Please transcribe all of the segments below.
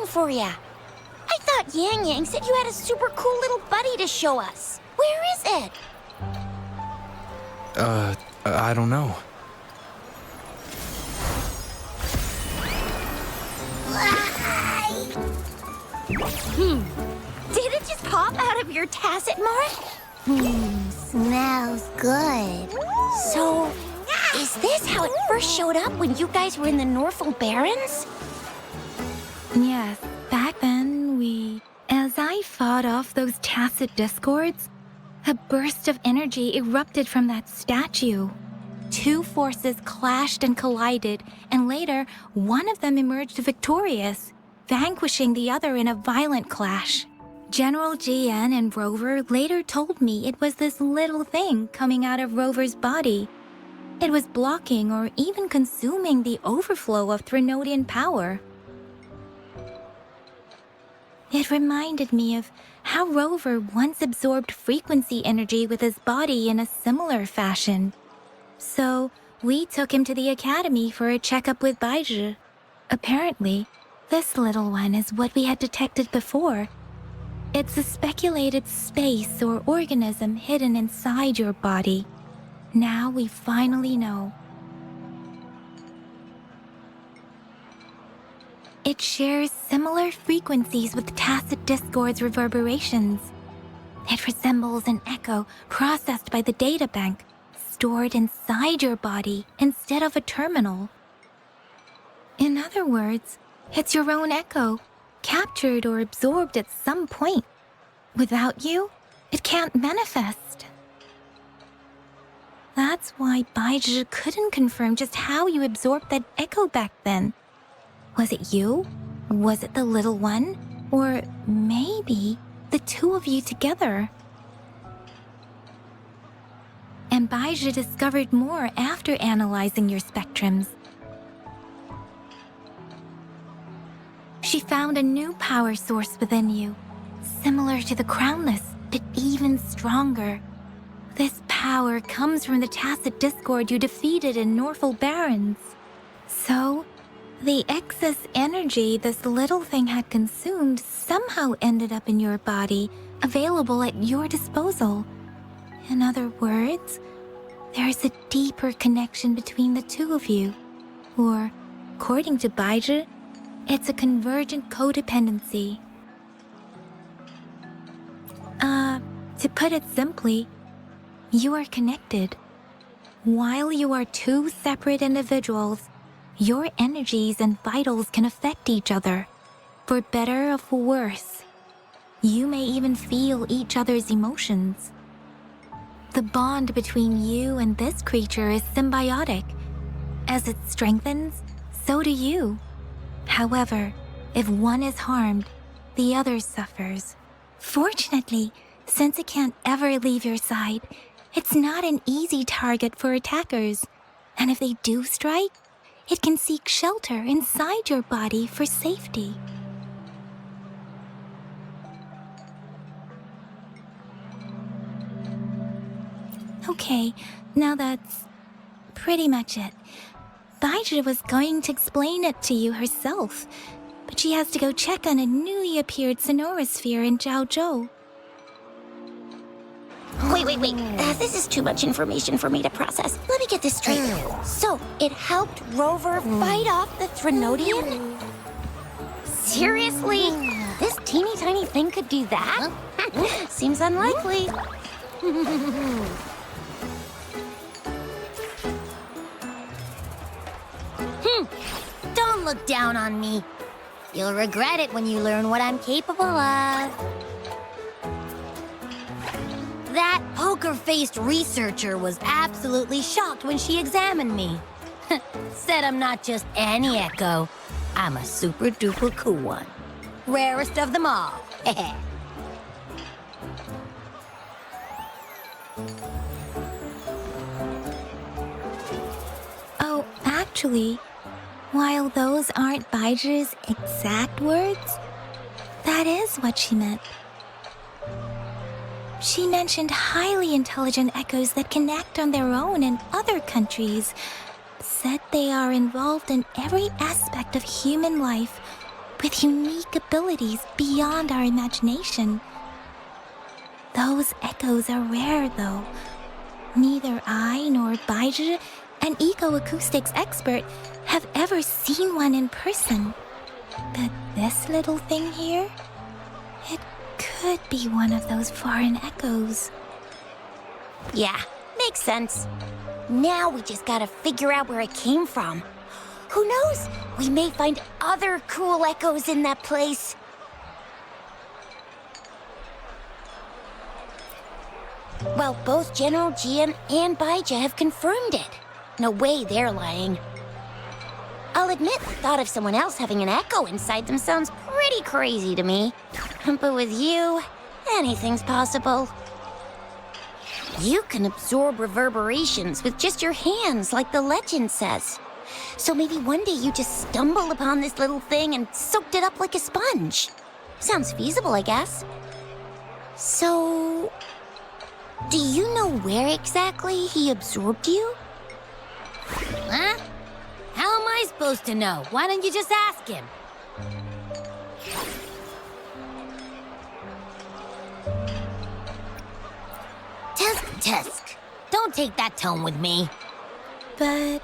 for ya. I thought Yang Yang said you had a super cool little buddy to show us. Where is it? I don't know. Did it just pop out of your tacit mark? Smells good. So, is this how it first showed up when you guys were in the Norfolk Barrens? Yes, back then as I fought off those tacit discords, a burst of energy erupted from that statue. Two forces clashed and collided, and later, one of them emerged victorious, vanquishing the other in a violent clash. General GN and Rover later told me it was this little thing coming out of Rover's body. It was blocking or even consuming the overflow of Threnodian power. It reminded me of how Rover once absorbed frequency energy with his body in a similar fashion. So, we took him to the academy for a checkup with Baizhi. Apparently, this little one is what we had detected before. It's a speculated space or organism hidden inside your body. Now we finally know. It shares similar frequencies with tacit discord's reverberations. It resembles an echo processed by the data bank, stored inside your body instead of a terminal. In other words, it's your own echo, captured or absorbed at some point. Without you, it can't manifest. That's why Baizhi couldn't confirm just how you absorbed that echo back then. Was it you? Was it the little one? Or maybe the two of you together? And Baizhi discovered more after analyzing your spectrums. She found a new power source within you, similar to the Crownless, but even stronger. This power comes from the tacit discord you defeated in Norfolk Barrens. So, the excess energy this little thing had consumed somehow ended up in your body, available at your disposal. In other words, there's a deeper connection between the two of you. Or, according to Baizhi, it's a convergent codependency. To put it simply, you are connected. While you are two separate individuals, your energies and vitals can affect each other, for better or for worse. You may even feel each other's emotions. The bond between you and this creature is symbiotic. As it strengthens, so do you. However, if one is harmed, the other suffers. Fortunately, since it can't ever leave your side, it's not an easy target for attackers. And if they do strike, it can seek shelter inside your body for safety. Okay, now that's pretty much it. Baizhi was going to explain it to you herself, but she has to go check on a newly appeared sonorosphere in Zhaozhou. Wait. This is too much information for me to process. Let me get this straight. So, it helped Rover fight off the Threnodian? Seriously? This teeny tiny thing could do that? Seems unlikely. Don't look down on me. You'll regret it when you learn what I'm capable of. That poker-faced researcher was absolutely shocked when she examined me. Said I'm not just any echo. I'm a super-duper cool one. Rarest of them all. Oh, actually, while those aren't Baizhi's exact words, that is what she meant. She mentioned highly intelligent echoes that can act on their own in other countries. Said they are involved in every aspect of human life, with unique abilities beyond our imagination. Those echoes are rare, though. Neither I nor Baizhi, an ecoacoustics expert, have ever seen one in person. But this little thing here, it could be one of those foreign echoes. Yeah, makes sense. Now we just gotta figure out where it came from. Who knows? We may find other cool echoes in that place. Well, both General Jian and Baija have confirmed it. No way they're lying. I'll admit the thought of someone else having an echo inside them sounds pretty crazy to me. But with you, anything's possible. You can absorb reverberations with just your hands, like the legend says. So maybe one day you just stumbled upon this little thing and soaked it up like a sponge. Sounds feasible, I guess. So, do you know where exactly he absorbed you? Huh? How am I supposed to know? Why don't you just ask him? Tusk. Don't take that tone with me. But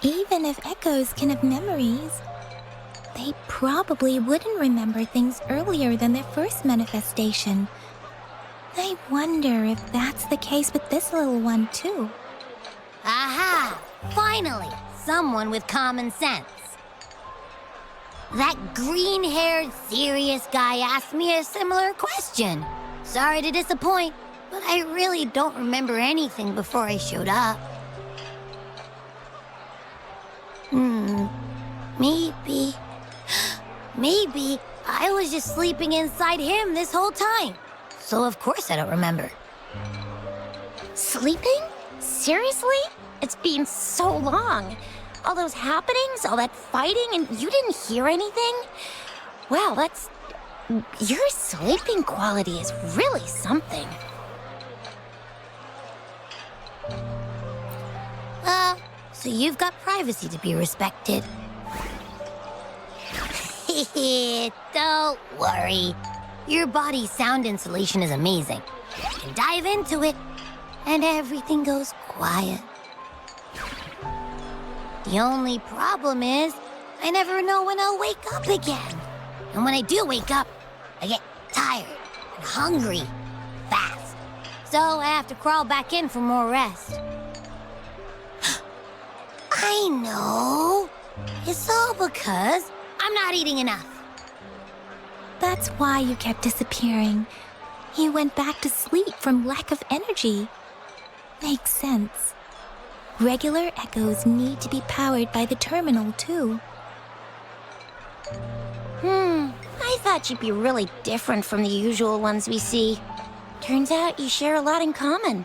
even if echoes can have memories, they probably wouldn't remember things earlier than their first manifestation. I wonder if that's the case with this little one, too. Aha! Finally, someone with common sense. That green-haired, serious guy asked me a similar question. Sorry to disappoint, but I really don't remember anything before I showed up. Maybe I was just sleeping inside him this whole time. So of course I don't remember. Sleeping? Seriously? It's been so long. All those happenings, all that fighting, and you didn't hear anything? Wow, your sleeping quality is really something. So you've got privacy to be respected. Don't worry. Your body's sound insulation is amazing. You can dive into it, and everything goes quiet. The only problem is, I never know when I'll wake up again. And when I do wake up, I get tired and hungry fast. So I have to crawl back in for more rest. I know. It's all because I'm not eating enough. That's why you kept disappearing. You went back to sleep from lack of energy. Makes sense. Regular echoes need to be powered by the terminal, too. I thought you'd be really different from the usual ones we see. Turns out you share a lot in common.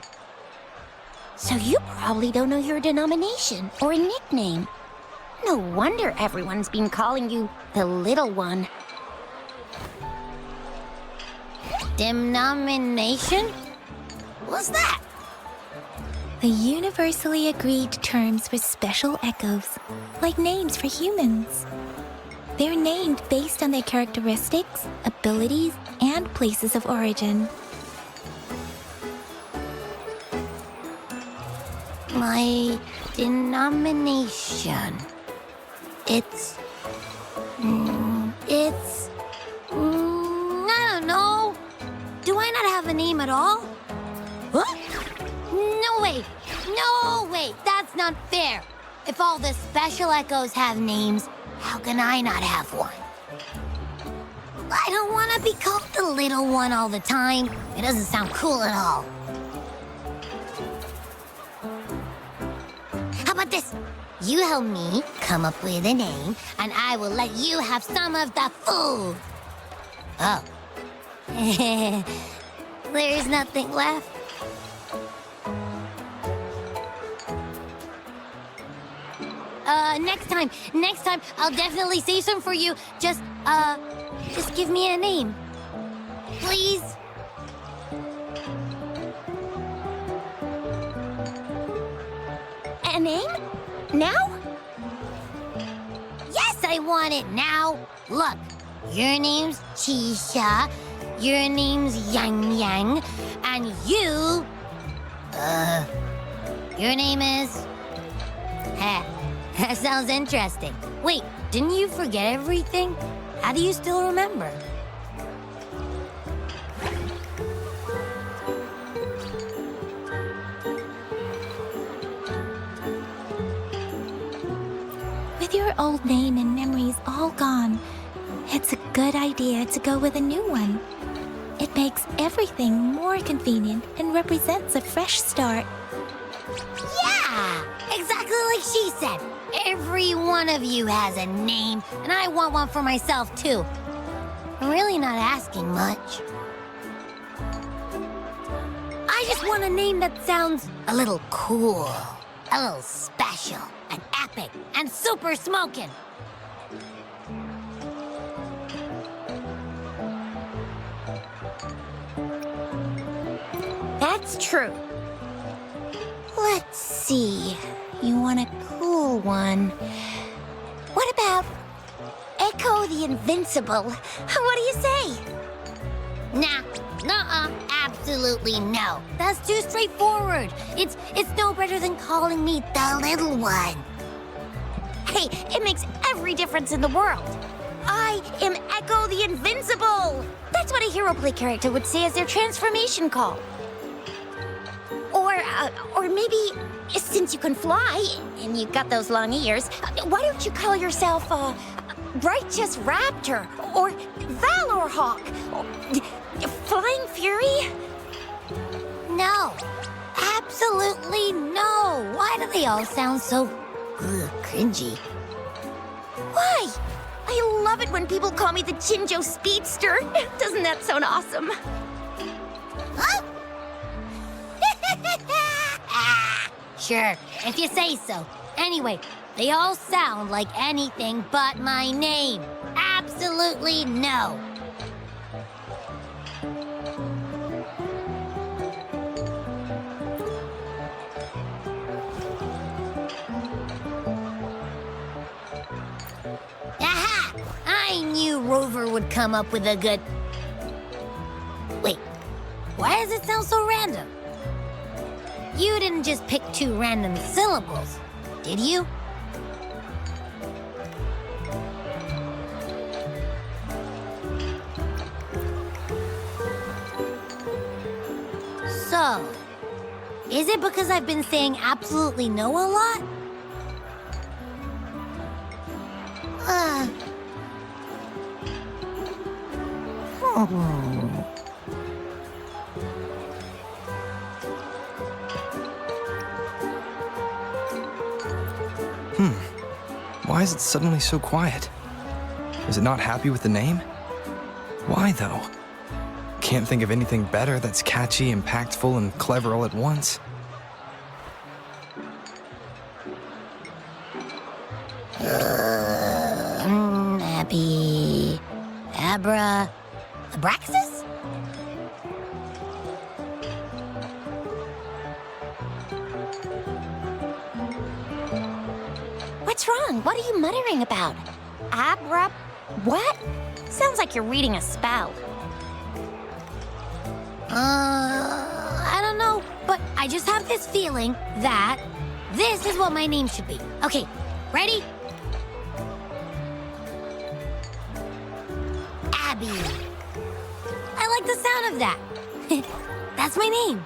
So you probably don't know your denomination or a nickname. No wonder everyone's been calling you the Little One. Denomination? What's that? The universally agreed terms for special echoes, like names for humans. They're named based on their characteristics, abilities, and places of origin. My denomination. It's... I don't know. Do I not have a name at all? What? No way, that's not fair. If all the special echoes have names, how can I not have one? I don't want to be called the little one all the time. It doesn't sound cool at all. How about this? You help me come up with a name, and I will let you have some of the food. Oh. There's nothing left. Next time, I'll definitely say some for you. Just give me a name. Please? A name? Now? Yes, I want it now. Look, your name's Chisha, your name's Yang Yang, and your name is... That sounds interesting. Wait, didn't you forget everything? How do you still remember? With your old name and memories all gone, it's a good idea to go with a new one. It makes everything more convenient and represents a fresh start. Yeah! Exactly like she said. Every one of you has a name, and I want one for myself, too. I'm really not asking much. I just want a name that sounds a little cool, a little special, and epic, and super smoking. That's true. Let's see. You want a cool one. What about Echo the Invincible? What do you say? Nah, nuh-uh, absolutely no. That's too straightforward. It's no better than calling me the little one. Hey, it makes every difference in the world. I am Echo the Invincible! That's what a hero play character would say as their transformation call. Or maybe, since you can fly, and you've got those long ears, why don't you call yourself, Righteous Raptor, or Valor Hawk, or Flying Fury? No, absolutely no. Why do they all sound so cringy? Why? I love it when people call me the Jinjo Speedster. Doesn't that sound awesome? Huh? Sure, if you say so. Anyway, they all sound like anything but my name. Absolutely no. Aha! I knew Rover would come up with a good... Wait, why does it sound so random? You didn't just pick two random syllables, did you? So, is it because I've been saying absolutely no a lot? Why is it suddenly so quiet? Is it not happy with the name? Why, though? Can't think of anything better that's catchy, impactful, and clever all at once. Abby... Abra... Abraxas? What's wrong? What are you muttering about? Abra... what? Sounds like you're reading a spell. I don't know, but I just have this feeling that this is what my name should be. Okay, ready? Abby. I like the sound of that. That's my name.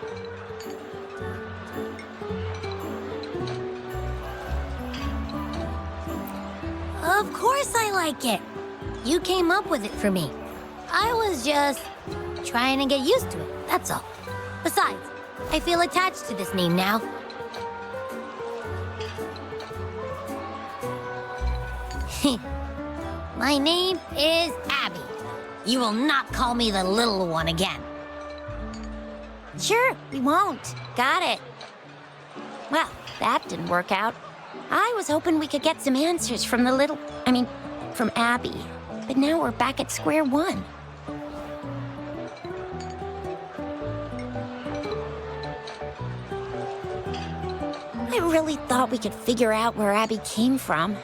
Of course I like it. You came up with it for me. I was just trying to get used to it, that's all. Besides, I feel attached to this name now. My name is Abby. You will not call me the little one again. Sure, we won't. Got it. Well, that didn't work out. I was hoping we could get some answers from from Abby. But now we're back at square one. I really thought we could figure out where Abby came from.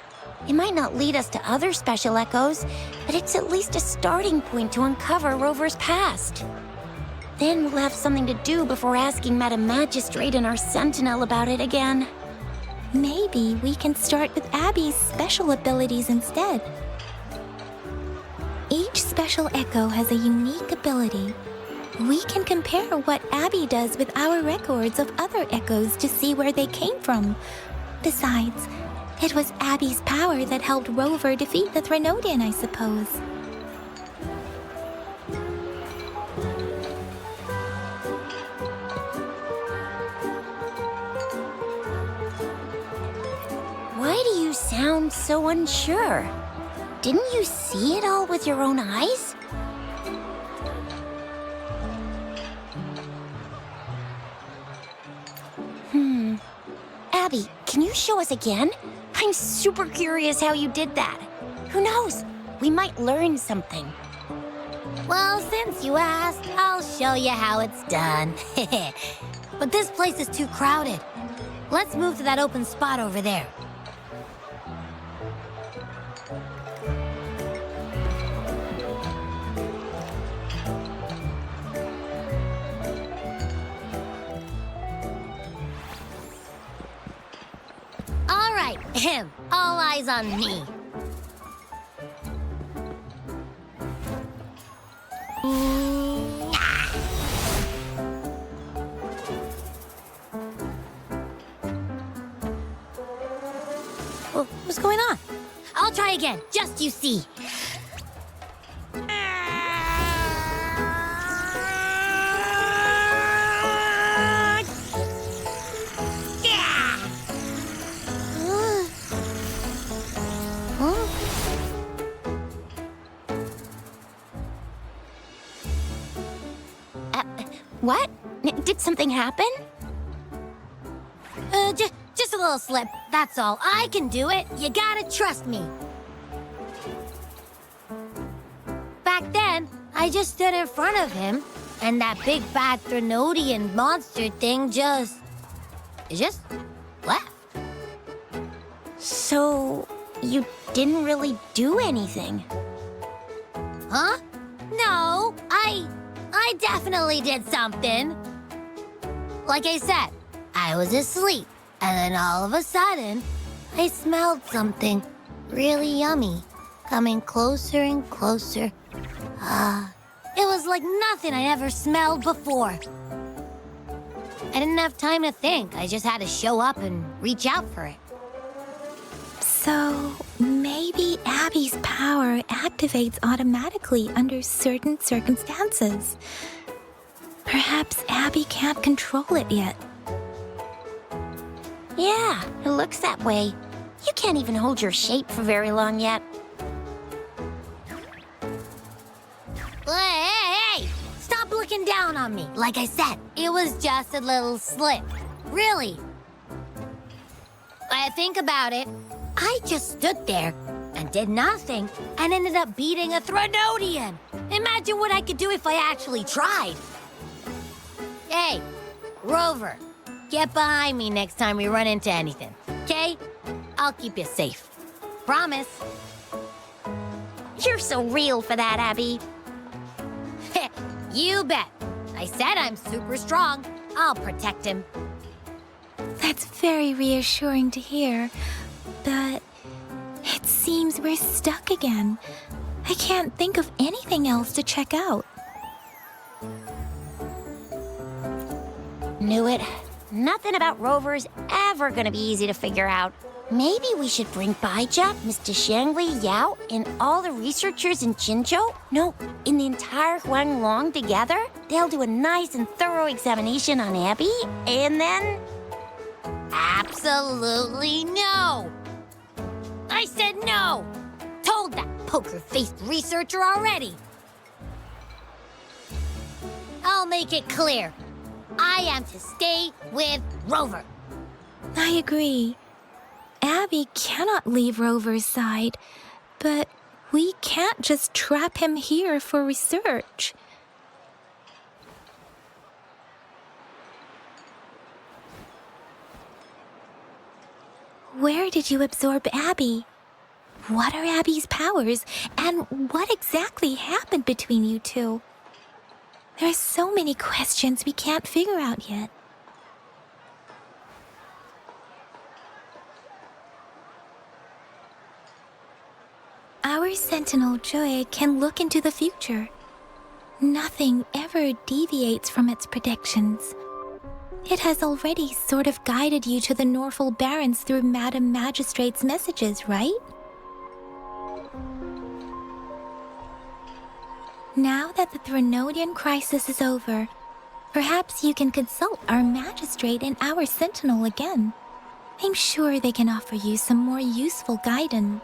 It might not lead us to other special echoes, but it's at least a starting point to uncover Rover's past. Then we'll have something to do before asking Madam Magistrate and our Sentinel about it again. Maybe we can start with Abby's special abilities instead. Each special echo has a unique ability. We can compare what Abby does with our records of other echoes to see where they came from. Besides, it was Abby's power that helped Rover defeat the Threnodian, I suppose. Why do you sound so unsure? Didn't you see it all with your own eyes? Abby, can you show us again? I'm super curious how you did that. Who knows? We might learn something. Well, since you asked, I'll show you how it's done. But this place is too crowded. Let's move to that open spot over there. All right, all eyes on me. What's going on? I'll try again, just you see. What? Did something happen? Just a little slip, that's all. I can do it. You gotta trust me. Back then, I just stood in front of him, and that big bad Threnodian monster thing just left. So, you didn't really do anything? Huh? No, I definitely did something. Like I said, I was asleep, and then all of a sudden, I smelled something really yummy, coming closer and closer. It was like nothing I ever smelled before. I didn't have time to think. I just had to show up and reach out for it. So, maybe Abby's power activates automatically under certain circumstances. Perhaps Abby can't control it yet. Yeah, it looks that way. You can't even hold your shape for very long yet. Hey! Stop looking down on me. Like I said, it was just a little slip. Really. Think about it. I just stood there and did nothing and ended up beating a Threnodian. Imagine what I could do if I actually tried. Hey, Rover, get behind me next time we run into anything, okay? I'll keep you safe. Promise. You're so real for that, Abby. You bet. I said I'm super strong. I'll protect him. That's very reassuring to hear, but it seems we're stuck again. I can't think of anything else to check out. Knew it. Nothing about Rover's ever gonna be easy to figure out. Maybe we should bring Baija, Mr. Shangli, Yao, and all the researchers in Jinzhou? No, in the entire Huanglong together? They'll do a nice and thorough examination on Abby, and then... Absolutely no! I said no! Told that poker-faced researcher already! I'll make it clear. I am to stay with Rover. I agree. Abby cannot leave Rover's side, but we can't just trap him here for research. Where did you absorb Abby? What are Abby's powers, and what exactly happened between you two? There are so many questions we can't figure out yet. Our sentinel, Joy, can look into the future. Nothing ever deviates from its predictions. It has already sort of guided you to the Norfolk Barrens through Madam Magistrate's messages, right? Now that the Threnodian crisis is over, perhaps you can consult our magistrate and our sentinel again. I'm sure they can offer you some more useful guidance.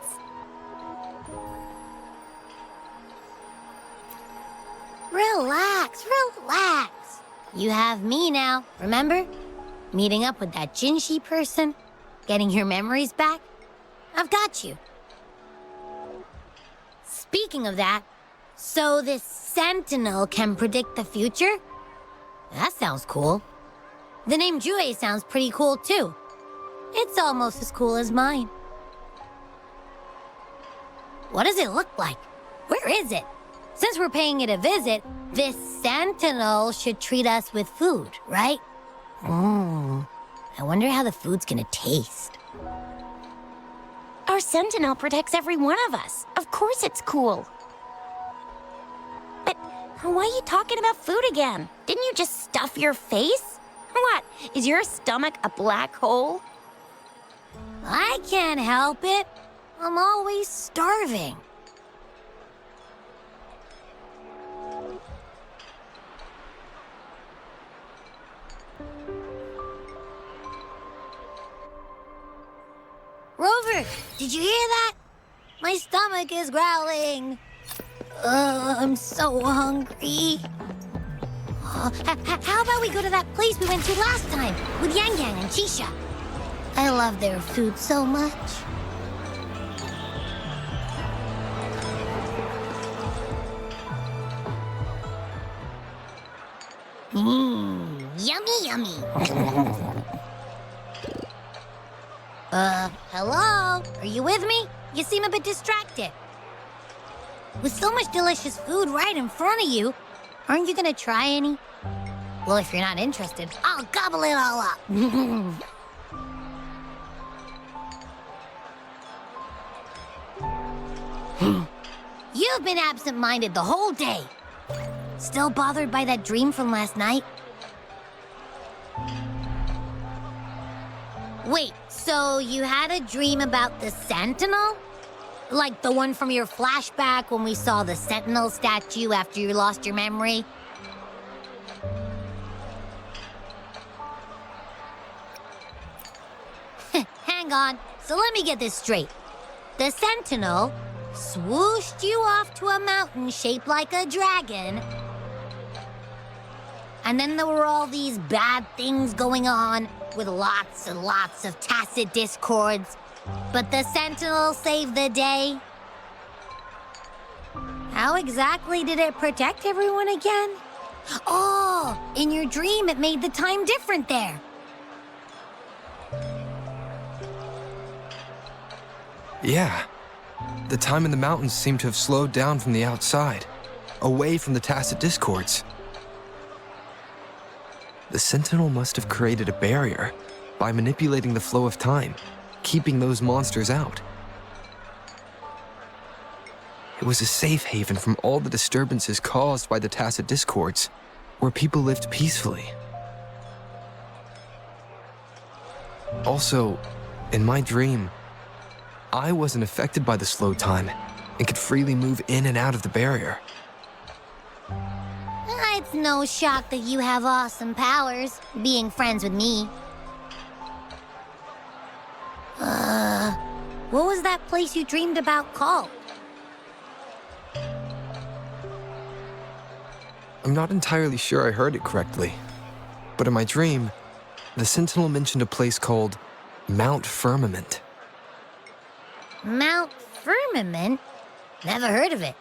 Relax, relax. You have me now, remember? Meeting up with that Jinshi person, getting your memories back. I've got you. Speaking of that, so this sentinel can predict the future? That sounds cool. The name Jue sounds pretty cool too. It's almost as cool as mine. What does it look like? Where is it? Since we're paying it a visit, this sentinel should treat us with food, right? I wonder how the food's gonna taste. Our sentinel protects every one of us. Of course it's cool. But why are you talking about food again? Didn't you just stuff your face? What, is your stomach a black hole? I can't help it. I'm always starving. Rover, did you hear that? My stomach is growling. I'm so hungry. How about we go to that place we went to last time with Yang Yang and Chisha? I love their food so much. Yummy, yummy. Hello? Are you with me? You seem a bit distracted. With so much delicious food right in front of you, aren't you gonna try any? Well, if you're not interested, I'll gobble it all up. You've been absent-minded the whole day. Still bothered by that dream from last night? Wait, so you had a dream about the Sentinel? Like the one from your flashback when we saw the Sentinel statue after you lost your memory? Hang on, so let me get this straight. The Sentinel swooshed you off to a mountain shaped like a dragon, and then there were all these bad things going on with lots and lots of tacit discords, but the Sentinel saved the day. How exactly did it protect everyone again? Oh, in your dream it made the time different there. Yeah. The time in the mountains seemed to have slowed down from the outside, away from the tacit discords. The Sentinel must have created a barrier by manipulating the flow of time, keeping those monsters out. It was a safe haven from all the disturbances caused by the tacit discords, where people lived peacefully. Also, in my dream, I wasn't affected by the slow time and could freely move in and out of the barrier. It's no shock that you have awesome powers, being friends with me. What was that place you dreamed about called? I'm not entirely sure I heard it correctly, but in my dream, the Sentinel mentioned a place called Mount Firmament. Mount Firmament? Never heard of it.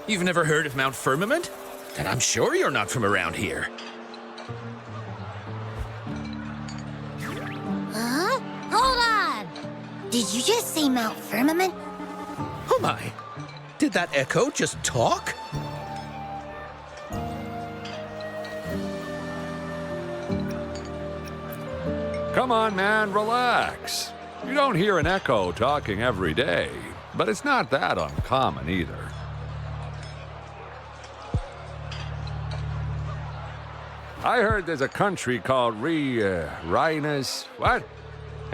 You've never heard of Mount Firmament? Then I'm sure you're not from around here. Huh? Hold on! Did you just say Mount Firmament? Oh my! Did that echo just talk? Come on, man, relax. You don't hear an echo talking every day, but it's not that uncommon either. I heard there's a country called Rhinus. What?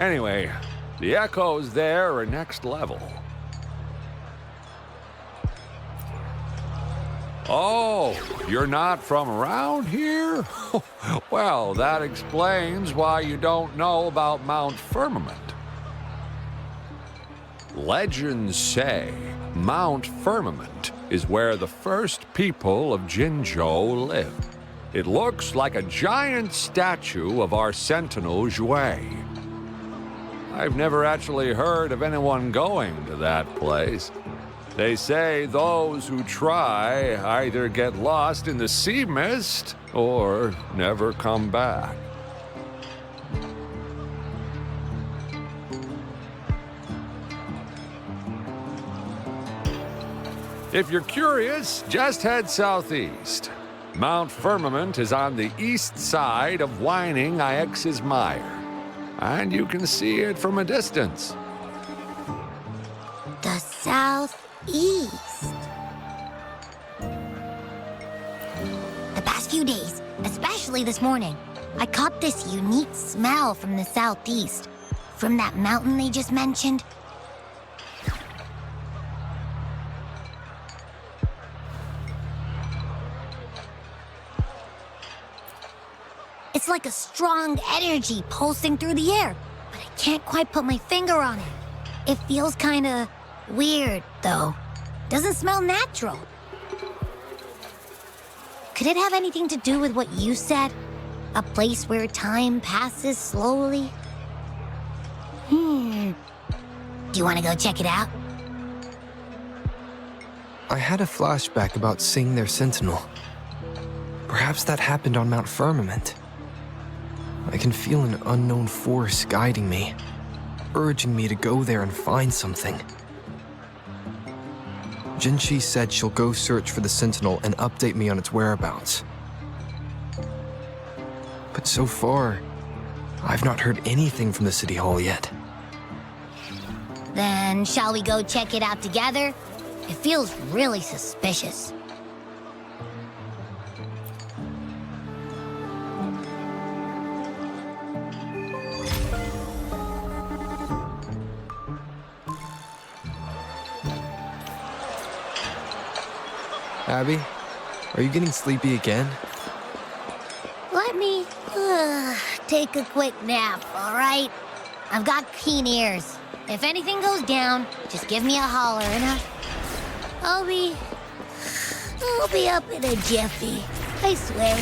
Anyway, the echoes there are next level. Oh, you're not from around here? Well, that explains why you don't know about Mount Firmament. Legends say Mount Firmament is where the first people of Jinzhou lived. It looks like a giant statue of our sentinel, Jue. I've never actually heard of anyone going to that place. They say those who try either get lost in the sea mist or never come back. If you're curious, just head southeast. Mount Firmament is on the east side of Huanglong I's mire, and you can see it from a distance. The southeast. The past few days, especially this morning, I caught this unique smell from the southeast. From that mountain they just mentioned. It's like a strong energy pulsing through the air, but I can't quite put my finger on it. It feels kinda weird, though. Doesn't smell natural. Could it have anything to do with what you said? A place where time passes slowly? Do you want to go check it out? I had a flashback about seeing their sentinel. Perhaps that happened on Mount Firmament. I can feel an unknown force guiding me, urging me to go there and find something. Jinchi said she'll go search for the sentinel and update me on its whereabouts. But so far, I've not heard anything from the City Hall yet. Then shall we go check it out together? It feels really suspicious. Abby, are you getting sleepy again? Let me take a quick nap, all right? I've got keen ears. If anything goes down, just give me a holler and I'll be up in a jiffy, I swear.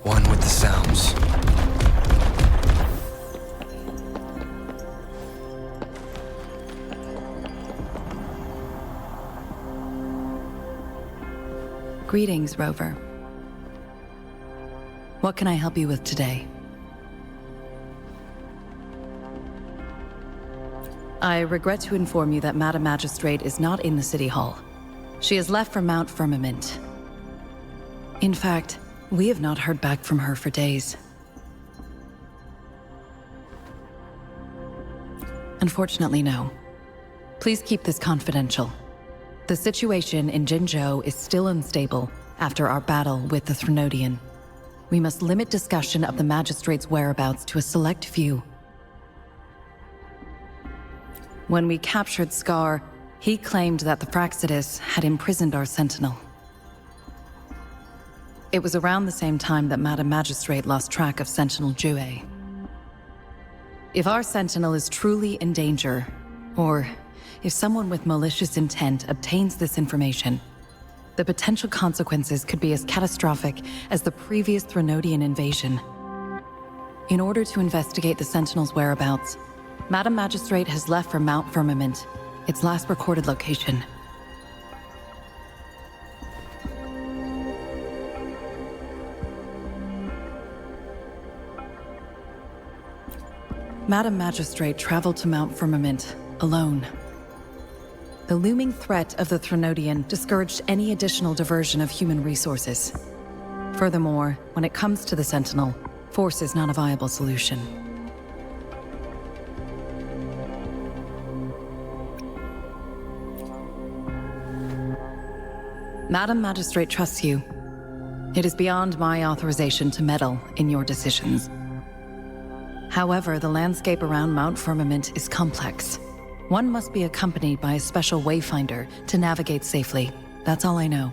One with the sounds. Greetings, Rover. What can I help you with today? I regret to inform you that Madam Magistrate is not in the City Hall. She has left for Mount Firmament. In fact, we have not heard back from her for days. Unfortunately, no. Please keep this confidential. The situation in Jinzhou is still unstable after our battle with the Threnodian. We must limit discussion of the magistrate's whereabouts to a select few. When we captured Scar, he claimed that the Praxidus had imprisoned our sentinel. It was around the same time that Madam Magistrate lost track of Sentinel Jue. If our sentinel is truly in danger, or if someone with malicious intent obtains this information, the potential consequences could be as catastrophic as the previous Threnodian invasion. In order to investigate the Sentinel's whereabouts, Madam Magistrate has left for Mount Firmament, its last recorded location. Madam Magistrate traveled to Mount Firmament alone. The looming threat of the Threnodian discouraged any additional diversion of human resources. Furthermore, when it comes to the Sentinel, force is not a viable solution. Madam Magistrate trusts you. It is beyond my authorization to meddle in your decisions. However, the landscape around Mount Firmament is complex. One must be accompanied by a special wayfinder to navigate safely. That's all I know.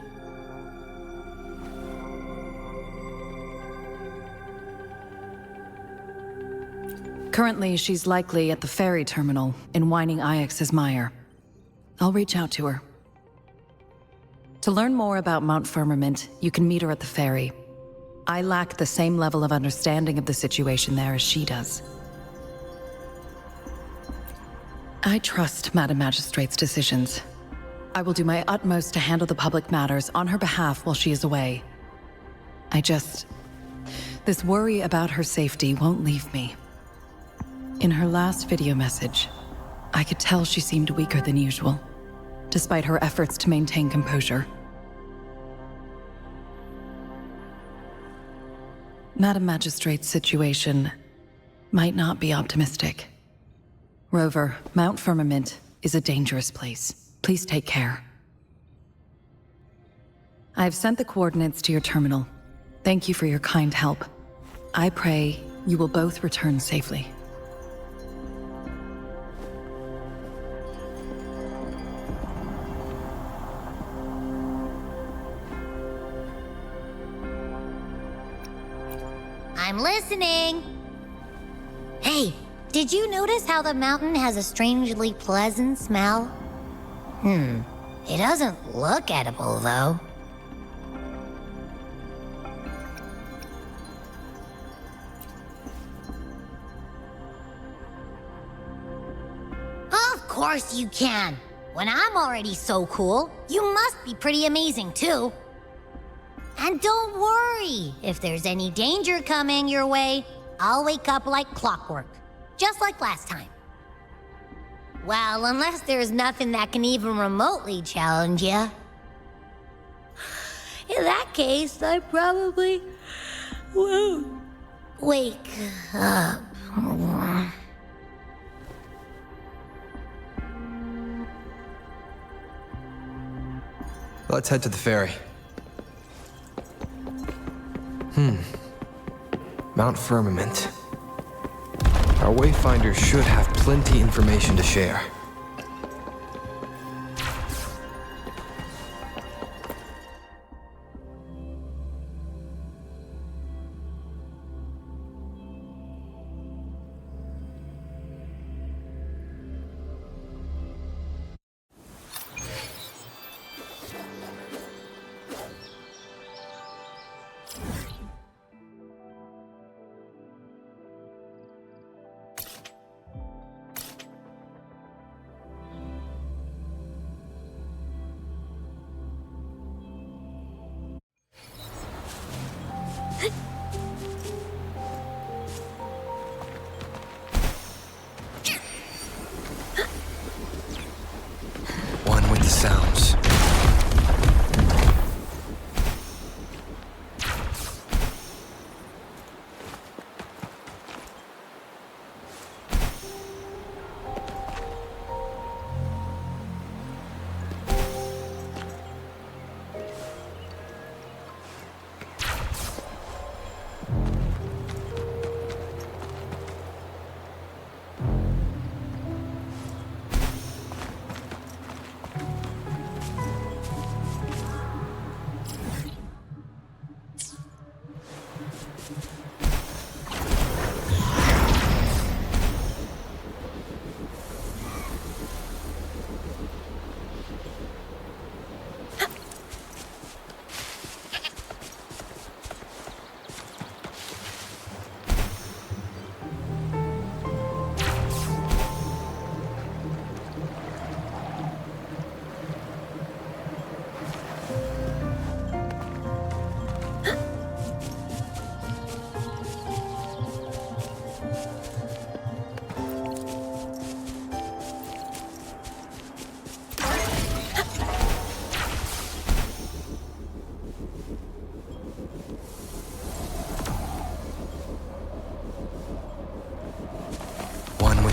Currently, she's likely at the ferry terminal in Whining Ix's Mire. I'll reach out to her. To learn more about Mount Firmament, you can meet her at the ferry. I lack the same level of understanding of the situation there as she does. I trust Madam Magistrate's decisions. I will do my utmost to handle the public matters on her behalf while she is away. This worry about her safety won't leave me. In her last video message, I could tell she seemed weaker than usual, despite her efforts to maintain composure. Madam Magistrate's situation might not be optimistic. Rover, Mount Firmament is a dangerous place. Please take care. I've sent the coordinates to your terminal. Thank you for your kind help. I pray you will both return safely. I'm listening. Hey, did you notice how the mountain has a strangely pleasant smell? It doesn't look edible, though. Of course you can. When I'm already so cool, you must be pretty amazing, too. And don't worry, if there's any danger coming your way, I'll wake up like clockwork, just like last time. Well, unless there's nothing that can even remotely challenge you. In that case, I probably won't wake up. Let's head to the ferry. Mount Firmament. Our wayfinders should have plenty information to share. One with the sounds.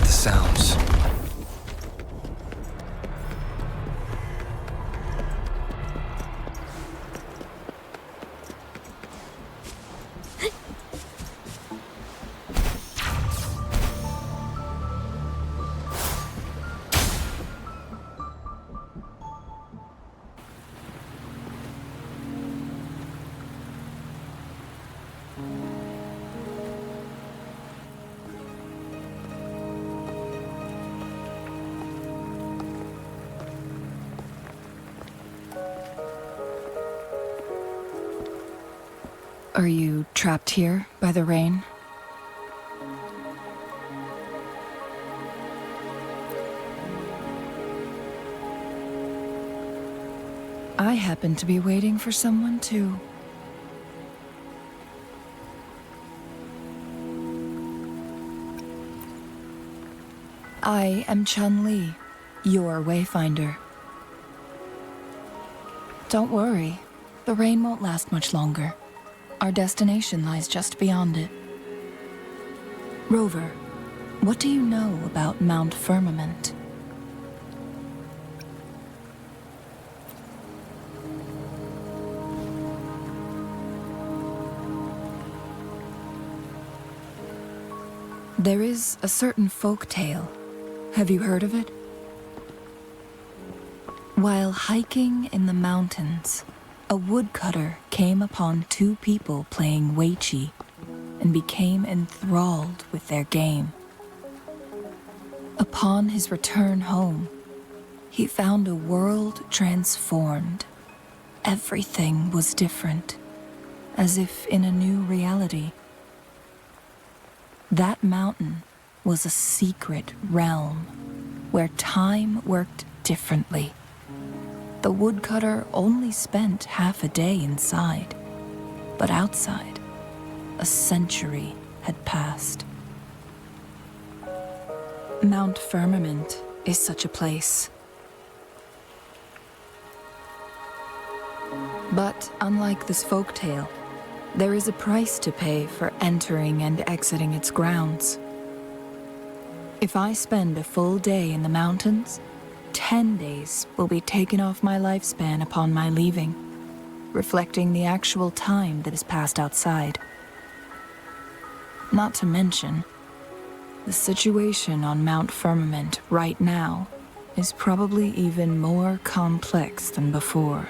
the sounds. Are you trapped here by the rain? I happen to be waiting for someone too. I am Chun-Li, your wayfinder. Don't worry, the rain won't last much longer. Our destination lies just beyond it. Rover, what do you know about Mount Firmament? There is a certain folk tale. Have you heard of it? While hiking in the mountains, a woodcutter came upon two people playing weiqi and became enthralled with their game. Upon his return home, he found a world transformed. Everything was different, as if in a new reality. That mountain was a secret realm where time worked differently. The woodcutter only spent half a day inside, but outside, a century had passed. Mount Firmament is such a place. But unlike this folktale, there is a price to pay for entering and exiting its grounds. If I spend a full day in the mountains, 10 days will be taken off my lifespan upon my leaving, reflecting the actual time that is passed outside. Not to mention, the situation on Mount Firmament right now is probably even more complex than before.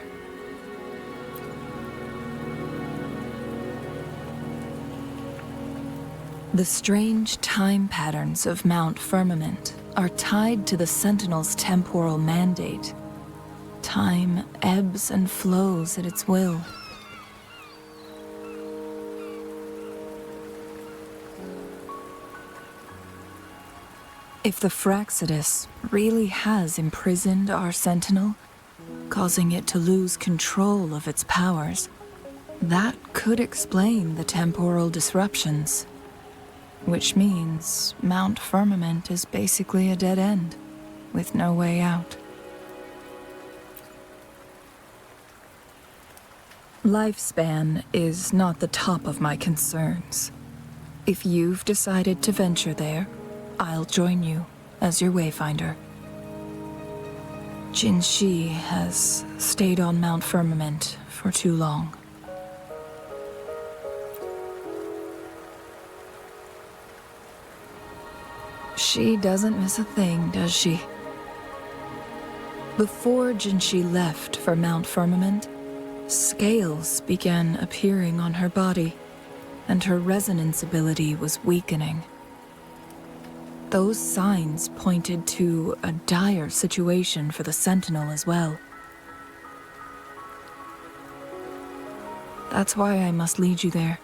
The strange time patterns of Mount Firmament are tied to the Sentinel's temporal mandate. Time ebbs and flows at its will. If the Fraxidus really has imprisoned our Sentinel, causing it to lose control of its powers, that could explain the temporal disruptions. Which means Mount Firmament is basically a dead end, with no way out. Lifespan is not the top of my concerns. If you've decided to venture there, I'll join you as your wayfinder. Jinshi has stayed on Mount Firmament for too long. She doesn't miss a thing, does she? Before Jinshi left for Mount Firmament, scales began appearing on her body, and her resonance ability was weakening. Those signs pointed to a dire situation for the Sentinel as well. That's why I must lead you there.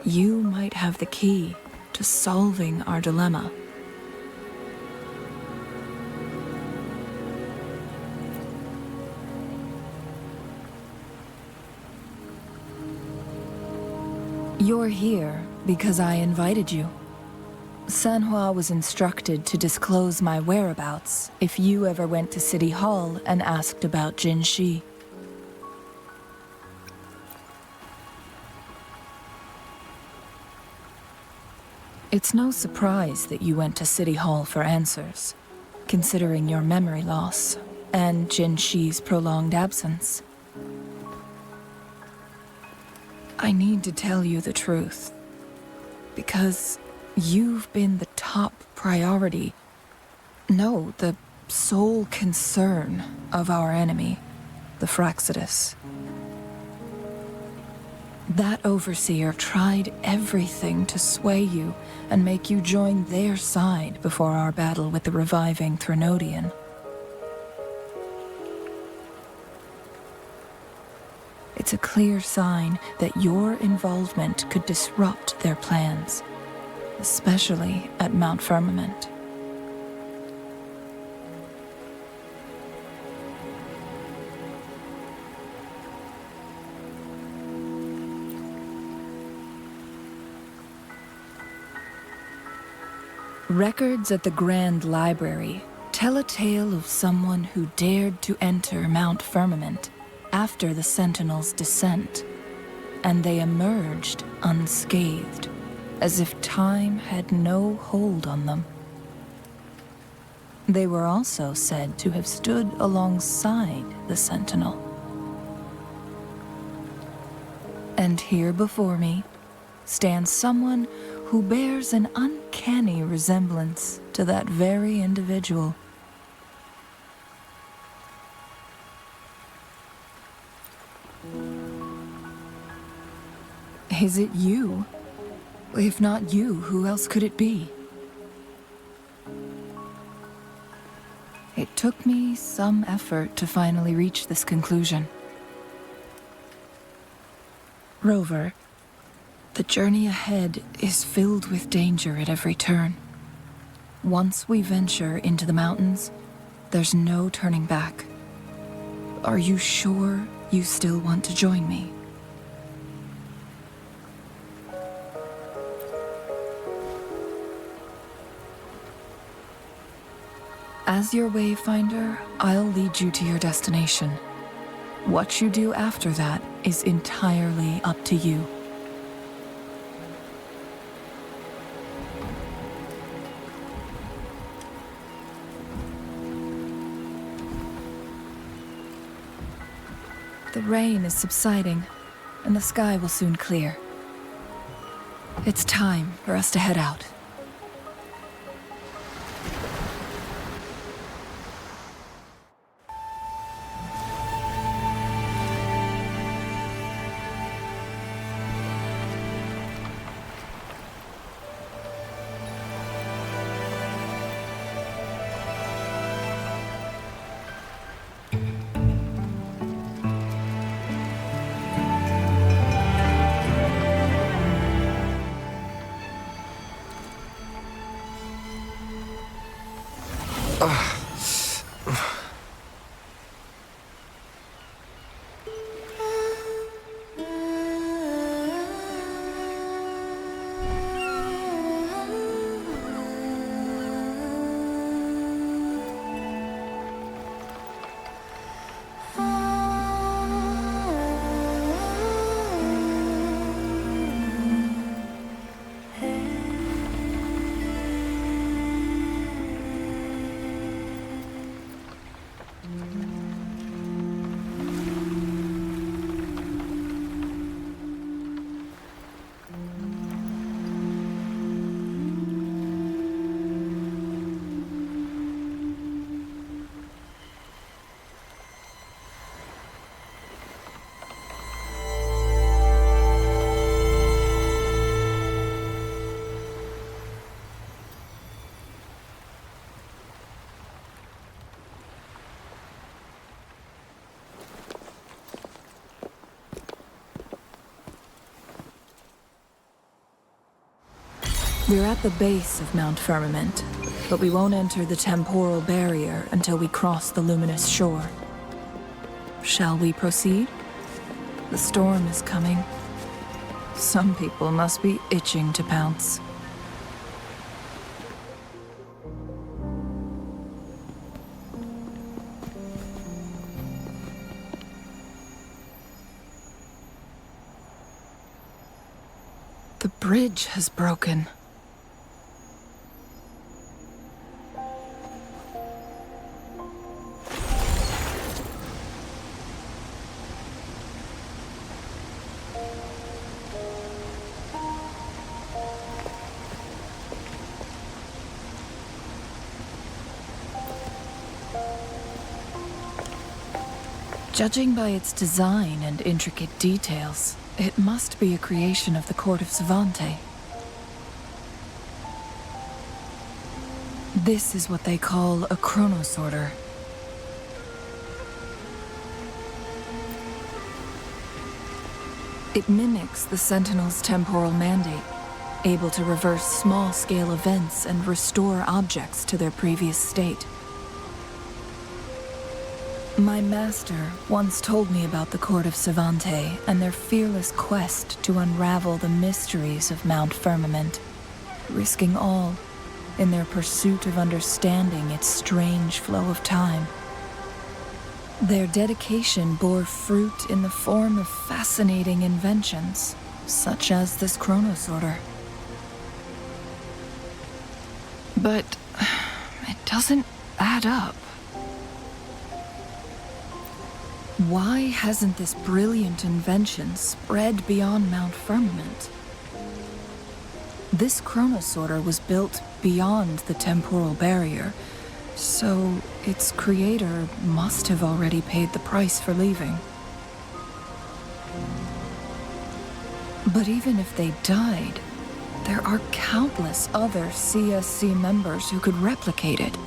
You might have the key to solving our dilemma. You're here because I invited you. Sanhua was instructed to disclose my whereabouts if you ever went to City Hall and asked about Jinshi. It's no surprise that you went to City Hall for answers, considering your memory loss and Jin Shi's prolonged absence. I need to tell you the truth, because you've been the top priority, no, the sole concern of our enemy, the Fraxidus. That overseer tried everything to sway you and make you join their side before our battle with the reviving Threnodian. It's a clear sign that your involvement could disrupt their plans, especially at Mount Firmament. Records at the Grand Library tell a tale of someone who dared to enter Mount Firmament after the Sentinels' descent, and they emerged unscathed, as if time had no hold on them. They were also said to have stood alongside the Sentinel. And here before me stands someone who bears an uncanny resemblance to that very individual. Is it you? If not you, who else could it be? It took me some effort to finally reach this conclusion. Rover, the journey ahead is filled with danger at every turn. Once we venture into the mountains, there's no turning back. Are you sure you still want to join me? As your wayfinder, I'll lead you to your destination. What you do after that is entirely up to you. The rain is subsiding, and the sky will soon clear. It's time for us to head out. We're at the base of Mount Firmament, but we won't enter the temporal barrier until we cross the luminous shore. Shall we proceed? The storm is coming. Some people must be itching to pounce. The bridge has broken. Judging by its design and intricate details, it must be a creation of the court of Savante. This is what they call a chronosorter. It mimics the Sentinel's temporal mandate, able to reverse small-scale events and restore objects to their previous state. My master once told me about the Court of Savante and their fearless quest to unravel the mysteries of Mount Firmament, risking all in their pursuit of understanding its strange flow of time. Their dedication bore fruit in the form of fascinating inventions, such as this chronosorter. But it doesn't add up. Why hasn't this brilliant invention spread beyond Mount Firmament? This chronosorter was built beyond the temporal barrier, so its creator must have already paid the price for leaving. But even if they died, there are countless other CSC members who could replicate it.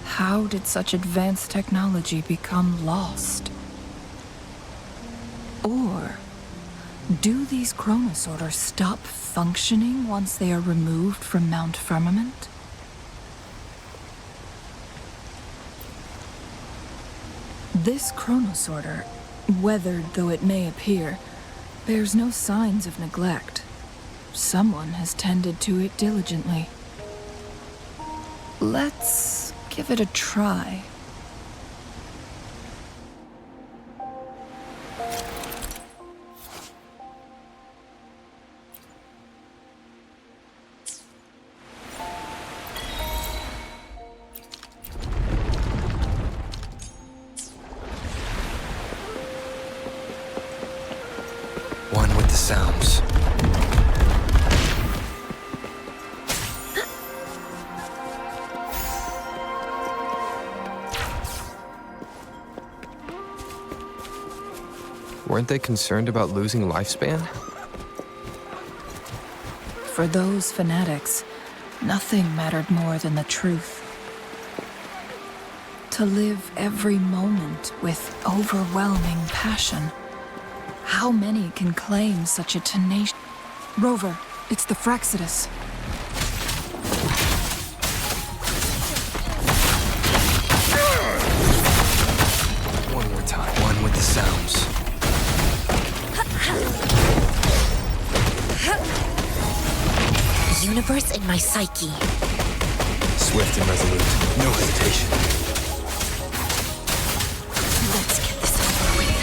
How did such advanced technology become lost? Or do these chronosorters stop functioning once they are removed from Mount Firmament? This chronosorter, weathered though it may appear, bears no signs of neglect. Someone has tended to it diligently. Let's give it a try. One with the sounds. Weren't they concerned about losing lifespan? For those fanatics, nothing mattered more than the truth. To live every moment with overwhelming passion. How many can claim such a tenacious... Rover, it's the Fraxidus. One more time. One with the sounds. Universe in my psyche. Swift and resolute. No hesitation. Let's get this over with.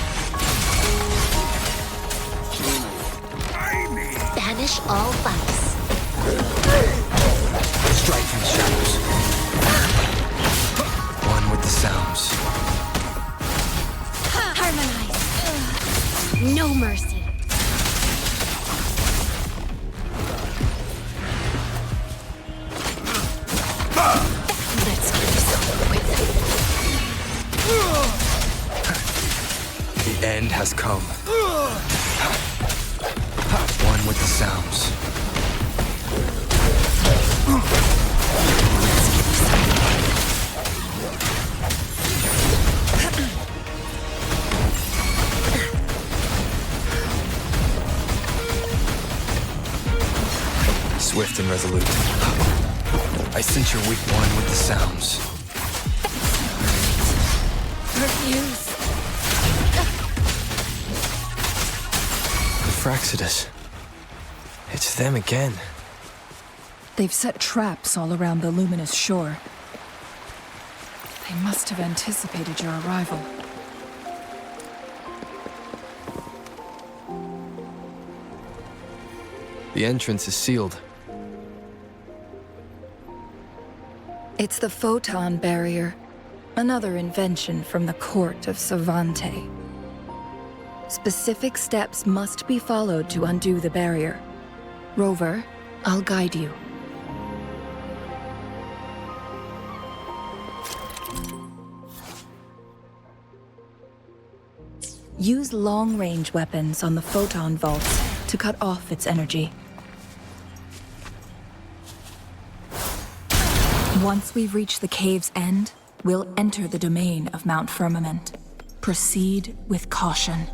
Banish all vice. Strike from the shadows. One with the sounds. Harmonize. No mercy. Let's get this over with. The end has come. One with the sounds. Swift and resolute. I sense your weak one with the sounds. Refuse. The Fraxidus. It's them again. They've set traps all around the luminous shore. They must have anticipated your arrival. The entrance is sealed. It's the photon barrier, another invention from the court of Savante. Specific steps must be followed to undo the barrier. Rover, I'll guide you. Use long-range weapons on the photon vaults to cut off its energy. Once we've reached the cave's end, we'll enter the domain of Mount Firmament. Proceed with caution.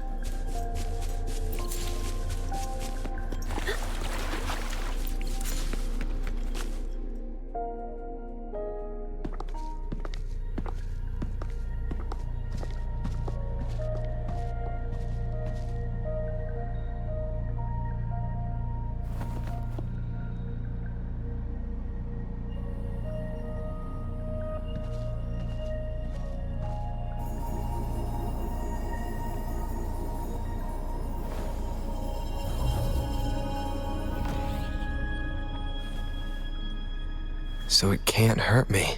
So it can't hurt me.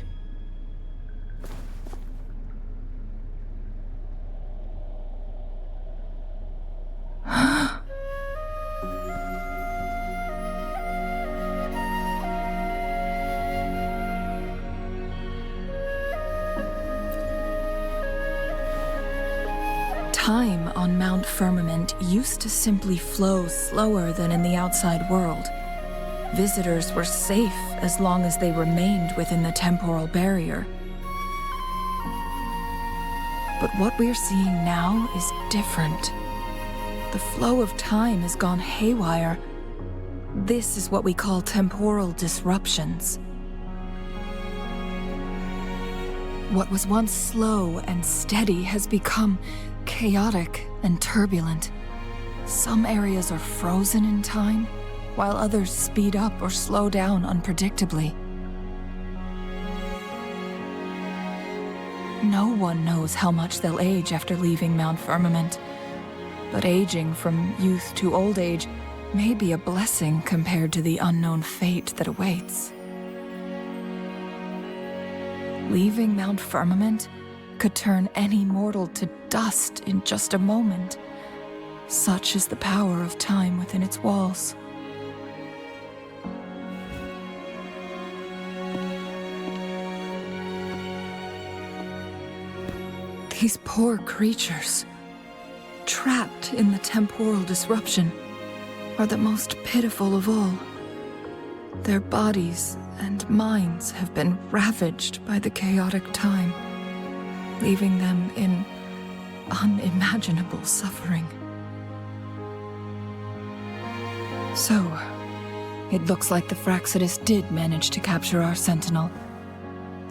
Time on Mount Firmament used to simply flow slower than in the outside world. Visitors were safe as long as they remained within the temporal barrier. But what we're seeing now is different. The flow of time has gone haywire. This is what we call temporal disruptions. What was once slow and steady has become chaotic and turbulent. Some areas are frozen in time, while others speed up or slow down unpredictably. No one knows how much they'll age after leaving Mount Firmament, but aging from youth to old age may be a blessing compared to the unknown fate that awaits. Leaving Mount Firmament could turn any mortal to dust in just a moment. Such is the power of time within its walls. These poor creatures, trapped in the temporal disruption, are the most pitiful of all. Their bodies and minds have been ravaged by the chaotic time, leaving them in unimaginable suffering. So, it looks like the Fraxidus did manage to capture our sentinel,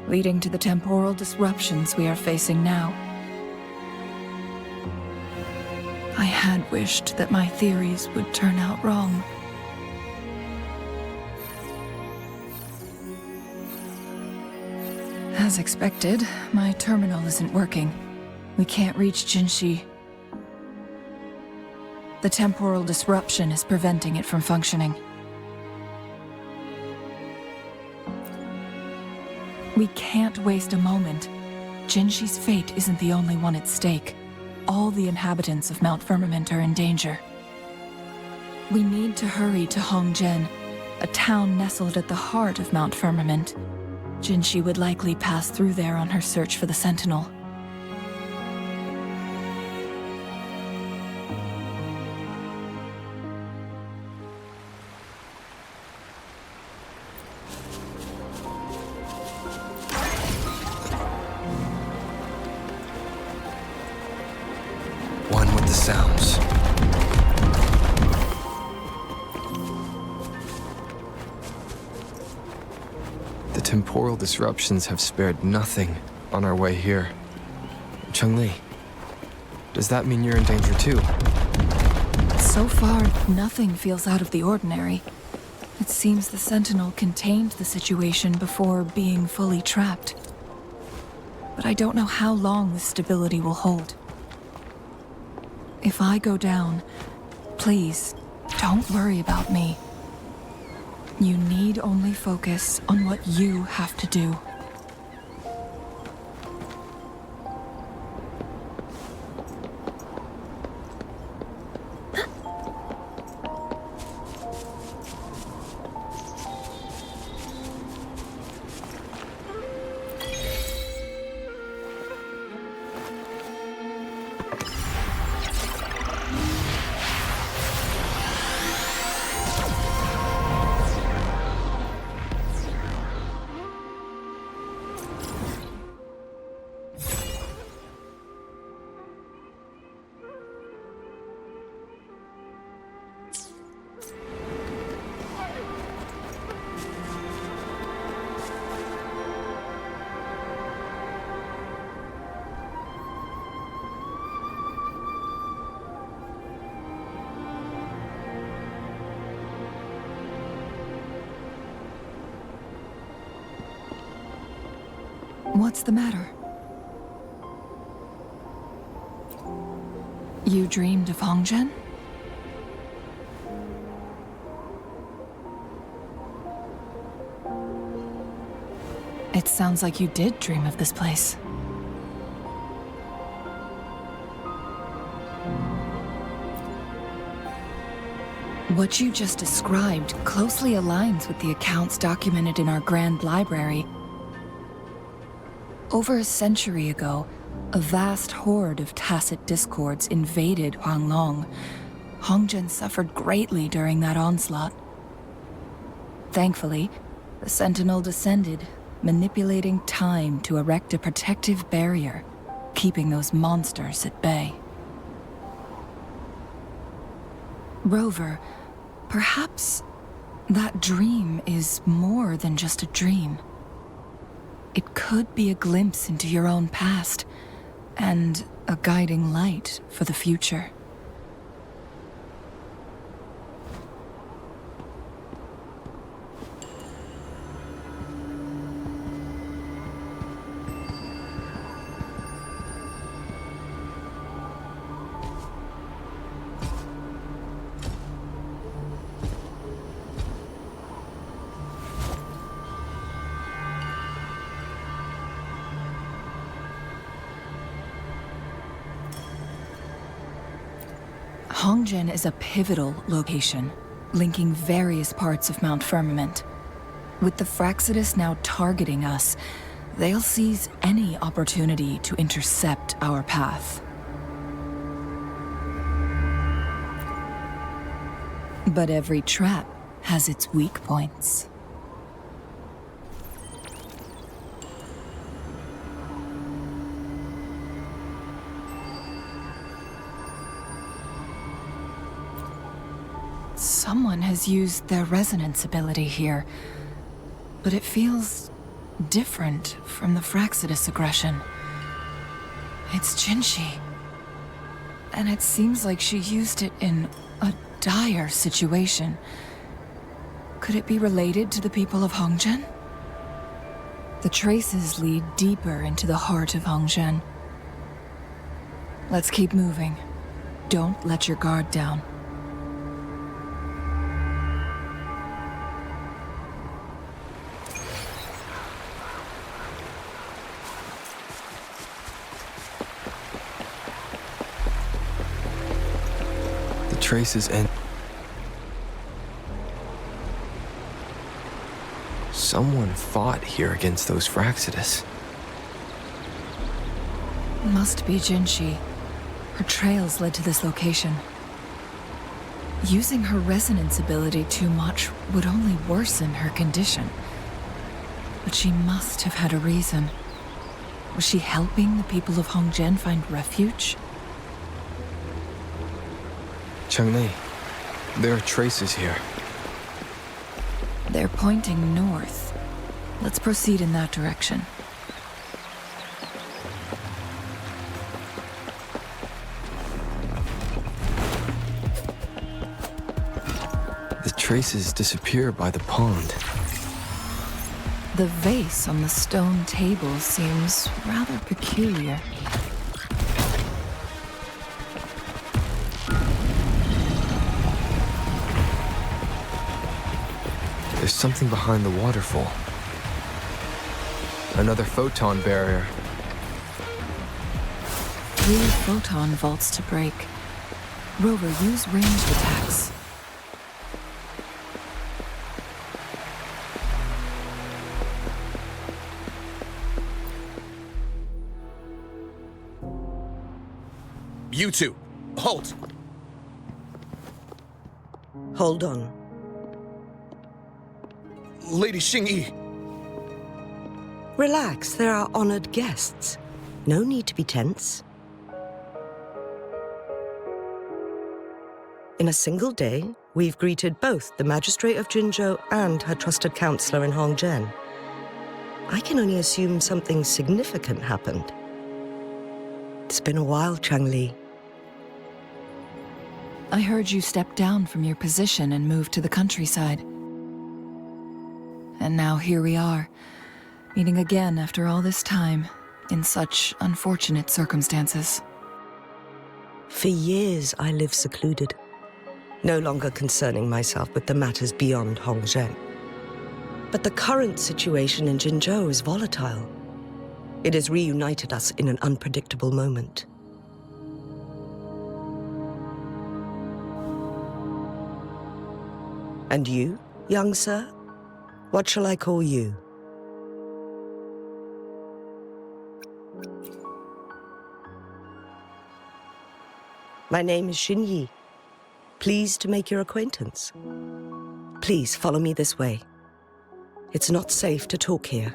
leading to the temporal disruptions we are facing now. I had wished that my theories would turn out wrong. As expected, my terminal isn't working. We can't reach Jinshi. The temporal disruption is preventing it from functioning. We can't waste a moment. Jinshi's fate isn't the only one at stake. All the inhabitants of Mount Firmament are in danger. We need to hurry to Hongjian, a town nestled at the heart of Mount Firmament. Jinshi would likely pass through there on her search for the Sentinel. One with the sounds. The temporal disruptions have spared nothing on our way here. Chun-Li, does that mean you're in danger too? So far, nothing feels out of the ordinary. It seems the Sentinel contained the situation before being fully trapped. But I don't know how long this stability will hold. If I go down, please, don't worry about me. You need only focus on what you have to do. What's the matter? You dreamed of Hongzhen? It sounds like you did dream of this place. What you just described closely aligns with the accounts documented in our Grand Library. Over a century ago, a vast horde of tacit discords invaded Huanglong. Hongzhen suffered greatly during that onslaught. Thankfully, the Sentinel descended, manipulating time to erect a protective barrier, keeping those monsters at bay. Rover, perhaps that dream is more than just a dream. It could be a glimpse into your own past, and a guiding light for the future. Hongzhen is a pivotal location, linking various parts of Mount Firmament. With the Fraxidus now targeting us, they'll seize any opportunity to intercept our path. But every trap has its weak points. Someone has used their resonance ability here, but it feels different from the Fraxidus aggression. It's Jinshi, and it seems like she used it in a dire situation. Could it be related to the people of Hongzhen? The traces lead deeper into the heart of Hongzhen. Let's keep moving. Don't let your guard down. Traces and someone fought here against those Fraxidus. Must be Jinshi. Her trails led to this location. Using her resonance ability too much would only worsen her condition. But she must have had a reason. Was she helping the people of Hongzhen find refuge? Changli, there are traces here. They're pointing north. Let's proceed in that direction. The traces disappear by the pond. The vase on the stone table seems rather peculiar. There's something behind the waterfall. Another photon barrier. 3 photon vaults to break. Rover, use ranged attacks. You two, halt! Hold on. Lady Xingyi. Relax, there are honored guests. No need to be tense. In a single day, we've greeted both the Magistrate of Jinzhou and her trusted counselor in Hongzhen. I can only assume something significant happened. It's been a while, Changli. I heard you step down from your position and move to the countryside. And now here we are, Meeting again after all this time, in such unfortunate circumstances. For years I lived secluded, no longer concerning myself with the matters beyond Hongzhen. But the current situation in Jinzhou is volatile. It has reunited us in an unpredictable moment. And you, young sir? What shall I call you? My name is Xin Yi. Pleased to make your acquaintance. Please follow me this way. It's not safe to talk here.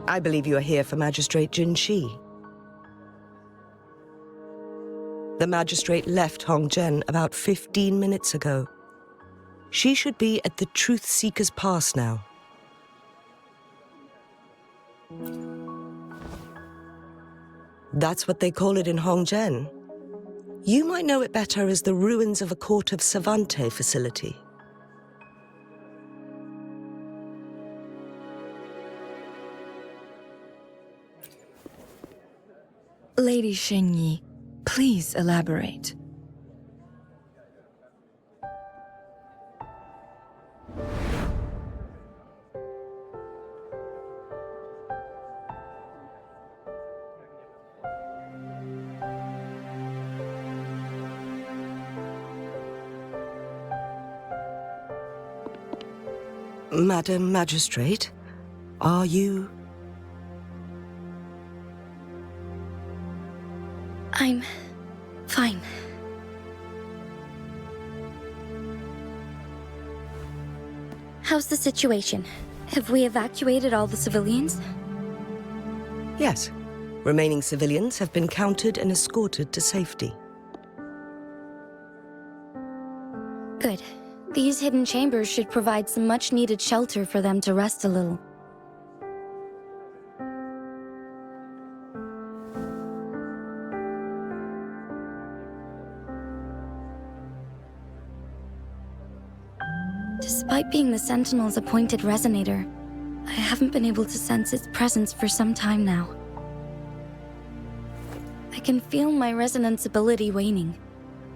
I believe you are here for Magistrate Jin Shi. The magistrate left Hongzhen about 15 minutes ago. She should be at the Truth Seeker's Pass now. That's what they call it in Hongzhen. You might know it better as the ruins of a Court of Savante facility. Lady Xin Yi, please elaborate. Madam Magistrate, are you... I'm fine. How's the situation? Have we evacuated all the civilians? Yes. Remaining civilians have been counted and escorted to safety. Good. These hidden chambers should provide some much-needed shelter for them to rest a little. Despite being the Sentinel's appointed resonator, I haven't been able to sense its presence for some time now. I can feel my resonance ability waning,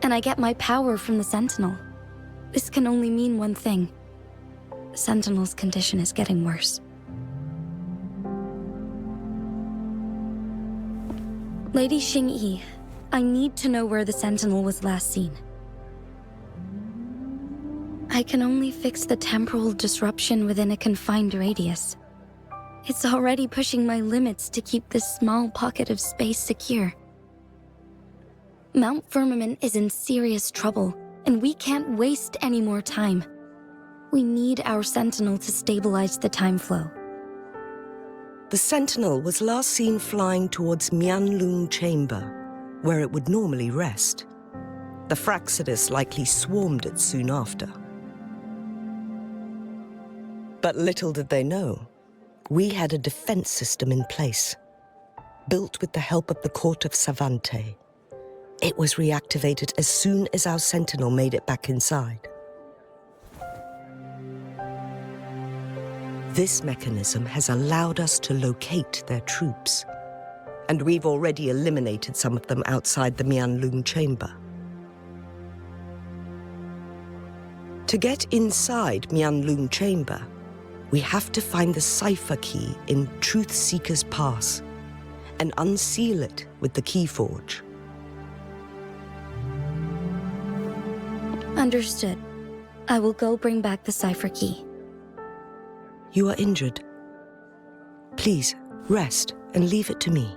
and I get my power from the Sentinel. This can only mean one thing. The Sentinel's condition is getting worse. Lady Xingyi, I need to know where the Sentinel was last seen. I can only fix the temporal disruption within a confined radius. It's already pushing my limits to keep this small pocket of space secure. Mount Firmament is in serious trouble, and we can't waste any more time. We need our Sentinel to stabilize the time flow. The Sentinel was last seen flying towards Mianlung Chamber, where it would normally rest. The Fraxidus likely swarmed it soon after. But little did they know, we had a defense system in place, built with the help of the Court of Savante. It was reactivated as soon as our Sentinel made it back inside. This mechanism has allowed us to locate their troops. and we've already eliminated some of them outside the Huanglong chamber. To get inside Huanglong chamber, we have to find the cipher key in Truth Seeker's Pass and unseal it with the Keyforge. Understood. I will go bring back the cipher key. You are injured. Please, rest and leave it to me.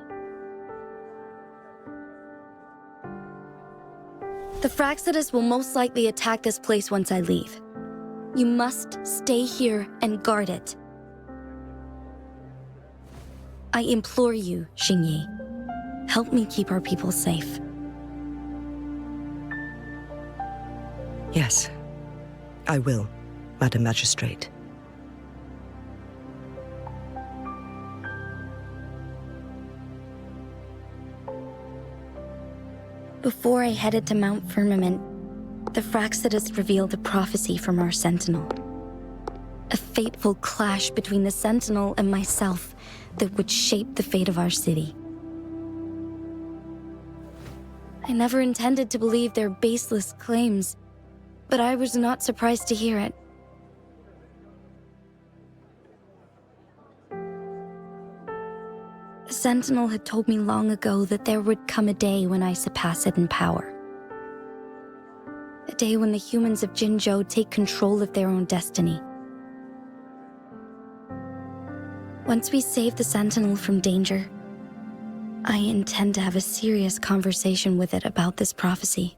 The Fraccidus will most likely attack this place once I leave. You must stay here and guard it. I implore you, Xingyi. Help me keep our people safe. Yes, I will, Madam Magistrate. Before I headed to Mount Firmament, the Fraccidus revealed a prophecy from our Sentinel. A fateful clash between the Sentinel and myself that would shape the fate of our city. I never intended to believe their baseless claims, but I was not surprised to hear it. The Sentinel had told me long ago that there would come a day when I surpass it in power. A day when the humans of Jinzhou take control of their own destiny. Once we save the Sentinel from danger, I intend to have a serious conversation with it about this prophecy.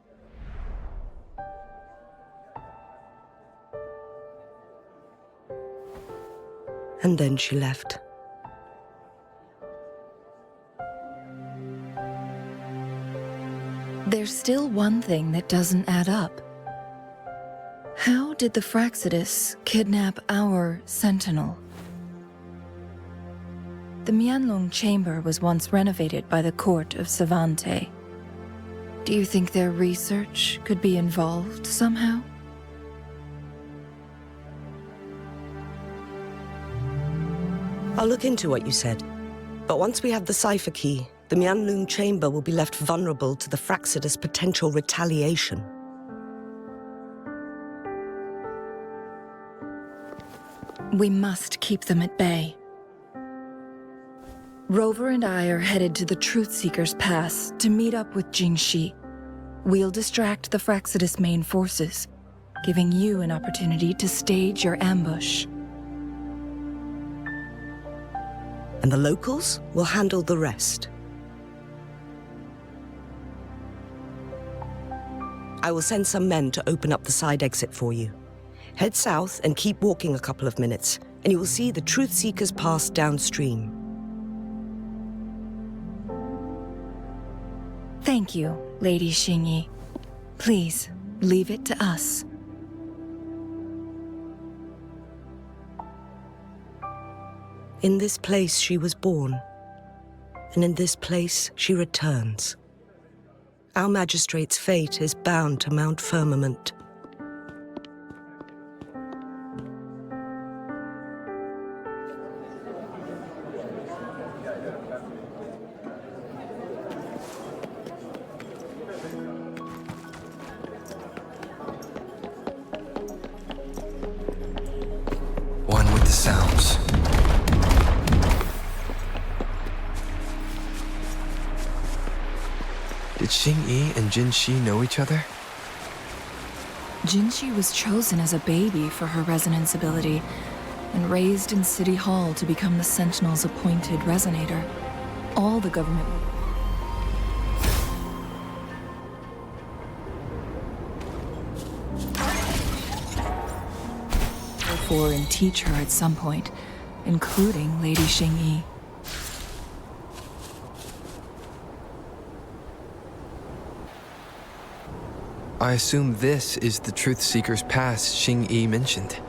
And then she left. There's still one thing that doesn't add up. How did the Fraccidus kidnap our Sentinel? The Huanglong chamber was once renovated by the court of Savante. Do you think their research could be involved somehow? I'll look into what you said. But once we have the cipher key, the Huanglong chamber will be left vulnerable to the Fraccidus' potential retaliation. We must keep them at bay. Rover and I are headed to the Truth Seeker's Pass to meet up with Jingxi. We'll distract the Fraccidus' main forces, giving you an opportunity to stage your ambush. And the locals will handle the rest. I will send some men to open up the side exit for you. Head south and keep walking a couple of minutes, and you will see the Truth Seeker's Pass downstream. Thank you, Lady Xingyi. Please, leave it to us. In this place she was born, and in this place she returns. Our magistrate's fate is bound to Mount Firmament. One with the sounds. Did Xingyi and Jinxi know each other? Jinxi was chosen as a baby for her resonance ability and raised in City Hall to become the Sentinel's appointed resonator. All the government for and teach her at some point, including Lady Xingyi. I assume this is the Truth Seeker's Pass Xingyi mentioned.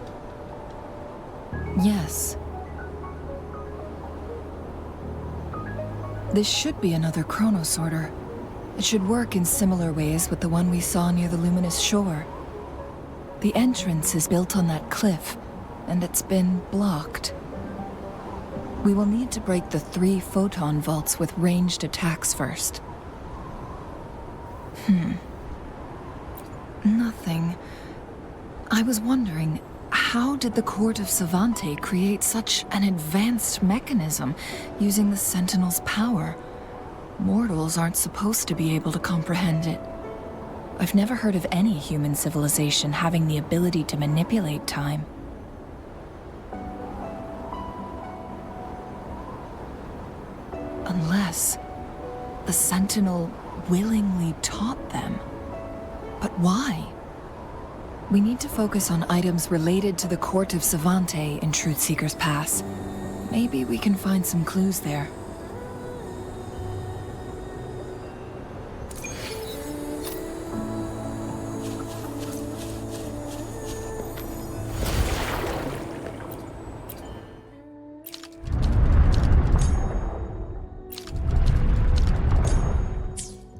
Yes. This should be another chronosorter. It should work in similar ways with the one we saw near the luminous shore. The entrance is built on that cliff, and it's been blocked. We will need to break the 3 photon vaults with ranged attacks first. Nothing. I was wondering, how did the Court of Savante create such an advanced mechanism using the Sentinel's power? Mortals aren't supposed to be able to comprehend it. I've never heard of any human civilization having the ability to manipulate time. Unless the Sentinel willingly taught them. But why? We need to focus on items related to the Court of Savante in Truthseeker's Pass. Maybe we can find some clues there.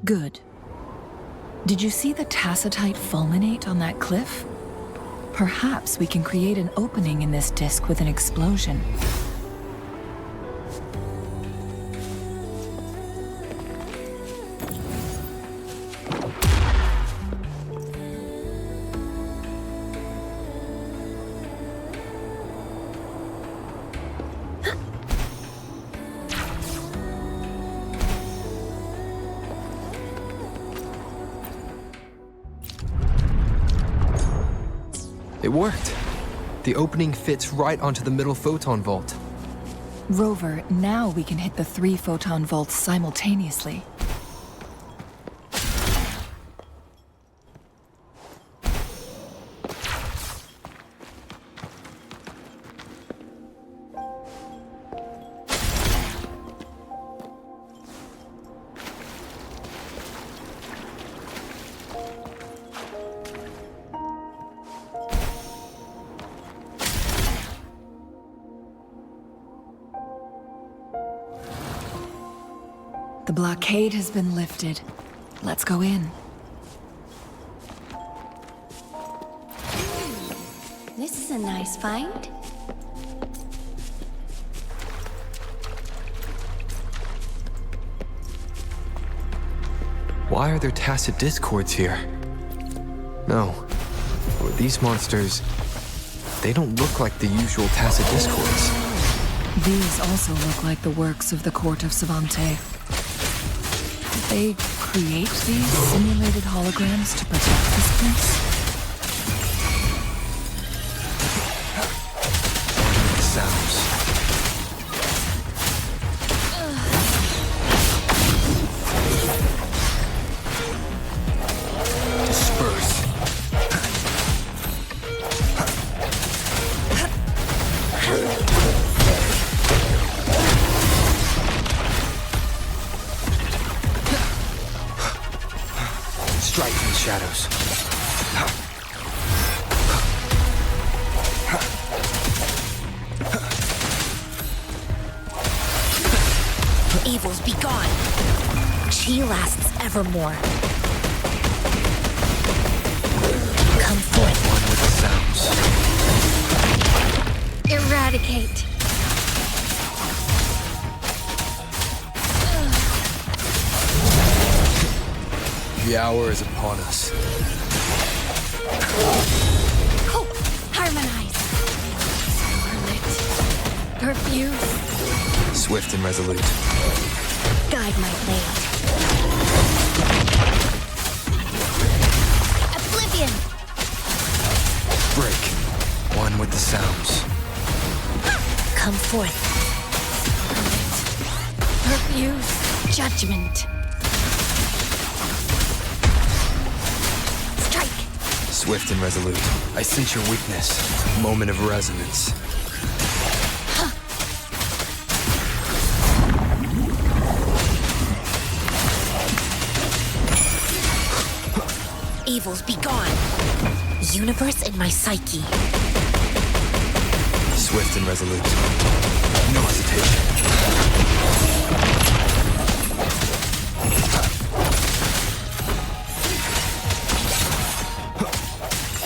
Good. Did you see the tacitite fulminate on that cliff? Perhaps we can create an opening in this disk with an explosion. It worked. The opening fits right onto the middle photon vault. Rover, now we can hit the 3 photon vaults simultaneously. The blockade has been lifted. Let's go in. This is a nice find. Why are there tacit discords here? No. Or these monsters, they don't look like the usual tacit discords. These also look like the works of the Court of Savante. Did they create these simulated holograms to protect this place? Sounds. Disperse. Strike in the shadows. Evils be gone. She lasts evermore. Come forth. One with the sounds. Eradicate. The hour is upon us. Oh, harmonize. Scarlet. Perfuse. Swift and resolute. Guide my blade. Oblivion. Break. One with the sounds. Come forth. Perfuse. Judgment. Swift and resolute. I sense your weakness. Moment of resonance. Evils be gone. Universe in my psyche. Swift and resolute. No hesitation.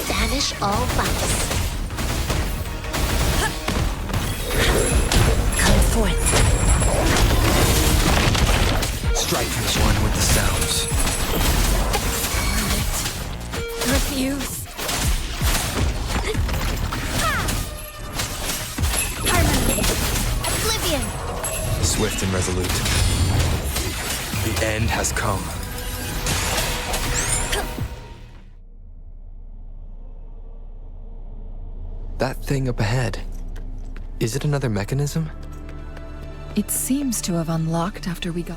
Banish all vice. Come forth. Strike this one with the sounds. Refuse. Harmony. Oblivion. Swift and resolute. The end has come. That thing up ahead. Is it another mechanism? It seems to have unlocked after we got...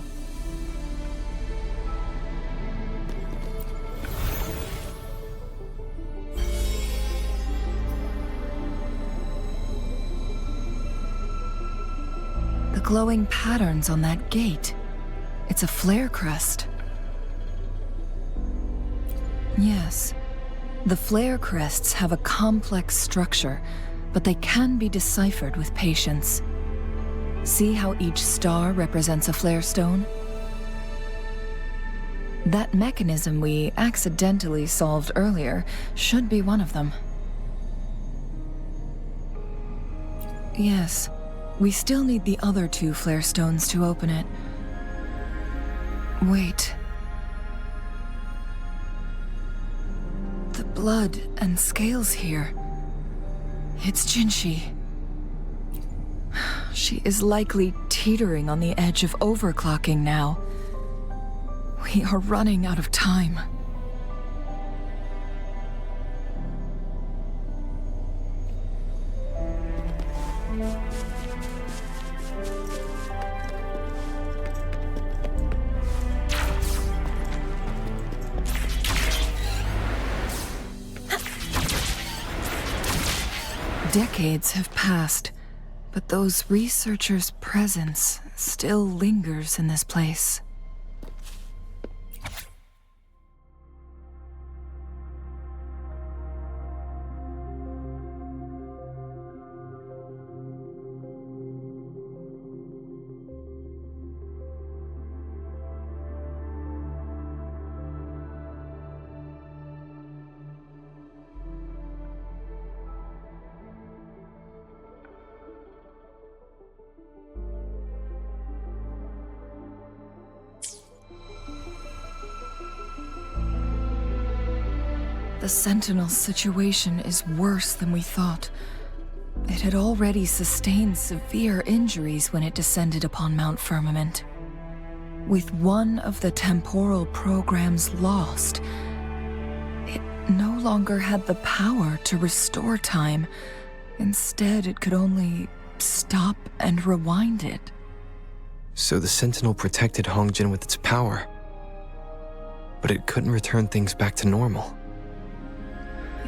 The glowing patterns on that gate. It's a flare crest. Yes. The flare crests have a complex structure, but they can be deciphered with patience. See how each star represents a flare stone? That mechanism we accidentally solved earlier should be one of them. Yes, we still need the other 2 flare stones to open it. Wait. The blood and scales here. It's Jinshi. She is likely teetering on the edge of overclocking now. We are running out of time. Decades have passed, but those researchers' presence still lingers in this place. The Sentinel's situation is worse than we thought. It had already sustained severe injuries when it descended upon Mount Firmament. With one of the temporal programs lost, it no longer had the power to restore time. Instead, it could only stop and rewind it. So the Sentinel protected Hongjin with its power, but it couldn't return things back to normal.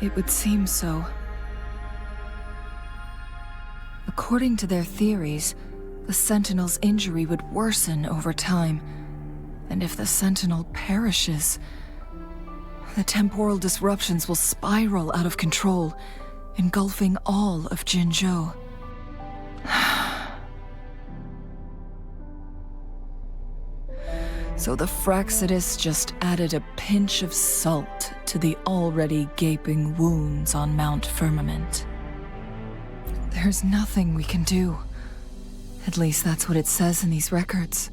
It would seem so. According to their theories, the Sentinel's injury would worsen over time, and if the Sentinel perishes, the temporal disruptions will spiral out of control, engulfing all of Jinzhou. So the Fraxidus just added a pinch of salt to the already gaping wounds on Mount Firmament. There's nothing we can do. At least that's what it says in these records.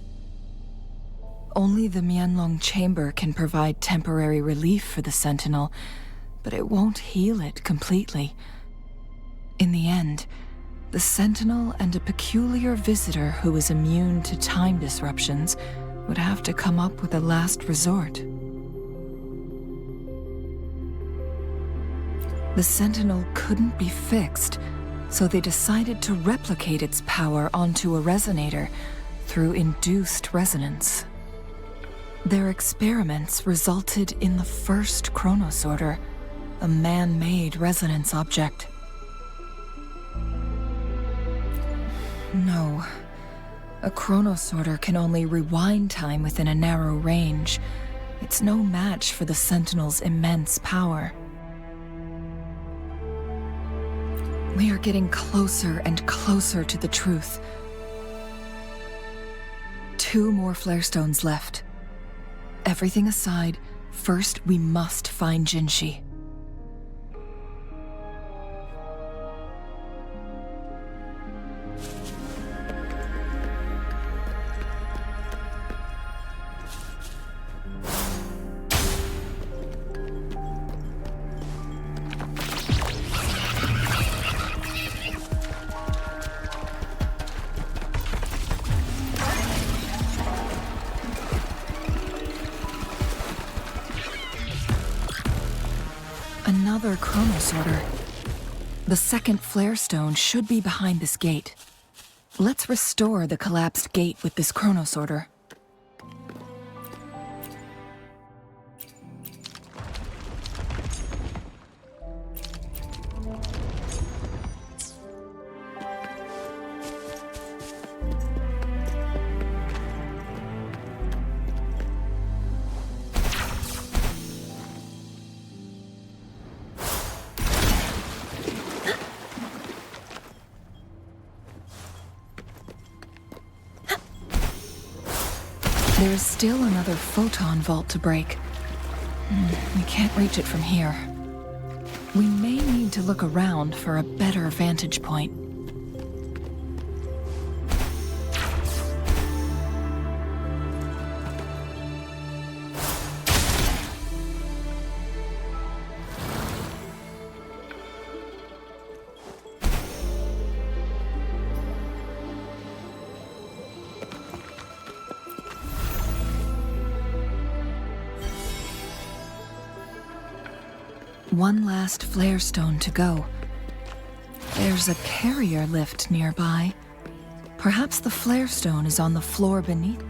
Only the Huanglong chamber can provide temporary relief for the Sentinel, but it won't heal it completely. In the end, the Sentinel and a peculiar visitor who is immune to time disruptions would have to come up with a last resort. The Sentinel couldn't be fixed, so they decided to replicate its power onto a resonator through induced resonance. Their experiments resulted in the first chronosorter, a man-made resonance object. No. A chronosorter can only rewind time within a narrow range. It's no match for the Sentinel's immense power. We are getting closer and closer to the truth. 2 more flare stones left. Everything aside, first we must find Jinshi. another chronosorter. The second flare stone should be behind this gate. Let's restore the collapsed gate with this chronosorter. There is still another photon vault to break. We can't reach it from here. We may need to look around for a better vantage point. One last flare stone to go. There's a carrier lift nearby. Perhaps the flare stone is on the floor beneath.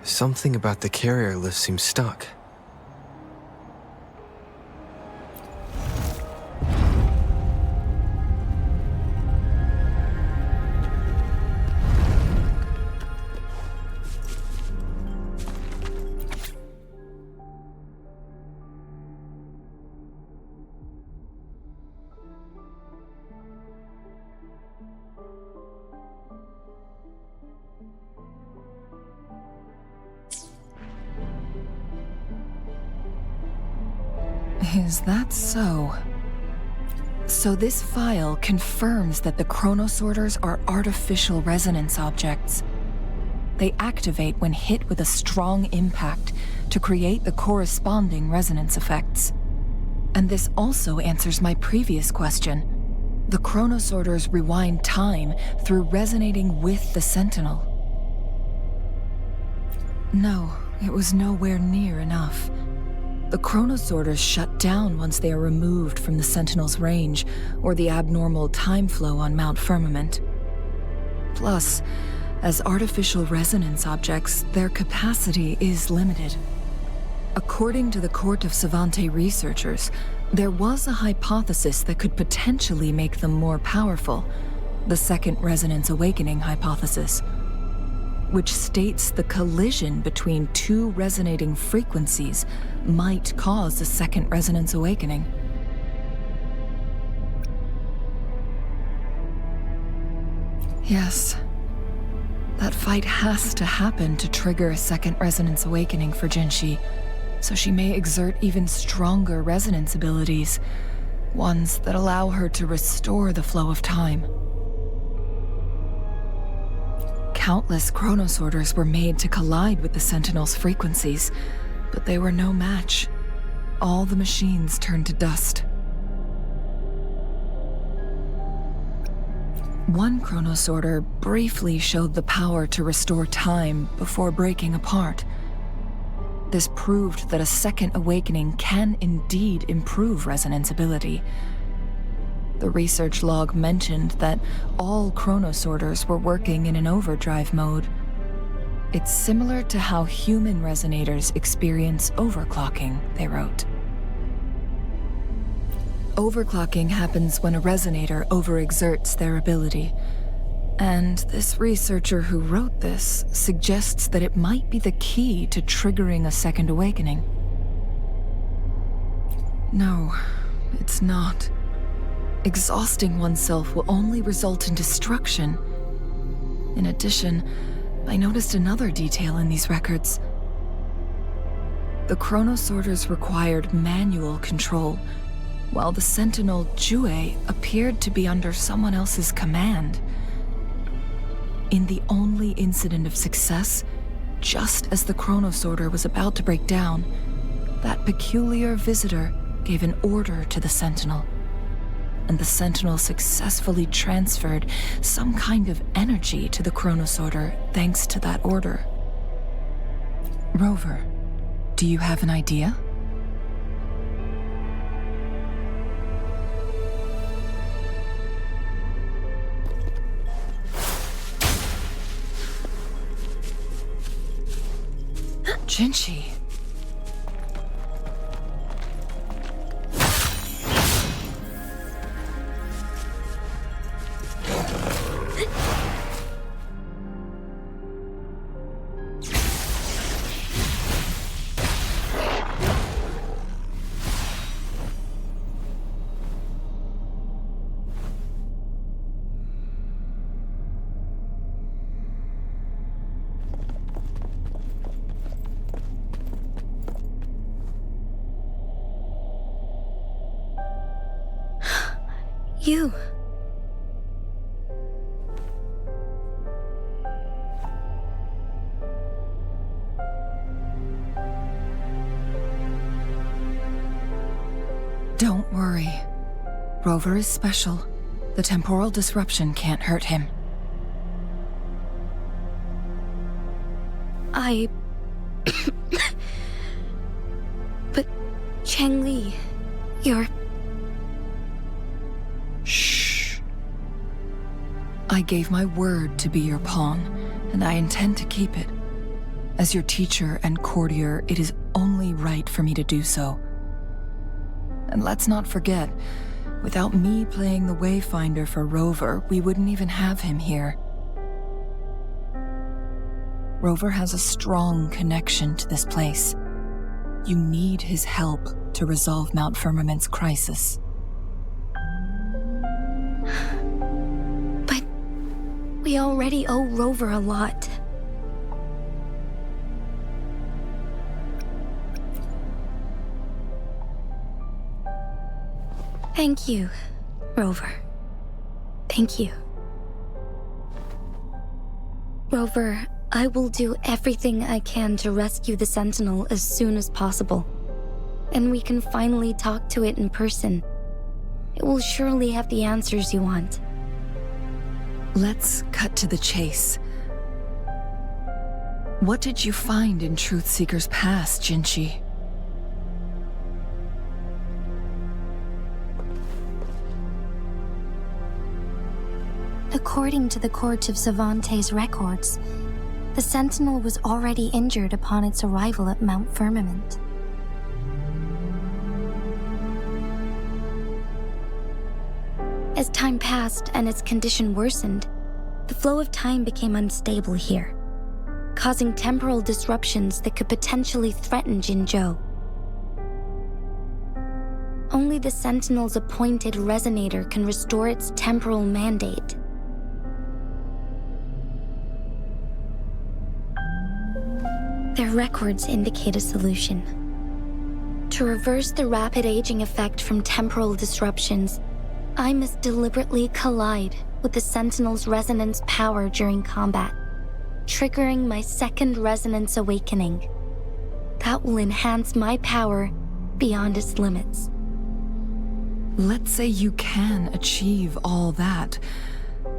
Something about the carrier lift seems stuck. Is that so? So this file confirms that the chronosorters are artificial resonance objects. They activate when hit with a strong impact to create the corresponding resonance effects. And this also answers my previous question. The chronosorters rewind time through resonating with the Sentinel. No, it was nowhere near enough. The chronosorters shut down once they are removed from the Sentinel's range or the abnormal time flow on Mount Firmament. Plus, as artificial resonance objects, their capacity is limited. According to the Court of Savante researchers, there was a hypothesis that could potentially make them more powerful, the Second Resonance Awakening hypothesis, which states the collision between two resonating frequencies might cause a Second Resonance Awakening. Yes, that fight has to happen to trigger a Second Resonance Awakening for Jinshi, so she may exert even stronger resonance abilities, ones that allow her to restore the flow of time. Countless chronosorters were made to collide with the Sentinel's frequencies, but they were no match. All the machines turned to dust. One chronosorter briefly showed the power to restore time before breaking apart. This proved that a second awakening can indeed improve resonance ability. The research log mentioned that all chronosorters were working in an overdrive mode. It's similar to how human resonators experience overclocking, they wrote. Overclocking happens when a resonator overexerts their ability. And this researcher who wrote this suggests that it might be the key to triggering a second awakening. No, it's not. Exhausting oneself will only result in destruction. In addition, I noticed another detail in these records. The chronosorters required manual control, while the Sentinel Jue appeared to be under someone else's command. In the only incident of success, just as the chronosorter was about to break down, that peculiar visitor gave an order to the Sentinel. and the Sentinel successfully transferred some kind of energy to the Chronosorter thanks to that order. Rover, do you have an idea? Jinshi. You. Don't worry. Rover is special. The temporal disruption can't hurt him. But Changli, you're... Shh. I gave my word to be your pawn, and I intend to keep it. As your teacher and courtier, it is only right for me to do so. And let's not forget, without me playing the Wayfinder for Rover, we wouldn't even have him here. Rover has a strong connection to this place. You need his help to resolve Mount Firmament's crisis. But we already owe Rover a lot. Thank you, Rover. Thank you. Rover, I will do everything I can to rescue the Sentinel as soon as possible. And we can finally talk to it in person. It will surely have the answers you want. Let's cut to the chase. What did you find in Truthseeker's past, Jinshi? According to the Court of Savante's records, the Sentinel was already injured upon its arrival at Mount Firmament. As time passed and its condition worsened, the flow of time became unstable here, causing temporal disruptions that could potentially threaten Jinzhou. Only the Sentinel's appointed resonator can restore its temporal mandate. Their records indicate a solution. To reverse the rapid aging effect from temporal disruptions, I must deliberately collide with the Sentinel's resonance power during combat, triggering my second resonance awakening. That will enhance my power beyond its limits. Let's say you can achieve all that,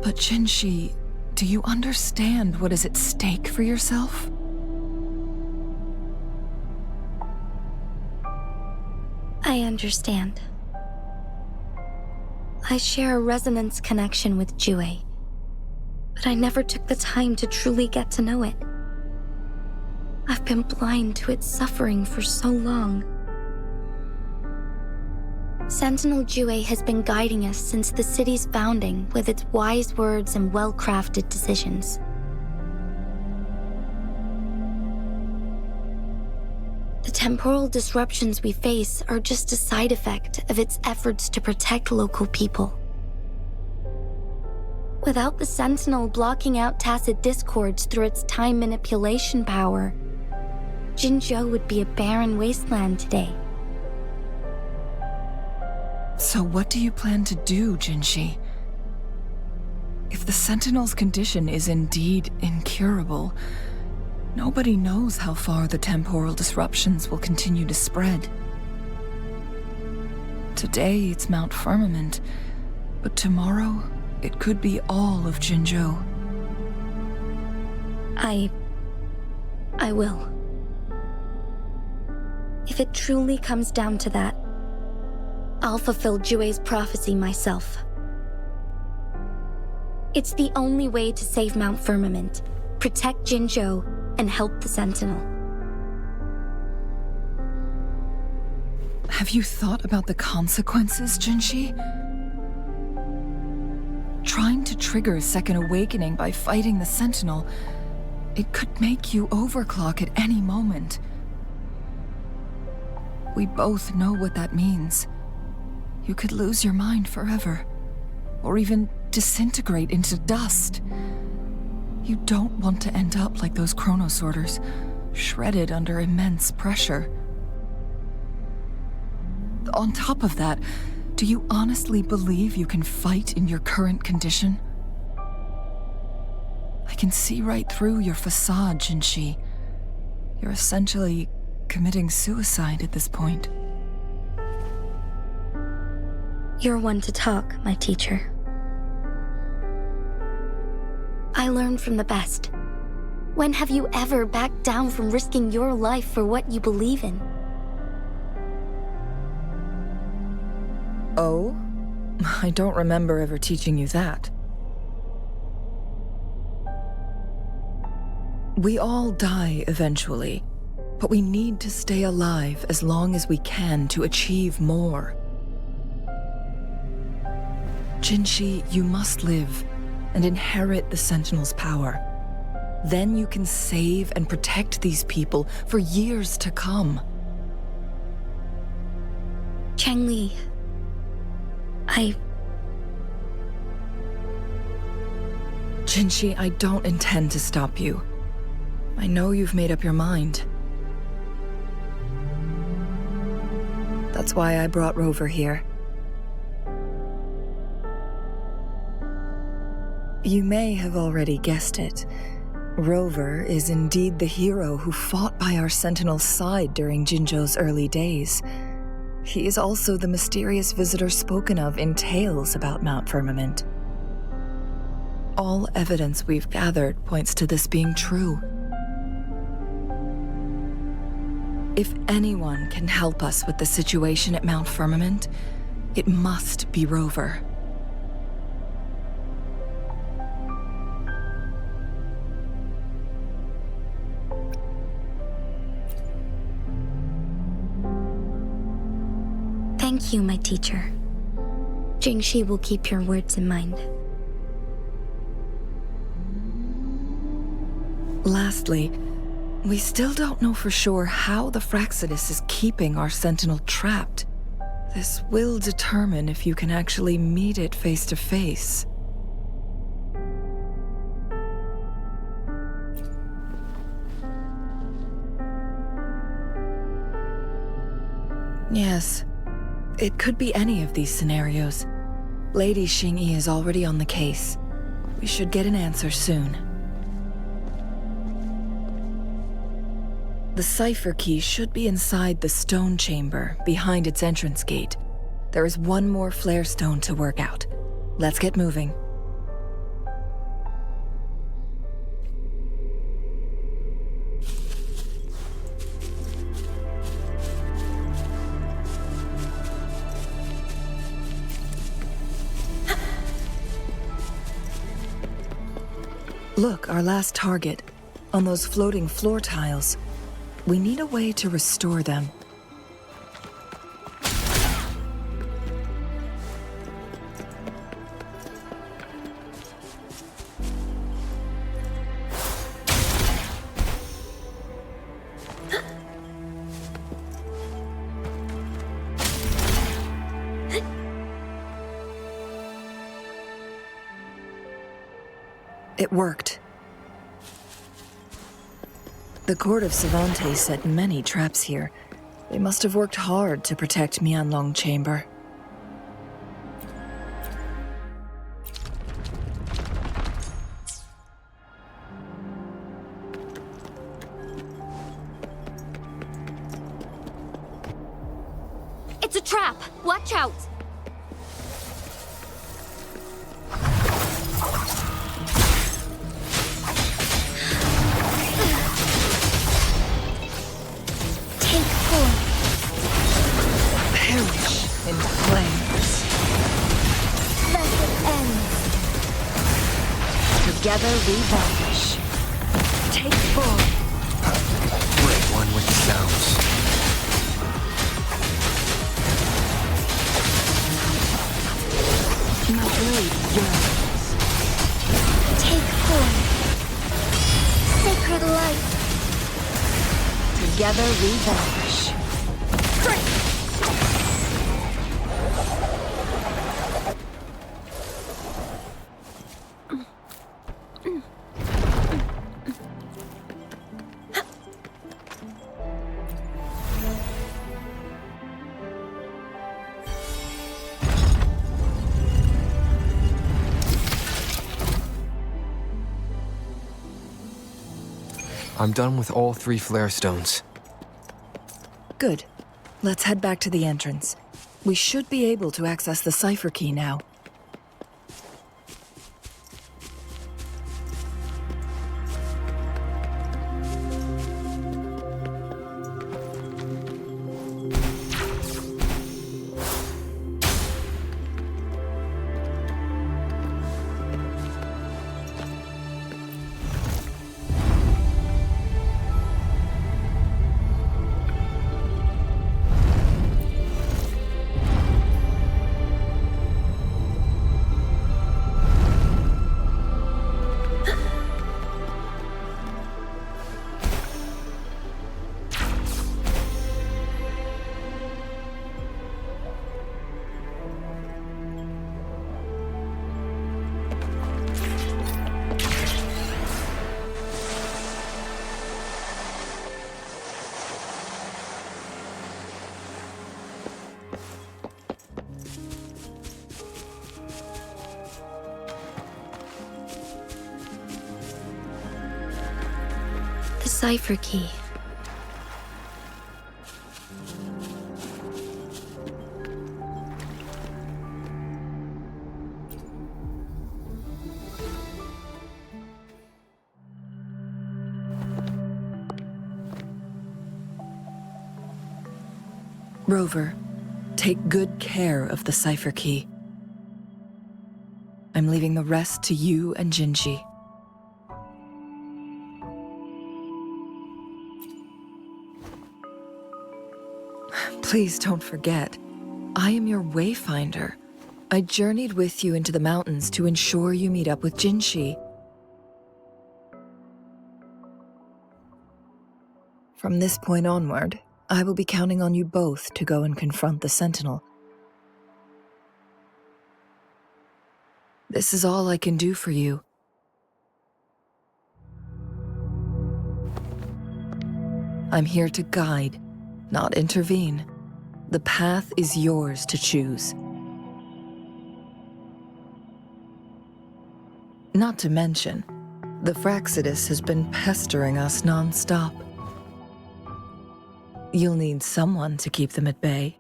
but Jinshi, do you understand what is at stake for yourself? I understand. I share a resonance connection with Jue, but I never took the time to truly get to know it. I've been blind to its suffering for so long. Sentinel Jue has been guiding us since the city's founding with its wise words and well-crafted decisions. The temporal disruptions we face are just a side effect of its efforts to protect local people. Without the Sentinel blocking out tacit discords through its time manipulation power, Jinzhou would be a barren wasteland today. So what do you plan to do, Jinshi? If the Sentinel's condition is indeed incurable, nobody knows how far the temporal disruptions will continue to spread. Today it's Mount Firmament, But tomorrow, it could be all of Jinzhou. I will. If it truly comes down to that, I'll fulfill Jue's prophecy myself. It's the only way to save Mount Firmament, protect Jinzhou, and help the Sentinel. Have you thought about the consequences, Jinshi? Trying to trigger a second awakening by fighting the Sentinel, it could make you overclock at any moment. We both know what that means. You could lose your mind forever, or even disintegrate into dust. You don't want to end up like those chronosorters, shredded under immense pressure. On top of that, do you honestly believe you can fight in your current condition? I can see right through your facade, Jinshi. You're essentially committing suicide at this point. You're one to talk, my teacher. I learned from the best. When have you ever backed down from risking your life for what you believe in? Oh? I don't remember ever teaching you that. We all die eventually, but we need to stay alive as long as we can to achieve more. Jinshi, you must live and inherit the Sentinel's power. Then you can save and protect these people for years to come. Changli, Jinshi, I don't intend to stop you. I know you've made up your mind. That's why I brought Rover here. You may have already guessed it. Rover is indeed the hero who fought by our Sentinel's side during Jinzhou's early days. He is also the mysterious visitor spoken of in tales about Mount Firmament. All evidence we've gathered points to this being true. If anyone can help us with the situation at Mount Firmament, it must be Rover. Thank you, my teacher. Jingshi will keep your words in mind. Lastly, we still don't know for sure how the Fraxidus is keeping our Sentinel trapped. This will determine if you can actually meet it face to face. Yes, it could be any of these scenarios. Lady Xingyi is already on the case. We should get an answer soon. The cipher key should be inside the stone chamber, behind its entrance gate. There is one more flare stone to work out. Let's get moving. Look, our last target, on those floating floor tiles. We need a way to restore them. It worked. The court of Savantes set many traps here. They must have worked hard to protect Huanglong Chamber. It's a trap! Watch out! perish in flames. Let it end. Together we vanish. Take form. Break one with the sounds. My blade yearns. Take form. Sacred light. Together we vanish. I'm done with all 3 flare stones. Good. Let's head back to the entrance. We should be able to access the cipher key now. The cipher key. Rover, take good care of the cipher key. I'm leaving the rest to you and Jinji. Please don't forget, I am your wayfinder. I journeyed with you into the mountains to ensure you meet up with Jinshi. From this point onward, I will be counting on you both to go and confront the Sentinel. This is all I can do for you. I'm here to guide, not intervene. The path is yours to choose. Not to mention, the Fraxidus has been pestering us non-stop. You'll need someone to keep them at bay.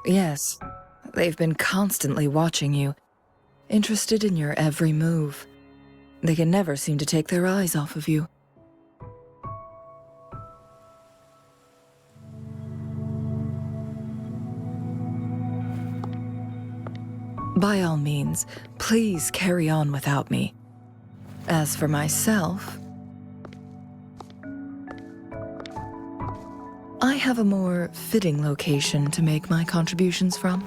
Yes, they've been constantly watching you, interested in your every move. They can never seem to take their eyes off of you. By all means, please carry on without me. As for myself, I have a more fitting location to make my contributions from.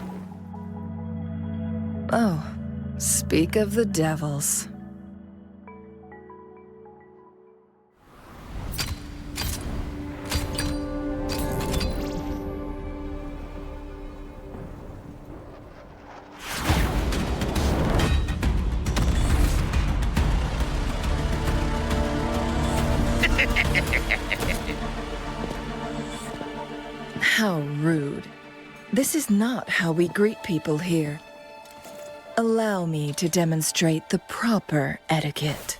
Oh, speak of the devils. How rude. This is not how we greet people here. Allow me to demonstrate the proper etiquette.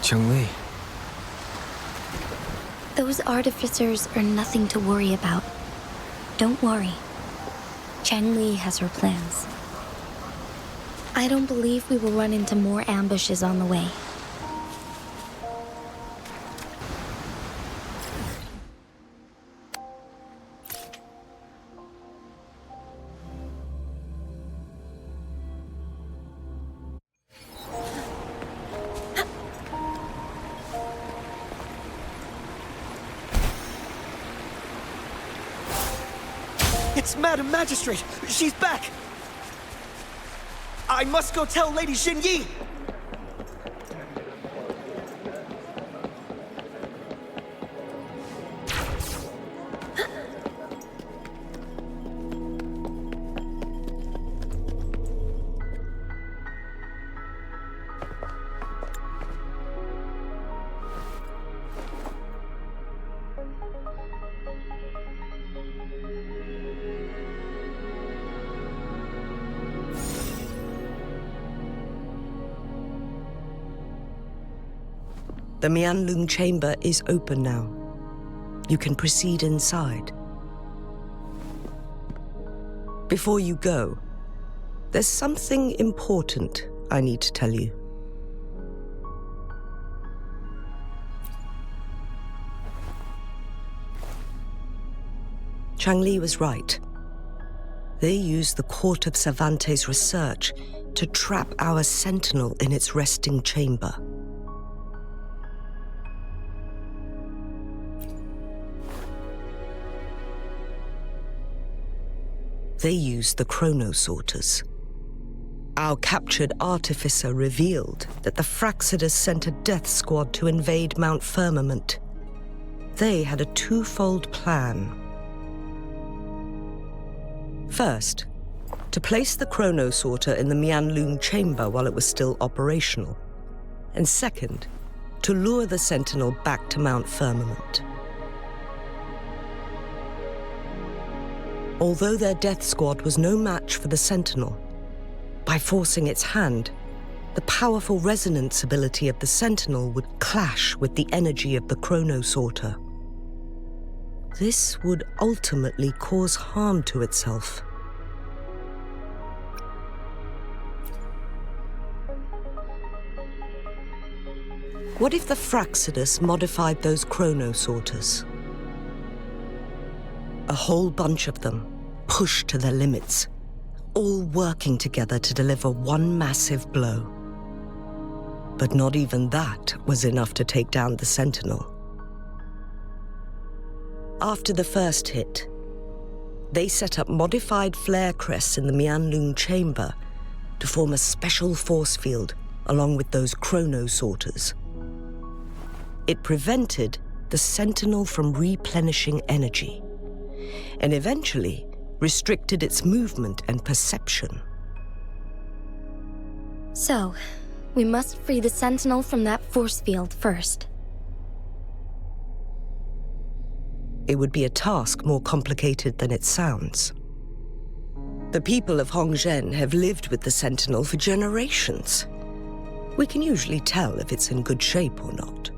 Chung-Li. Those artificers are nothing to worry about. Don't worry. Chang-Li has her plans. I don't believe we will run into more ambushes on the way. It's Madam Magistrate! She's back! I must go tell Lady Xinyi! The Mianlung chamber is open now. You can proceed inside. Before you go, there's something important I need to tell you. Chang-Li was right. They used the Court of Cervantes' research to trap our sentinel in its resting chamber. They used the chronosorters. Our captured artificer revealed that the Fraxidus sent a death squad to invade Mount Firmament. They had a twofold plan. First, to place the chronosorter in the Mianlung chamber while it was still operational. And second, to lure the sentinel back to Mount Firmament. Although their death squad was no match for the sentinel, by forcing its hand, the powerful resonance ability of the sentinel would clash with the energy of the chronosorter. This would ultimately cause harm to itself. What if the Fraxidus modified those chronosorters? A whole bunch of them, pushed to their limits, all working together to deliver one massive blow. But not even that was enough to take down the Sentinel. After the first hit, they set up modified flare crests in the Mianlung chamber to form a special force field along with those chronosorters. It prevented the Sentinel from replenishing energy, and eventually restricted its movement and perception. So, we must free the Sentinel from that force field first. It would be a task more complicated than it sounds. The people of Hongzhen have lived with the Sentinel for generations. We can usually tell if it's in good shape or not.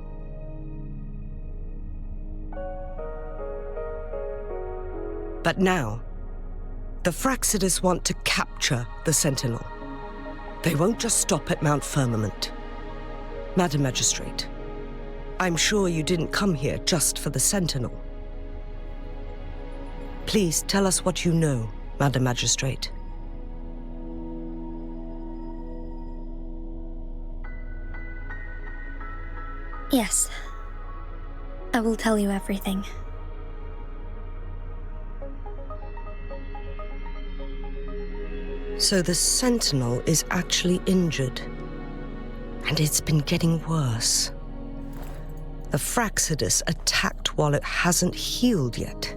But now, the Fraxidus want to capture the Sentinel. They won't just stop at Mount Firmament. Madam Magistrate, I'm sure you didn't come here just for the Sentinel. Please tell us what you know, Madam Magistrate. Yes. I will tell you everything. So the Sentinel is actually injured. And it's been getting worse. The Fraxidus attacked while it hasn't healed yet.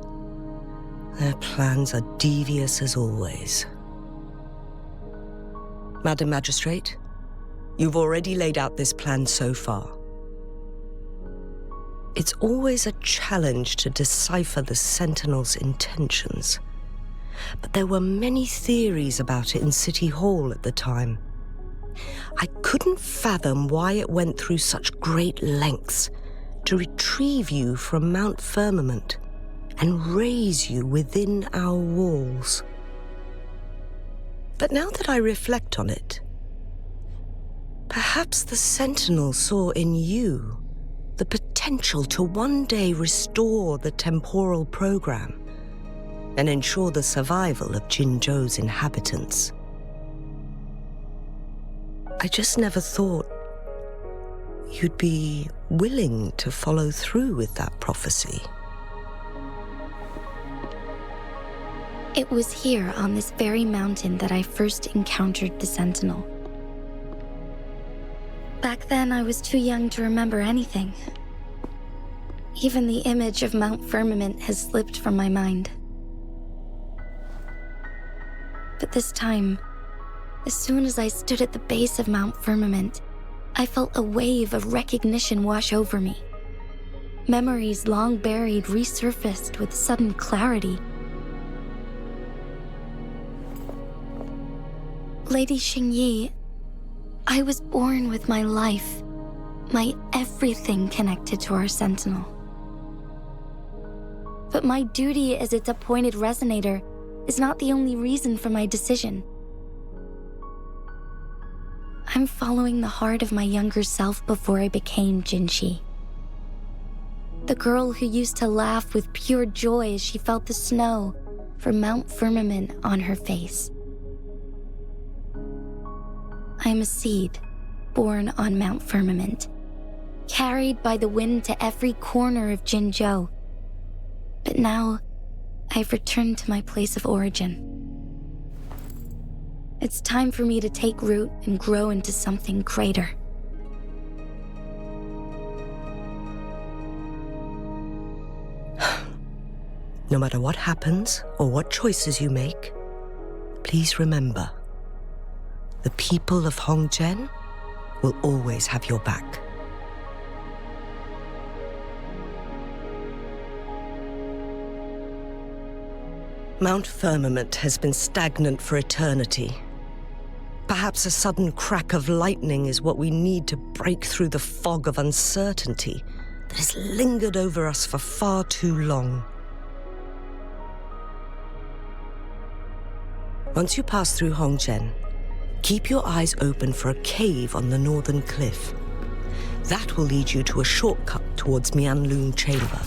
Their plans are devious as always. Madam Magistrate, you've already laid out this plan so far. It's always a challenge to decipher the Sentinel's intentions. but there were many theories about it in City Hall at the time. I couldn't fathom why it went through such great lengths to retrieve you from Mount Firmament and raise you within our walls. But now that I reflect on it, perhaps the Sentinel saw in you the potential to one day restore the temporal program and ensure the survival of Jinzhou's inhabitants. I just never thought you'd be willing to follow through with that prophecy. It was here on this very mountain that I first encountered the Sentinel. Back then, I was too young to remember anything. Even the image of Mount Firmament has slipped from my mind. But this time, as soon as I stood at the base of Mount Firmament, I felt a wave of recognition wash over me. Memories long buried resurfaced with sudden clarity. Lady Xingyi, I was born with my life, my everything connected to our Sentinel. But my duty as its appointed resonator is not the only reason for my decision. I'm following the heart of my younger self before I became Jinshi. The girl who used to laugh with pure joy as she felt the snow from Mount Firmament on her face. I am a seed born on Mount Firmament, carried by the wind to every corner of Jinzhou. But now, I've returned to my place of origin. It's time for me to take root and grow into something greater. No matter what happens or what choices you make, please remember, the people of Hongzhen will always have your back. Mount Firmament has been stagnant for eternity. Perhaps a sudden crack of lightning is what we need to break through the fog of uncertainty that has lingered over us for far too long. Once you pass through Hongzhen, keep your eyes open for a cave on the northern cliff. That will lead you to a shortcut towards Mianlun Chamber.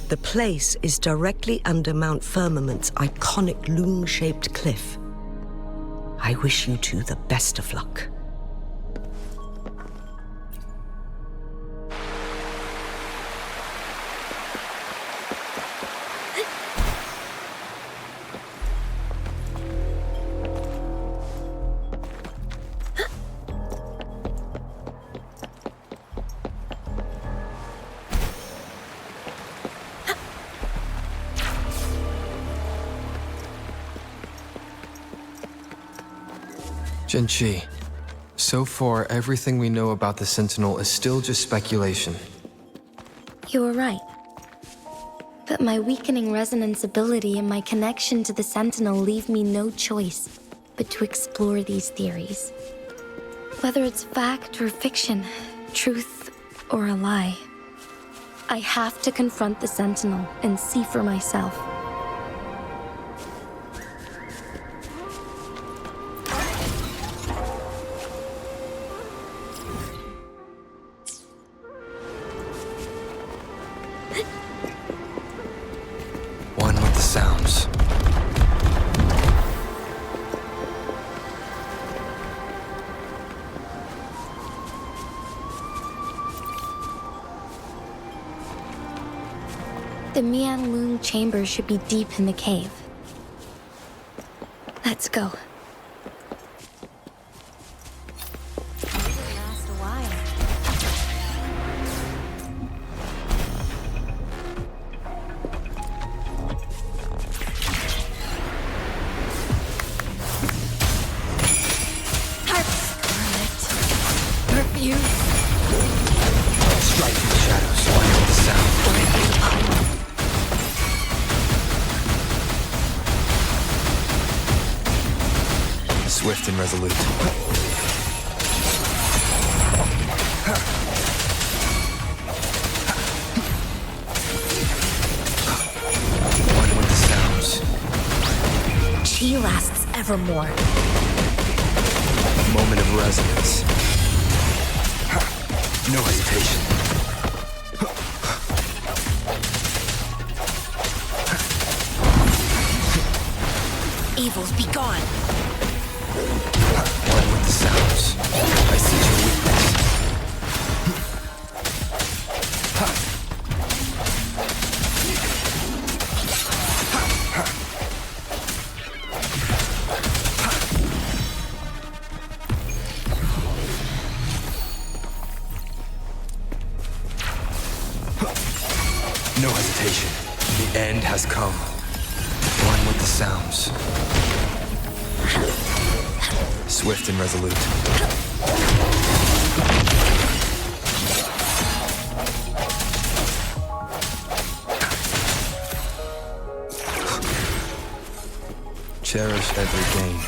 The place is directly under Mount Firmament's iconic loom-shaped cliff. I wish you two the best of luck. Jinshi, so far everything we know about the Sentinel is still just speculation. You were right. But my weakening resonance ability and my connection to the Sentinel leave me no choice but to explore these theories. Whether it's fact or fiction, truth or a lie, I have to confront the Sentinel and see for myself. One with the sounds. The Mianlun Chamber should be deep in the cave. Let's go. Strike through the shadows, one with the sound. Swift and resolute. One with the sounds. Chi lasts evermore. Moment of resonance. No hesitation. Evils be gone. One with the sounds. I see your weakness. No hesitation. The end has come. One with the sounds. Swift and resolute. Cherish every gain.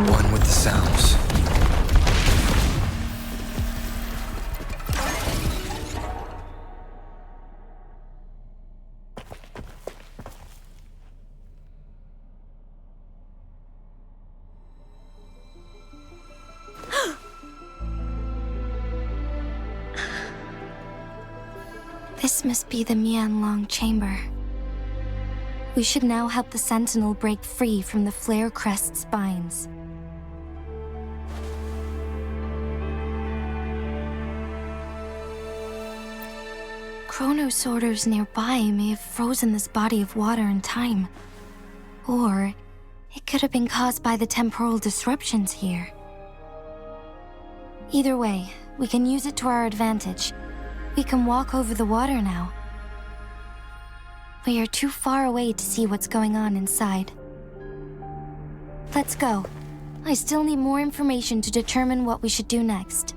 One with the sounds. This must be the Huanglong chamber. We should now help the Sentinel break free from the flare crest spines. Chronosorters nearby may have frozen this body of water in time. Or it could have been caused by the temporal disruptions here. Either way, we can use it to our advantage. We can walk over the water now. We are too far away to see what's going on inside. Let's go. I still need more information to determine what we should do next.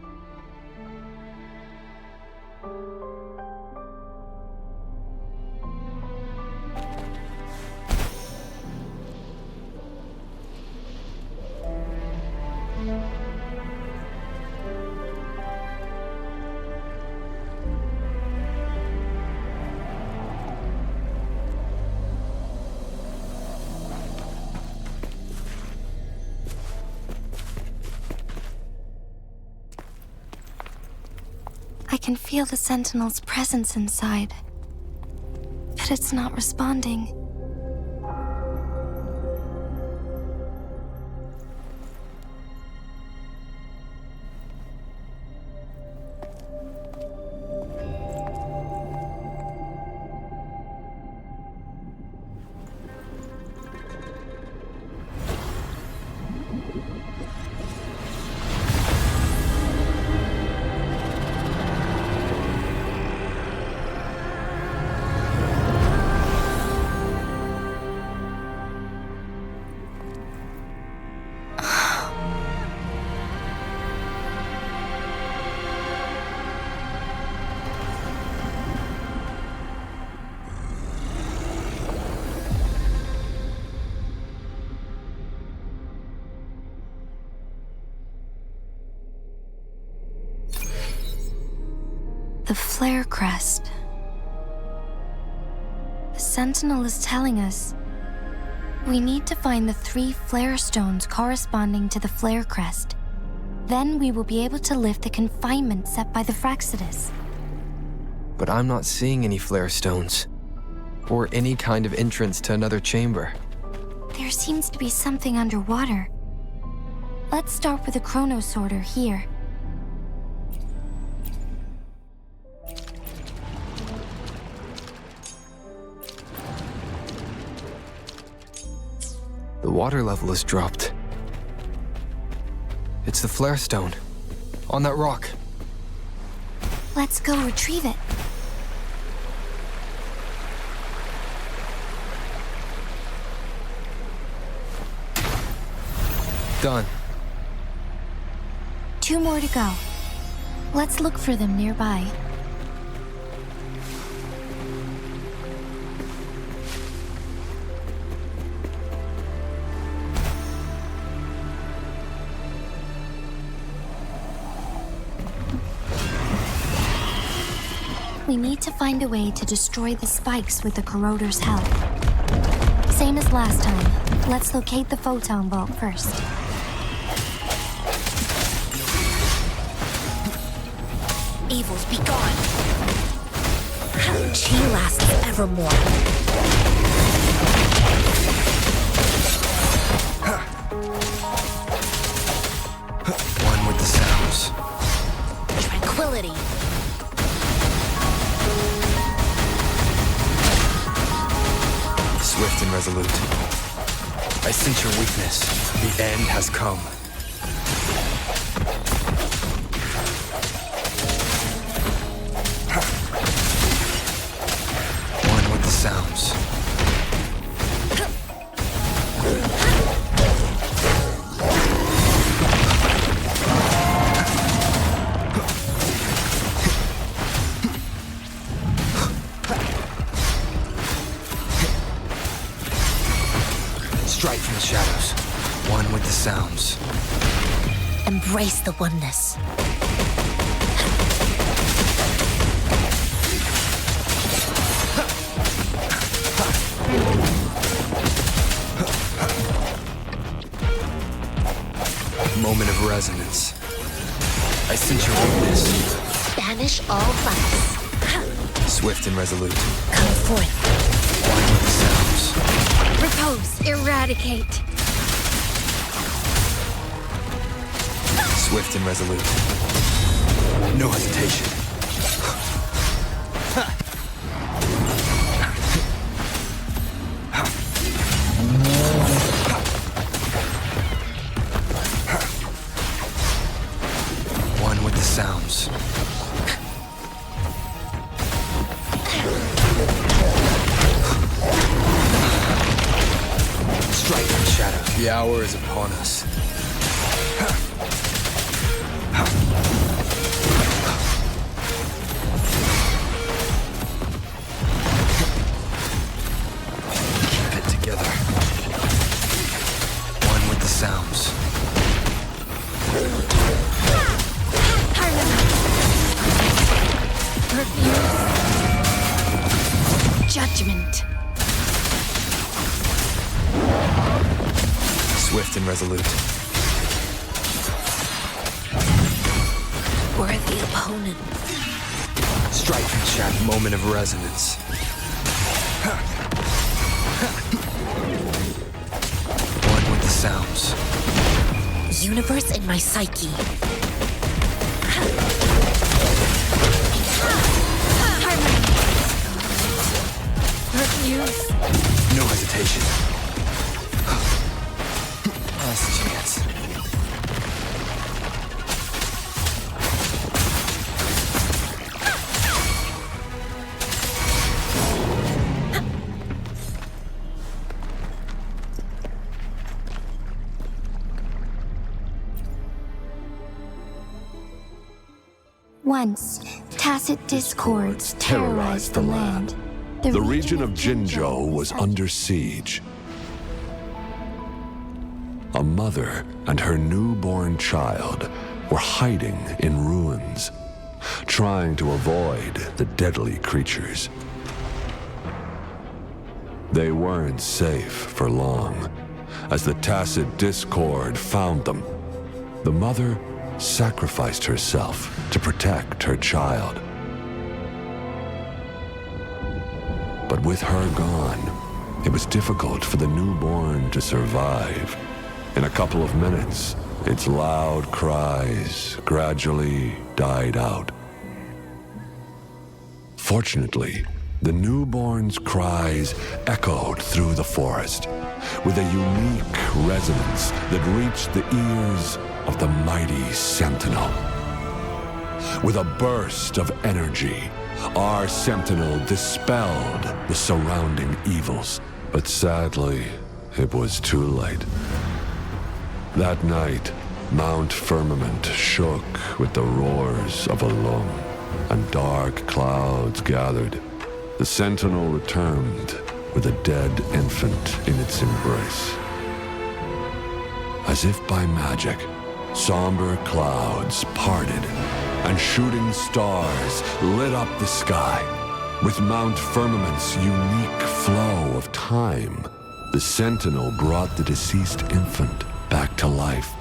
I can feel the Sentinel's presence inside, but it's not responding. The flare crest. The Sentinel is telling us we need to find the 3 flare stones corresponding to the flare crest. Then we will be able to lift the confinement set by the Fraxidus. But I'm not seeing any flare stones, or any kind of entrance to another chamber. There seems to be something underwater. Let's start with the Chronosorter here. The water level has dropped. It's the flare stone, on that rock. Let's go retrieve it. Done. 2 more to go. Let's look for them nearby. We need to find a way to destroy the spikes with the corroder's help. Same as last time. Let's locate the photon vault first. Evils be gone. Chi lasts evermore. One with the sounds. Tranquility. Swift and resolute. I sense your weakness. The end has come. One with the sounds. Strike from the shadows. One with the sounds. Embrace the oneness. Moment of resonance. I sense your weakness. Banish all vice. Swift and resolute. Come forth. One with the sounds. Repose, eradicate. Swift and resolute. No hesitation. One with the sounds. Strike from shadows. The hour is upon us. Keep it together. One with the sounds. Judgment. Swift and resolute. Worthy opponent. Strike from shadow. Moment of resonance. One with the sounds. Universe in my psyche. Refuse. No hesitation. Last chance. Once, tacit discords terrorized the land. The region of Jinzhou was under siege. A mother and her newborn child were hiding in ruins, trying to avoid the deadly creatures. They weren't safe for long, as the tacit discord found them. The mother sacrificed herself to protect her child. But with her gone, it was difficult for the newborn to survive. In a couple of minutes, its loud cries gradually died out. Fortunately, the newborn's cries echoed through the forest with a unique resonance that reached the ears of the mighty Sentinel. With a burst of energy, our Sentinel dispelled the surrounding evils. But sadly, it was too late. That night, Mount Firmament shook with the roars of a lung, and dark clouds gathered. The sentinel returned with a dead infant in its embrace. As if by magic, somber clouds parted, and shooting stars lit up the sky. With Mount Firmament's unique flow of time, the sentinel brought the deceased infant back to life.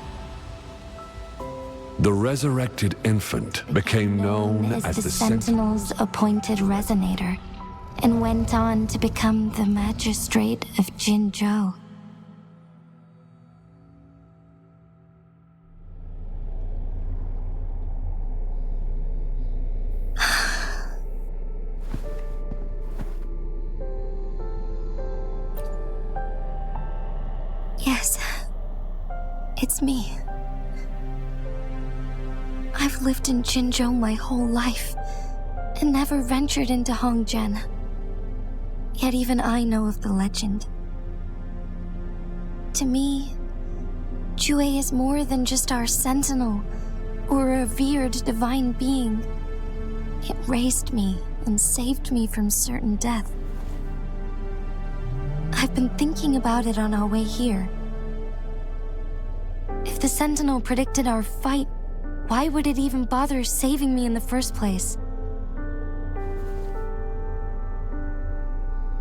The resurrected infant became known as the Sentinel's appointed resonator, and went on to become the magistrate of Jinzhou. Yes, it's me. I've lived in Jinzhou my whole life, and never ventured into Hongzhen. Yet even I know of the legend. To me, Jue is more than just our sentinel, or a revered divine being. It raised me and saved me from certain death. I've been thinking about it on our way here. If the sentinel predicted our fight, why would it even bother saving me in the first place?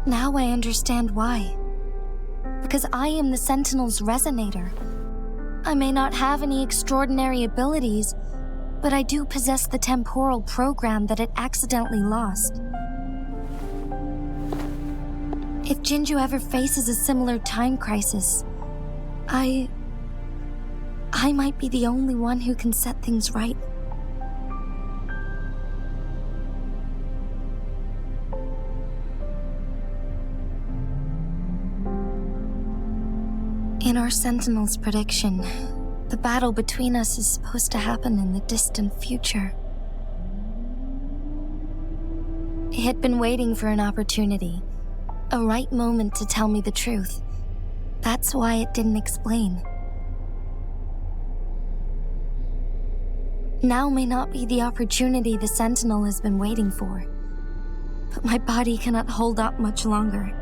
Now I understand why. Because I am the Sentinel's resonator. I may not have any extraordinary abilities, but I do possess the temporal program that it accidentally lost. If Jinzhou ever faces a similar time crisis, I might be the only one who can set things right. In our Sentinel's prediction, the battle between us is supposed to happen in the distant future. It had been waiting for an opportunity, a right moment to tell me the truth. That's why it didn't explain. Now may not be the opportunity the Sentinel has been waiting for, but my body cannot hold up much longer.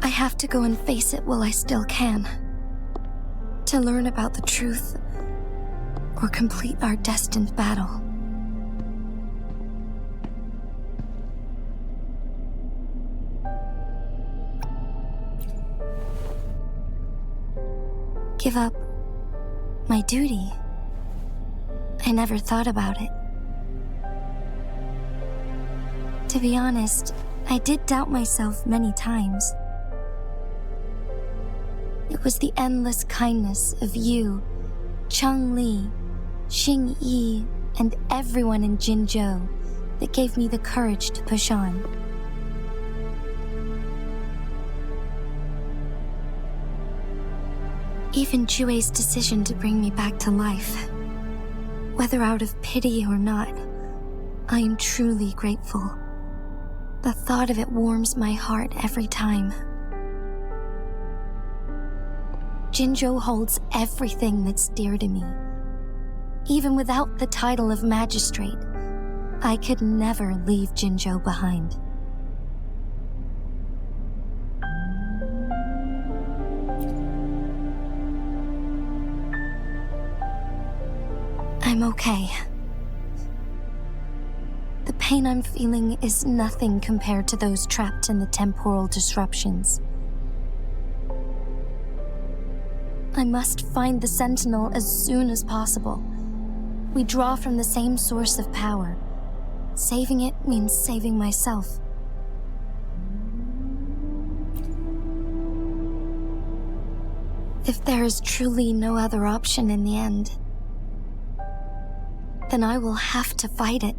I have to go and face it while I still can, to learn about the truth, or complete our destined battle. Give up my duty? I never thought about it. To be honest, I did doubt myself many times. It was the endless kindness of you, Cheng Li, Xing Yi, and everyone in Jinzhou that gave me the courage to push on. Even Jue's decision to bring me back to life, whether out of pity or not, I am truly grateful. The thought of it warms my heart every time. Jinzhou holds everything that's dear to me. Even without the title of magistrate, I could never leave Jinzhou behind. I'm okay. The pain I'm feeling is nothing compared to those trapped in the temporal disruptions. I must find the Sentinel as soon as possible. We draw from the same source of power. Saving it means saving myself. If there is truly no other option in the end, then I will have to fight it.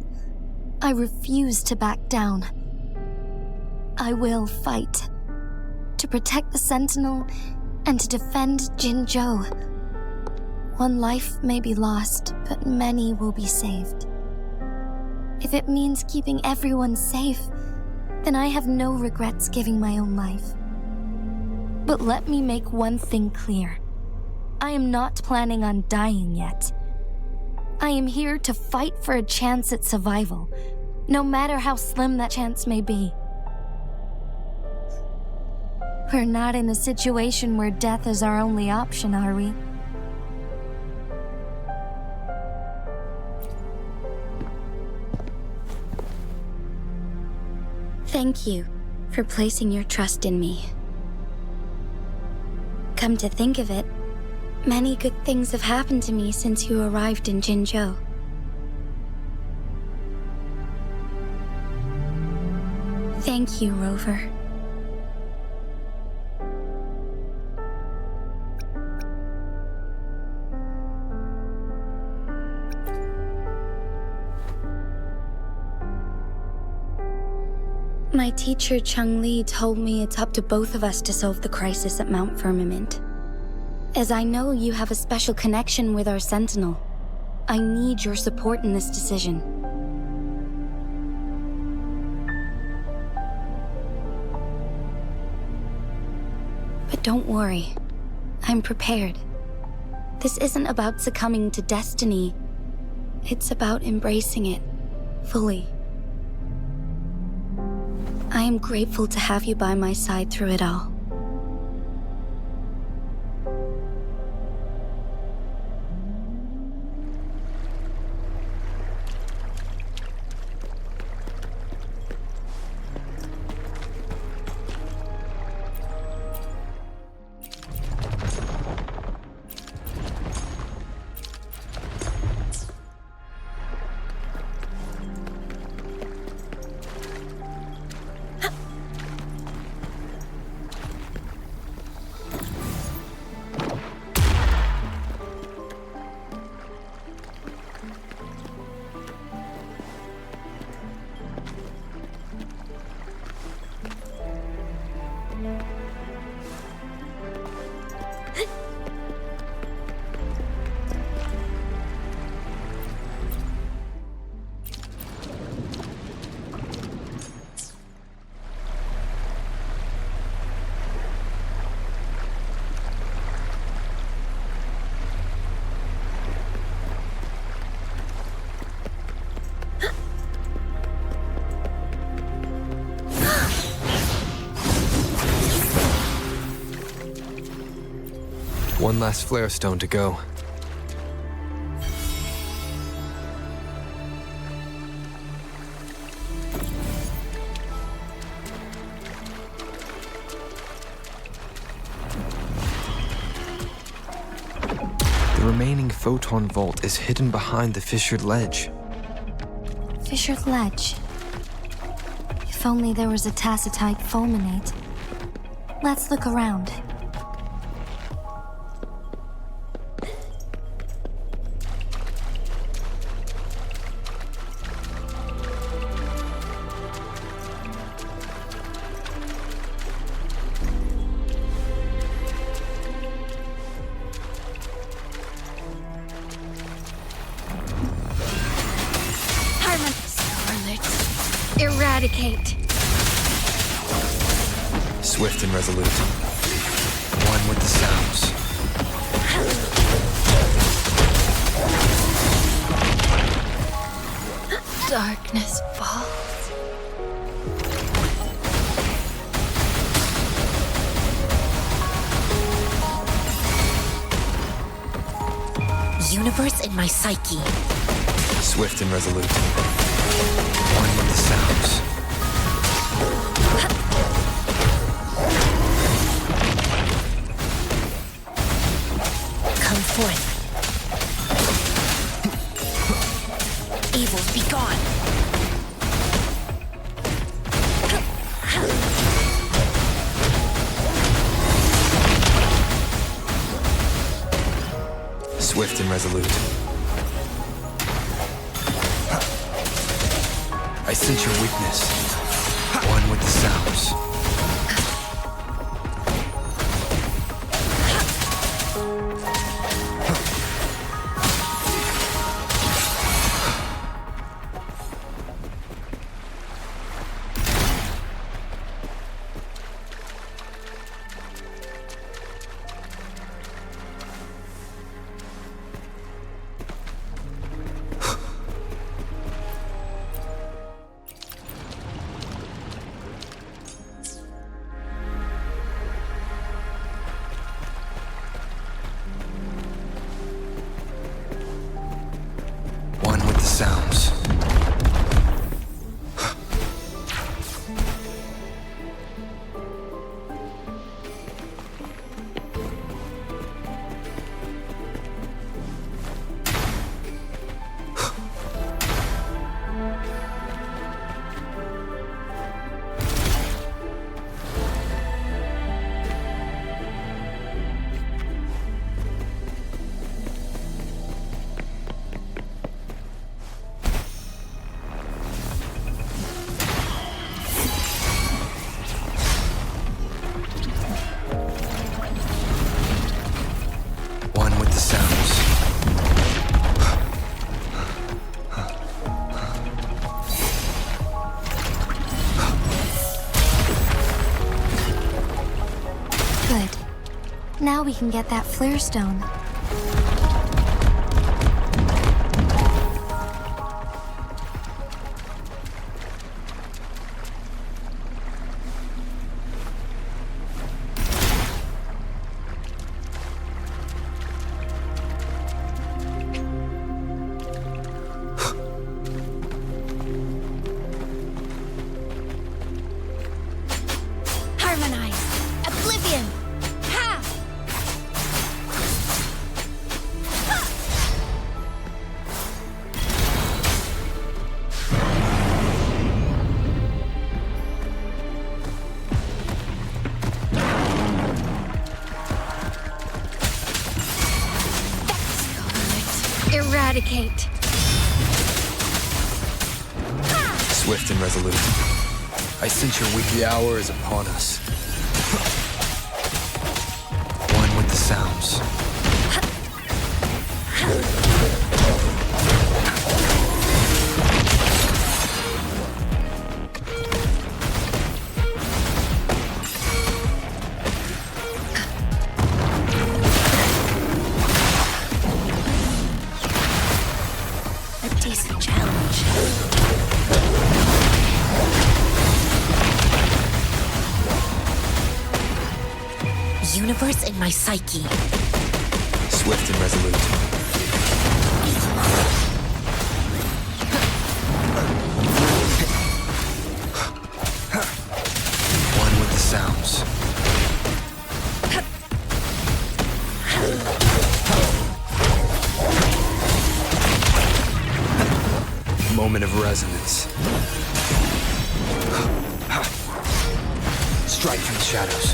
I refuse to back down. I will fight to protect the Sentinel and to defend Jinzhou. One life may be lost, but many will be saved. If it means keeping everyone safe, then I have no regrets giving my own life. But let me make one thing clear. I am not planning on dying yet. I am here to fight for a chance at survival, no matter how slim that chance may be. We're not in a situation where death is our only option, are we? Thank you for placing your trust in me. Come to think of it, many good things have happened to me since you arrived in Jinzhou. Thank you, Rover. My teacher, Changli, told me it's up to both of us to solve the crisis at Mount Firmament. As I know you have a special connection with our Sentinel, I need your support in this decision. But don't worry, I'm prepared. This isn't about succumbing to destiny. It's about embracing it fully. I am grateful to have you by my side through it all. One last flare stone to go. The remaining photon vault is hidden behind the fissured ledge. Fissured ledge. If only there was a tacitite fulminate. Let's look around. Eradicate. Swift and resolute. One with the sounds. Darkness falls. Universe in my psyche. Swift and resolute. One with the sounds. Come forth. Evils be gone. Swift and resolute. I sense your weakness. One with the sounds. Now we can get that flare stone. Eradicate. Swift and resolute. I sense your weekly hour is upon us. One with the sounds. Universe in my psyche. Swift and resolute. One with the sounds. Moment of resonance. Strike from the shadows.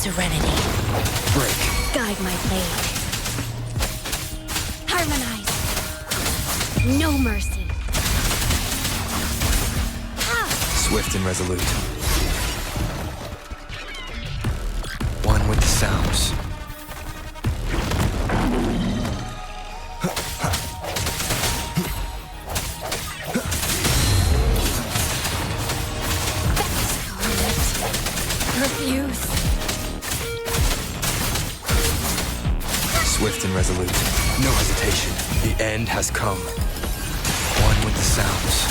Serenity. Break. Guide my blade. Harmonize. No mercy. Swift and resolute. One with the sounds. Refuse. Swift and resolute. No hesitation. The end has come. One with the sounds.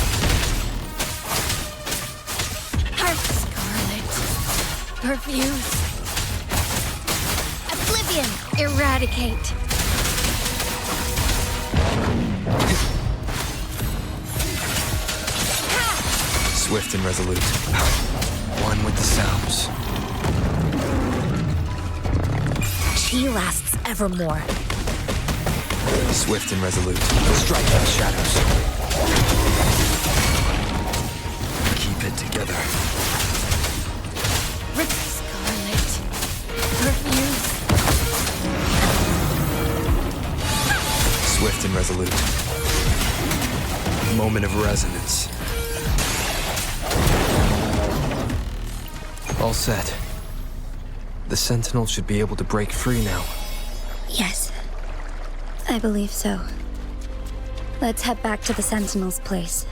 Refuse. Oblivion. Eradicate. Swift and resolute. One with the sounds. She lasts evermore. Swift and resolute. Strike from the shadows. Keep it together. Swift and resolute. Moment of resonance. All set. The Sentinel should be able to break free now. Yes, I believe so. Let's head back to the Sentinel's place.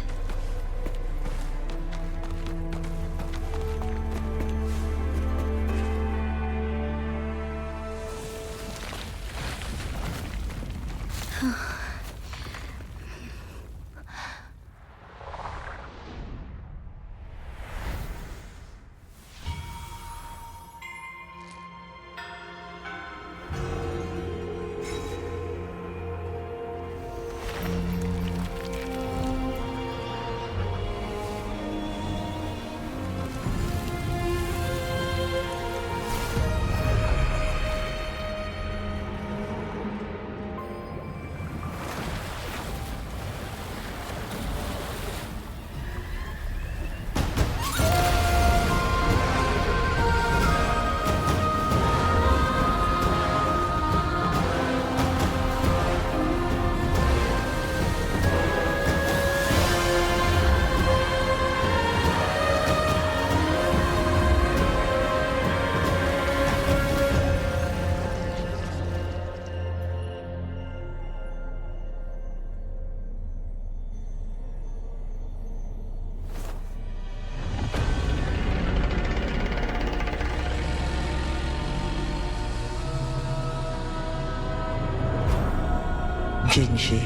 Jinshi,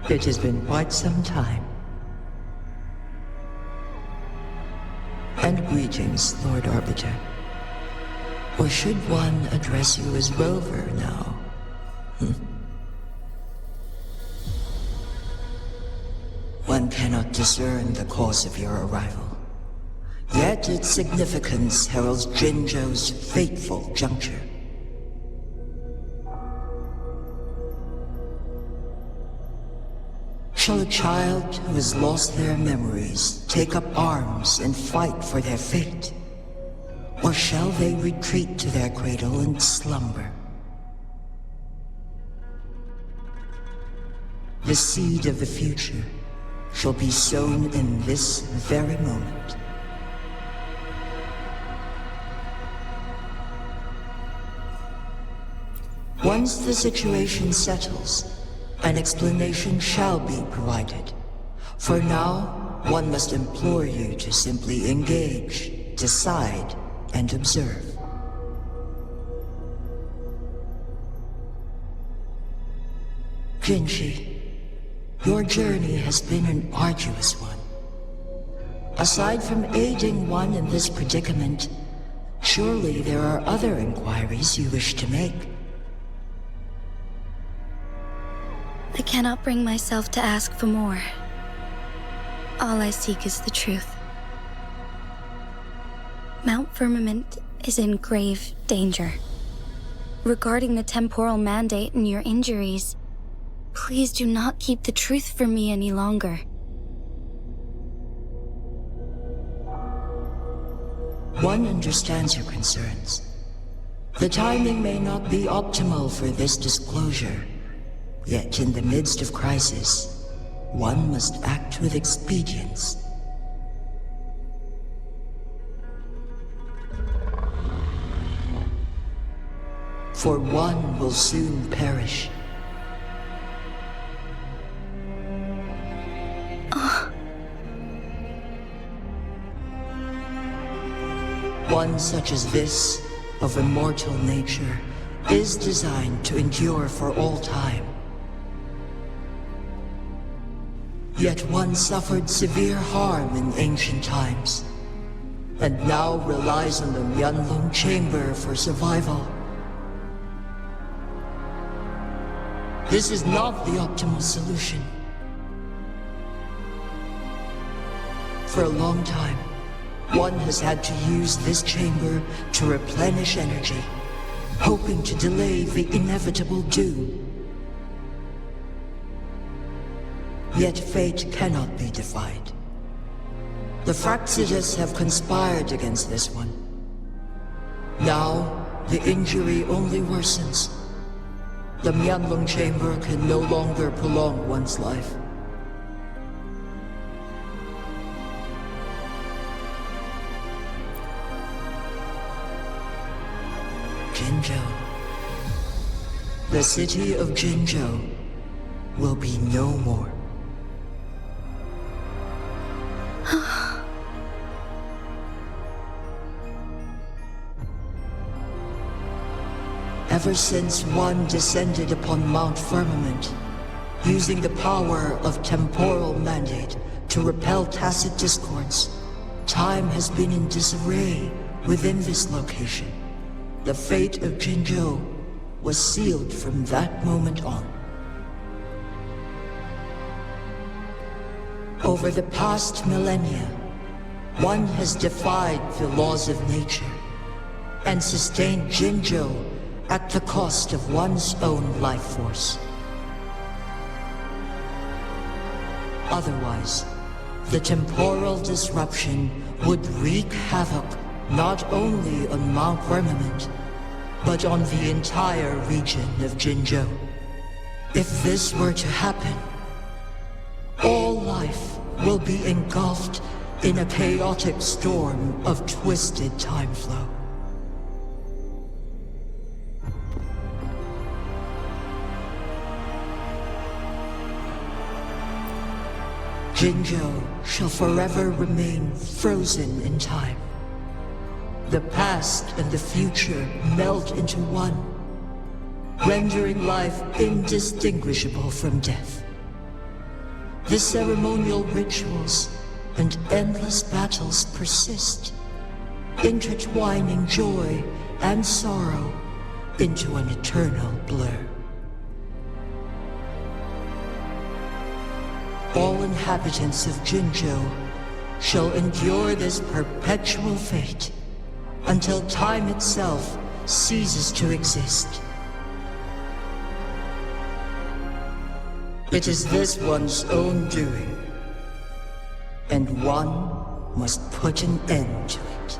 it has been quite some time. And greetings, Lord Arbiter. Or should one address you as Rover now? One cannot discern the cause of your arrival. Yet its significance heralds Jinzhou's fateful juncture. Shall a child who has lost their memories take up arms and fight for their fate? Or shall they retreat to their cradle and slumber? The seed of the future shall be sown in this very moment. Once the situation settles, an explanation shall be provided. For now, one must implore you to simply engage, decide, and observe. Jinshi, your journey has been an arduous one. Aside from aiding one in this predicament, surely there are other inquiries you wish to make. I cannot bring myself to ask for more. All I seek is the truth. Mount Firmament is in grave danger. Regarding the temporal mandate and your injuries, please do not keep the truth from me any longer. One understands your concerns. The timing may not be optimal for this disclosure. Yet in the midst of crisis, one must act with expedience. For one will soon perish. One such as this, of immortal nature, is designed to endure for all time. Yet one suffered severe harm in ancient times, and now relies on the Huanglong chamber for survival. This is not the optimal solution. For a long time, one has had to use this chamber to replenish energy, hoping to delay the inevitable doom. Yet fate cannot be defied. The Fraxidus have conspired against this one. Now, the injury only worsens. The Huanglong chamber can no longer prolong one's life. Jinzhou. The city of Jinzhou will be no more. Ever since one descended upon Mount Firmament, using the power of temporal mandate to repel tacit discords, time has been in disarray within this location. The fate of Jinzhou was sealed from that moment on. Over the past millennia, one has defied the laws of nature and sustained Jinzhou at the cost of one's own life force. Otherwise, the temporal disruption would wreak havoc not only on Mount Firmament, but on the entire region of Jinzhou. If this were to happen, all life will be engulfed in a chaotic storm of twisted time flow. Jinzhou shall forever remain frozen in time. The past and the future melt into one. rendering life indistinguishable from death. The ceremonial rituals and endless battles persist, intertwining joy and sorrow into an eternal blur. All inhabitants of Jinzhou shall endure this perpetual fate until time itself ceases to exist. It is this one's own doing, and one must put an end to it.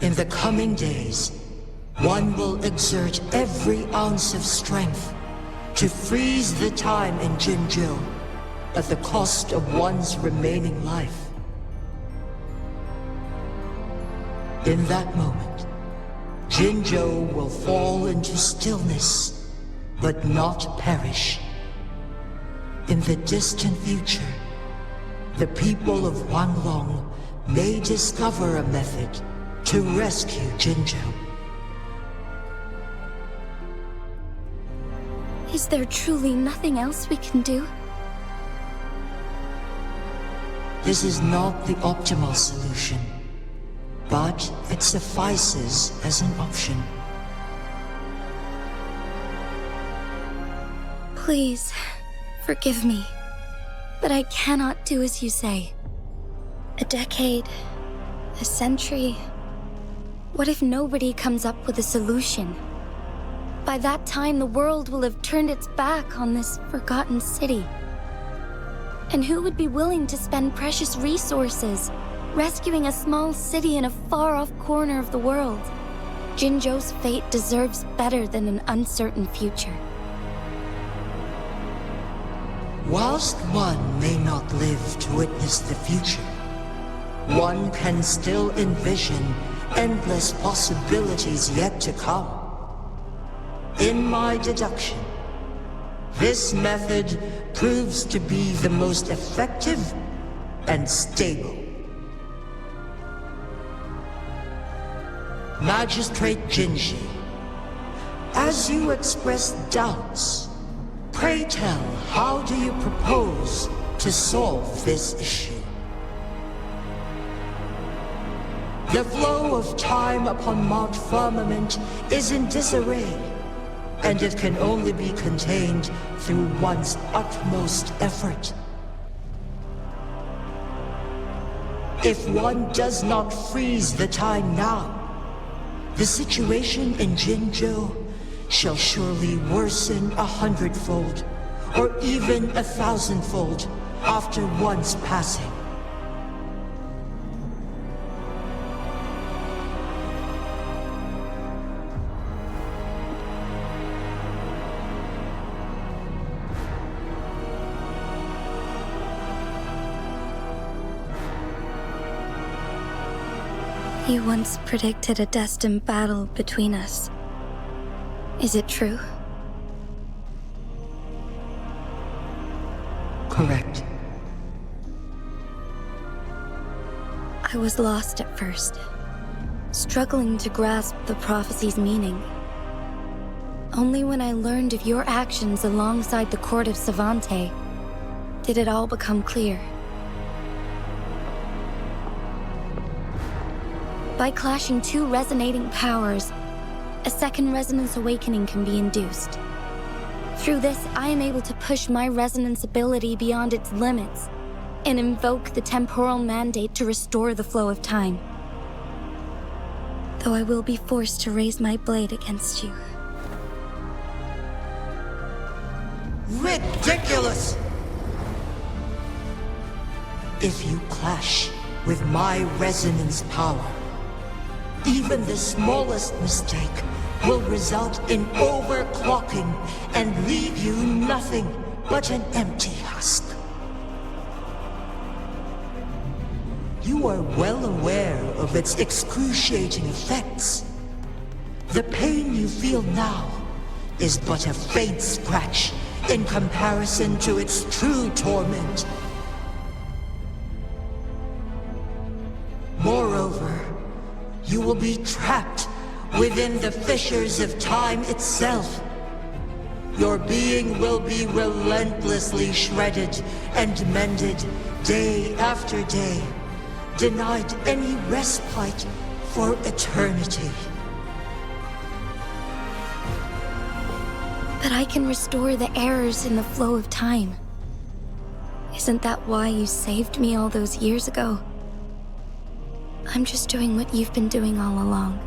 In the coming days, one will exert every ounce of strength to freeze the time in Jinzhou at the cost of one's remaining life. In that moment, Jinzhou will fall into stillness, but not perish. In the distant future, the people of Huanglong may discover a method to rescue Jinzhou. Is there truly nothing else we can do? This is not the optimal solution, but it suffices as an option. Please, forgive me, but I cannot do as you say. A decade, a century. What if nobody comes up with a solution? By that time, the world will have turned its back on this forgotten city. And who would be willing to spend precious resources rescuing a small city in a far-off corner of the world? Jinzhou's fate deserves better than an uncertain future. Whilst one may not live to witness the future, one can still envision endless possibilities yet to come. In my deduction, this method proves to be the most effective and stable. Magistrate Jinji, as you express doubts, pray tell, how do you propose to solve this issue? The flow of time upon Mount Firmament is in disarray, and it can only be contained through one's utmost effort. If one does not freeze the time now, the situation in Jinzhou shall surely worsen 100-fold, or even 1,000-fold, after one's passing. You once predicted a destined battle between us. Is it true? Correct. I was lost at first, struggling to grasp the prophecy's meaning. Only when I learned of your actions alongside the court of Savante did it all become clear. By clashing two resonating powers, a second resonance awakening can be induced. Through this, I am able to push my resonance ability beyond its limits and invoke the temporal mandate to restore the flow of time. Though I will be forced to raise my blade against you. Ridiculous! If you clash with my resonance power, even the smallest mistake will result in overclocking and leave you nothing but an empty husk. You are well aware of its excruciating effects. The pain you feel now is but a faint scratch in comparison to its true torment. Moreover, you will be trapped within the fissures of time itself. Your being will be relentlessly shredded and mended day after day, denied any respite for eternity. But I can restore the errors in the flow of time. Isn't that why you saved me all those years ago? I'm just doing what you've been doing all along.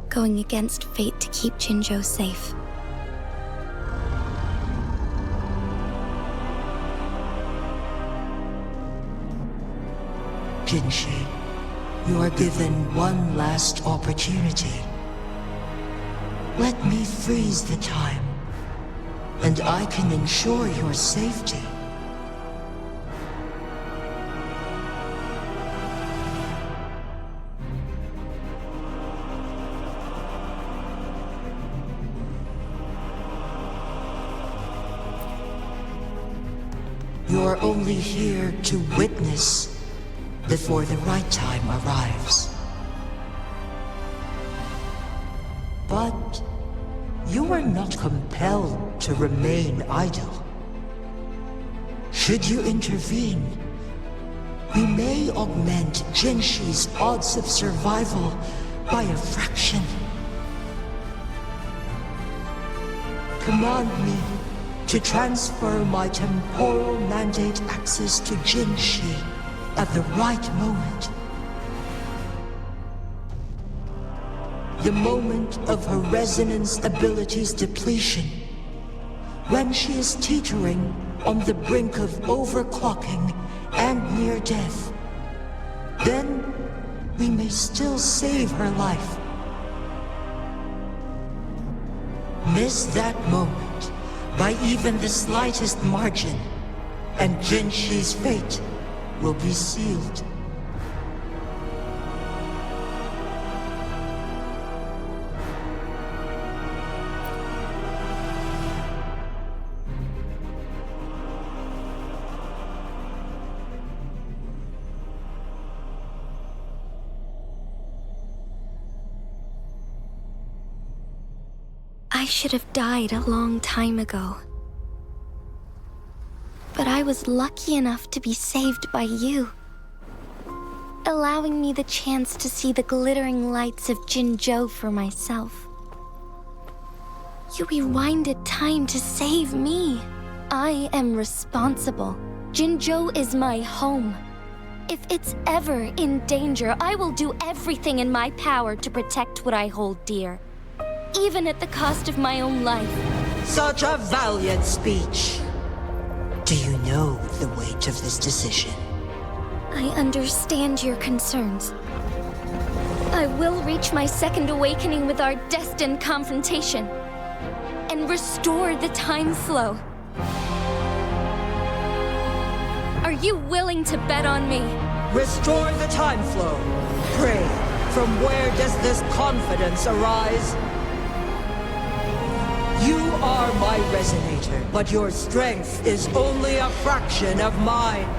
Going against fate to keep Jinzhou safe. Jinshi, you are given one last opportunity. Let me freeze the time, and I can ensure your safety. You're only here to witness before the right time arrives. But you are not compelled to remain idle. Should you intervene, we may augment Jinshi's odds of survival by a fraction. Command me to transfer my temporal mandate access to Jinshi at the right moment. The moment of her resonance ability's depletion, when she is teetering on the brink of overclocking and near death. Then we may still save her life. Miss that moment by even the slightest margin, and Jinshi's fate will be sealed. I should have died a long time ago. But I was lucky enough to be saved by you, allowing me the chance to see the glittering lights of Jinzhou for myself. You rewinded time to save me. I am responsible. Jinzhou is my home. If it's ever in danger, I will do everything in my power to protect what I hold dear, even at the cost of my own life. Such a valiant speech. Do you know the weight of this decision? I understand your concerns. I will reach my second awakening with our destined confrontation and restore the time flow. Are you willing to bet on me? Restore the time flow. Pray, from where does this confidence arise? You are my resonator, but your strength is only a fraction of mine.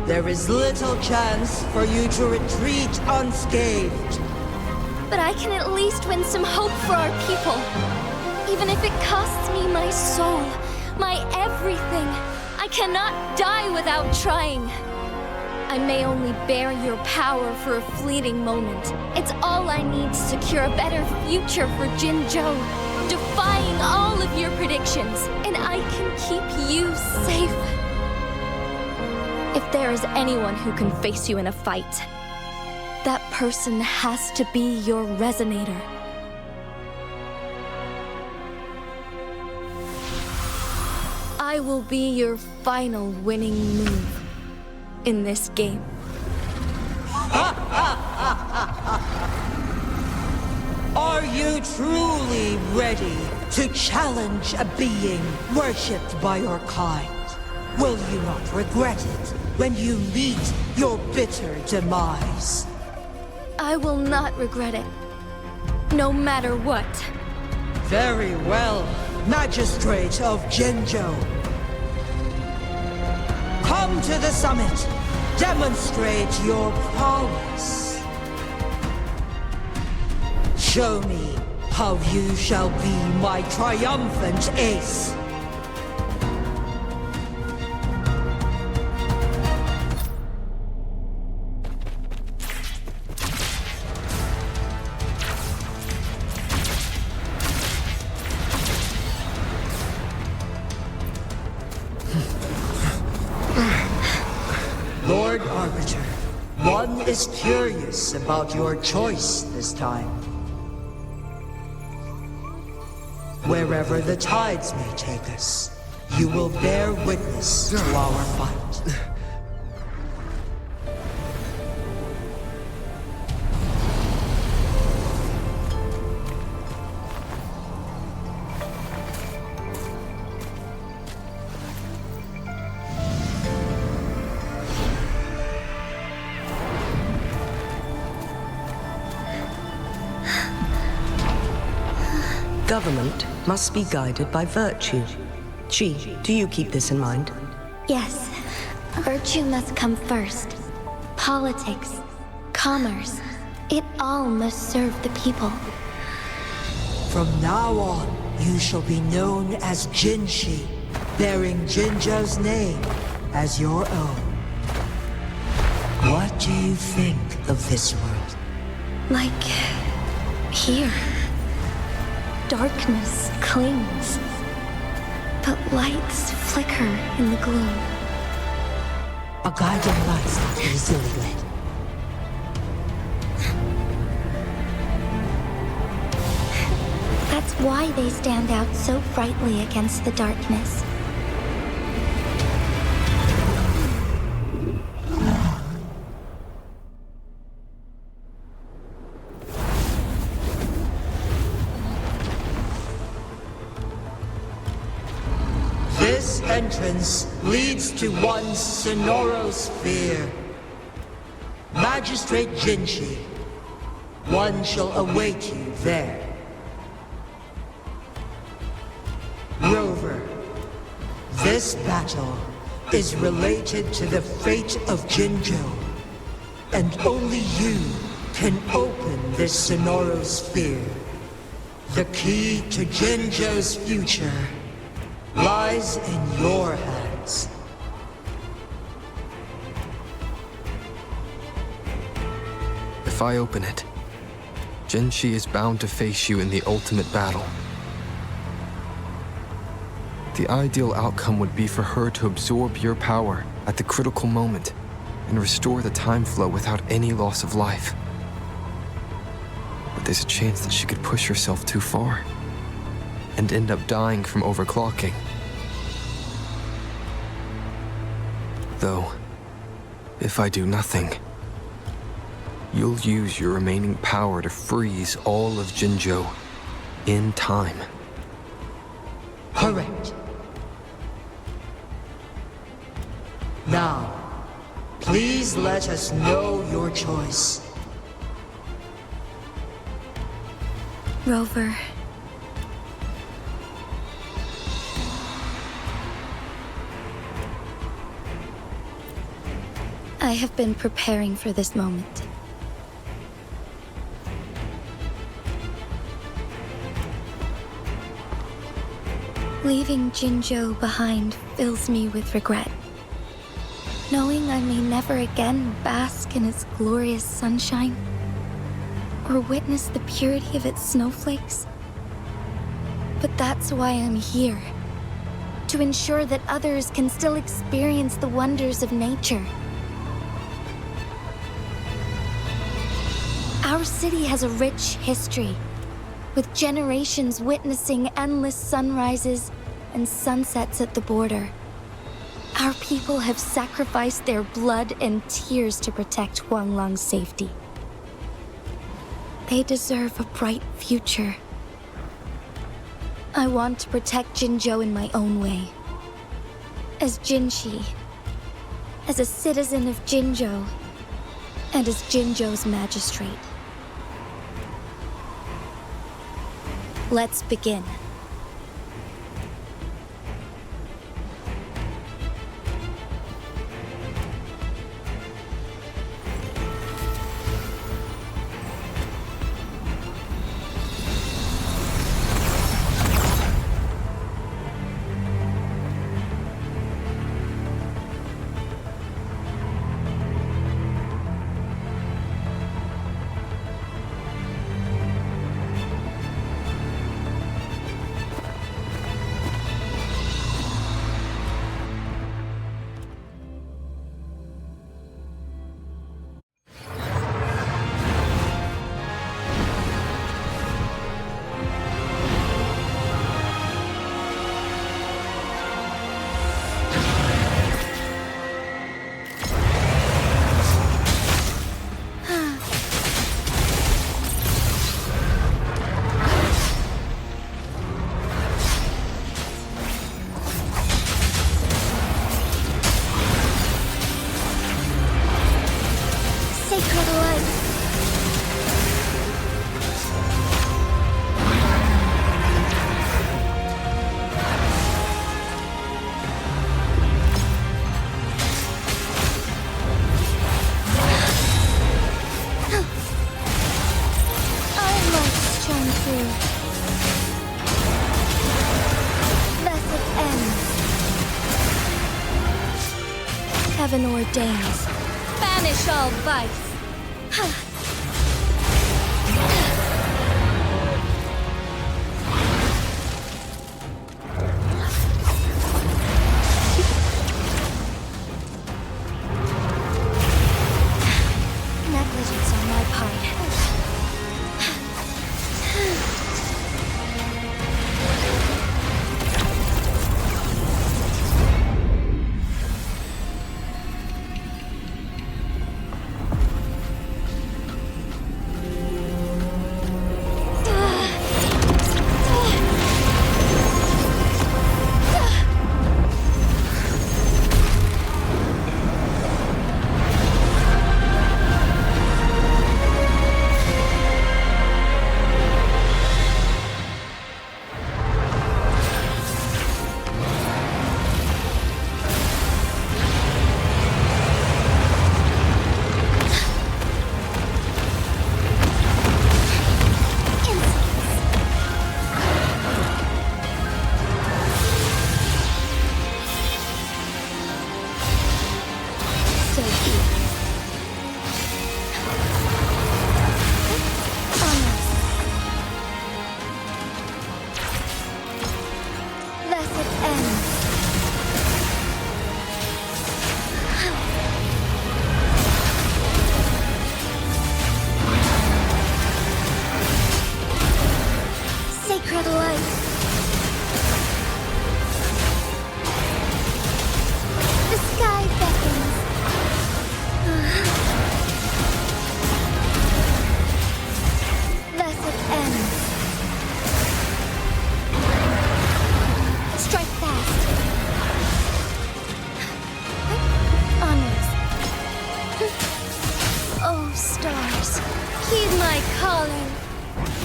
There is little chance for you to retreat unscathed. But I can at least win some hope for our people. Even if it costs me my soul, my everything. I cannot die without trying. I may only bear your power for a fleeting moment. It's all I need to secure a better future for Jinzhou, defying all of your predictions, and I can keep you safe. If there is anyone who can face you in a fight, that person has to be your resonator. I will be your final winning move in this game. Are you truly ready to challenge a being worshipped by your kind? Will you not regret it when you meet your bitter demise? I will not regret it, no matter what. Very well, Magistrate of Jinzhou. Come to the summit. Demonstrate your prowess. Show me how you shall be my triumphant ace. Lord Arbiter, one is curious about your choice this time. Wherever the tides may take us, you will bear witness to our fight. Government must be guided by virtue. Chi, do you keep this in mind? Yes, virtue must come first. Politics, commerce, it all must serve the people. From now on, you shall be known as Jinshi, bearing Jinzhou's name as your own. What do you think of this world? Like here. Darkness clings, but lights flicker in the gloom. A guiding light not easily lit. That's why they stand out so brightly against the darkness. This entrance leads to one's Sonoro sphere. Magistrate Jinshi, one shall await you there. Rover, this battle is related to the fate of Jinzhou, and only you can open this Sonoro sphere. The key to Jinzhou's future lies in your hands. If I open it, Jinshi is bound to face you in the ultimate battle. The ideal outcome would be for her to absorb your power at the critical moment and restore the time flow without any loss of life. But there's a chance that she could push herself too far and end up dying from overclocking. Though, if I do nothing, you'll use your remaining power to freeze all of Jinzhou in time. Correct. Now, please let us know your choice. Rover. I have been preparing for this moment. Leaving Jinzhou behind fills me with regret. Knowing I may never again bask in its glorious sunshine, or witness the purity of its snowflakes. But that's why I'm here. To ensure that others can still experience the wonders of nature. Our city has a rich history, with generations witnessing endless sunrises and sunsets at the border. Our people have sacrificed their blood and tears to protect Huanglong's safety. They deserve a bright future. I want to protect Jinzhou in my own way. As Jinshi, as a citizen of Jinzhou, and as Jinzhou's magistrate. Let's begin. Sacred light. Heaven ordains. Banish all vice. Negligence on my part.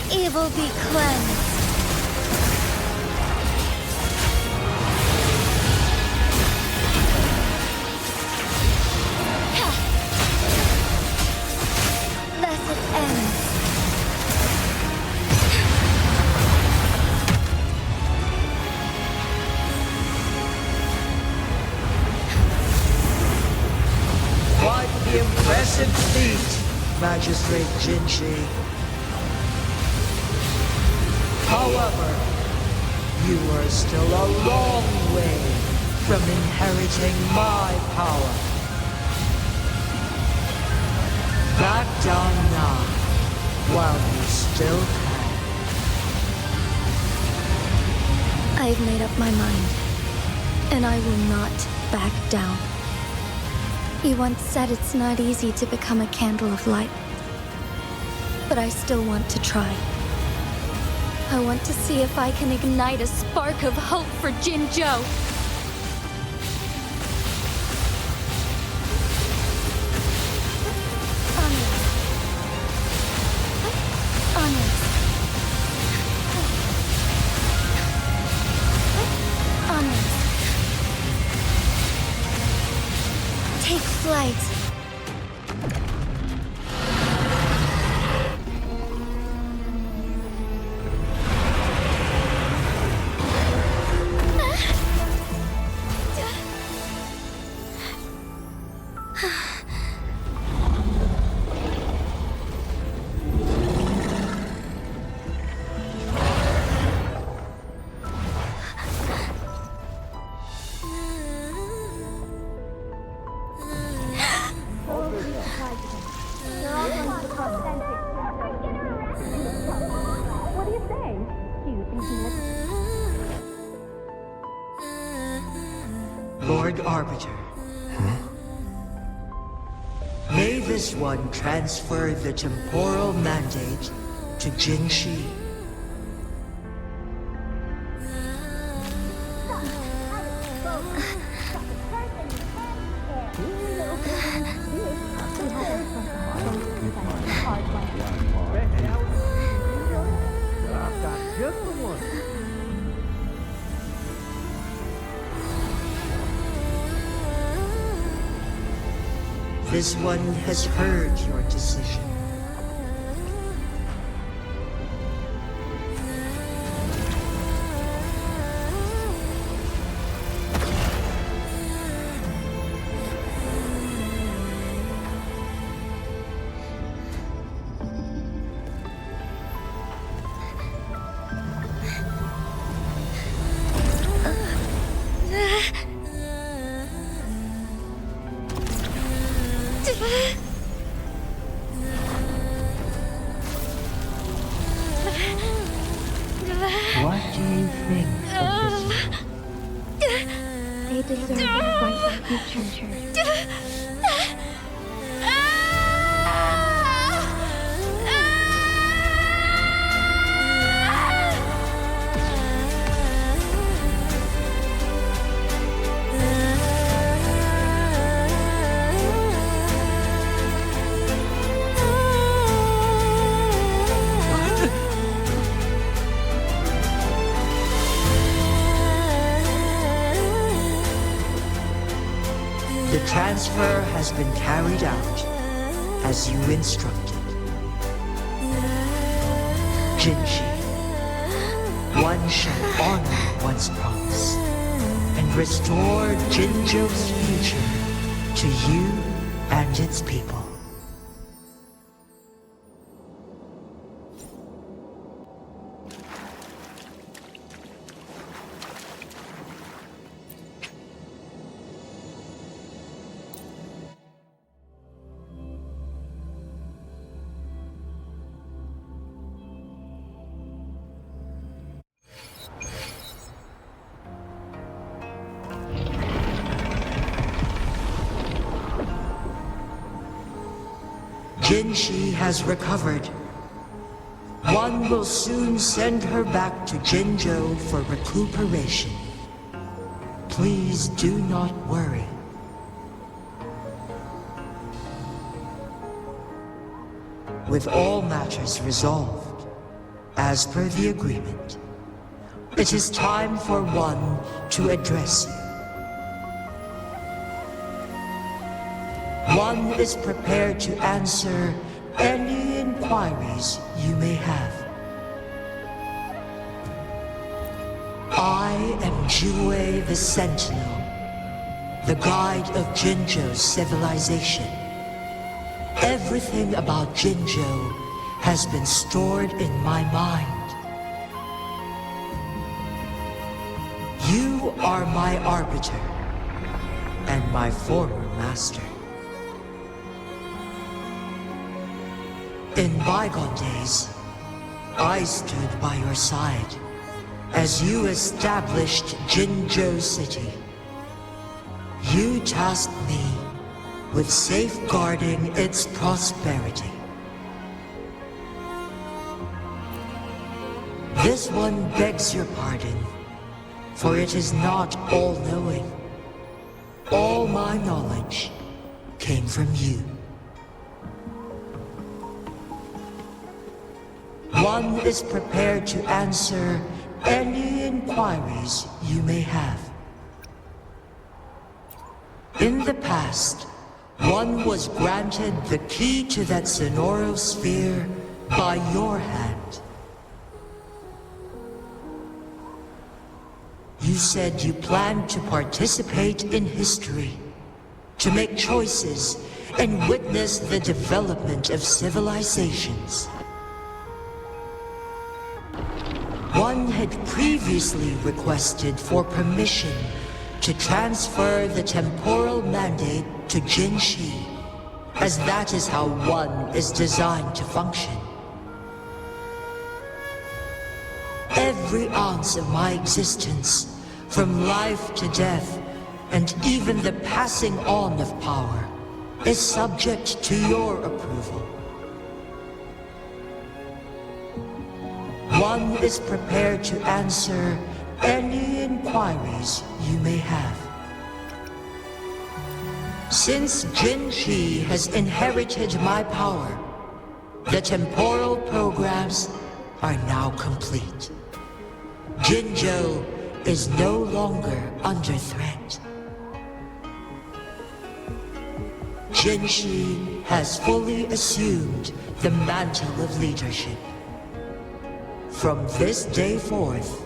Evil be cleansed. Blessed end. Quite the impressive feat, Magistrate Jinshi. However, you are still a long way from inheriting my power. Back down now, while you still can. I've made up my mind, and I will not back down. You once said it's not easy to become a candle of light, but I still want to try. I want to see if I can ignite a spark of hope for Jinzhou. Onwards. Onwards. Take flight. What do you say? Do you think he Lord Arbiter. May this one transfer the temporal mandate to Jinshi. this one has heard your decision. What do you think of this? They deserve a bright future. The transfer has been carried out as you instructed. Jinshi, one shall honor one's promise and restore Jinzhou's future to you and its people. Jinshi has recovered. One will soon send her back to Jinzhou for recuperation. Please do not worry. With all matters resolved, as per the agreement, it is time for one to address you. One is prepared to answer any inquiries you may have. I am Jue the Sentinel, the guide of Jinzhou's civilization. Everything about Jinzhou has been stored in my mind. You are my arbiter and my former master. In bygone days, I stood by your side as you established Jinzhou City. You tasked me with safeguarding its prosperity. This one begs your pardon, for it is not all-knowing. All my knowledge came from you. One is prepared to answer any inquiries you may have. In the past, one was granted the key to that Sonoro sphere by your hand. You said you planned to participate in history, to make choices and witness the development of civilizations. One had previously requested for permission to transfer the temporal mandate to Jinshi, as that is how one is designed to function. Every ounce of my existence, from life to death, and even the passing on of power, is subject to your approval. One is prepared to answer any inquiries you may have. Since Jinshi has inherited my power, the temporal programs are now complete. Jinzhou is no longer under threat. Jinshi has fully assumed the mantle of leadership. From this day forth,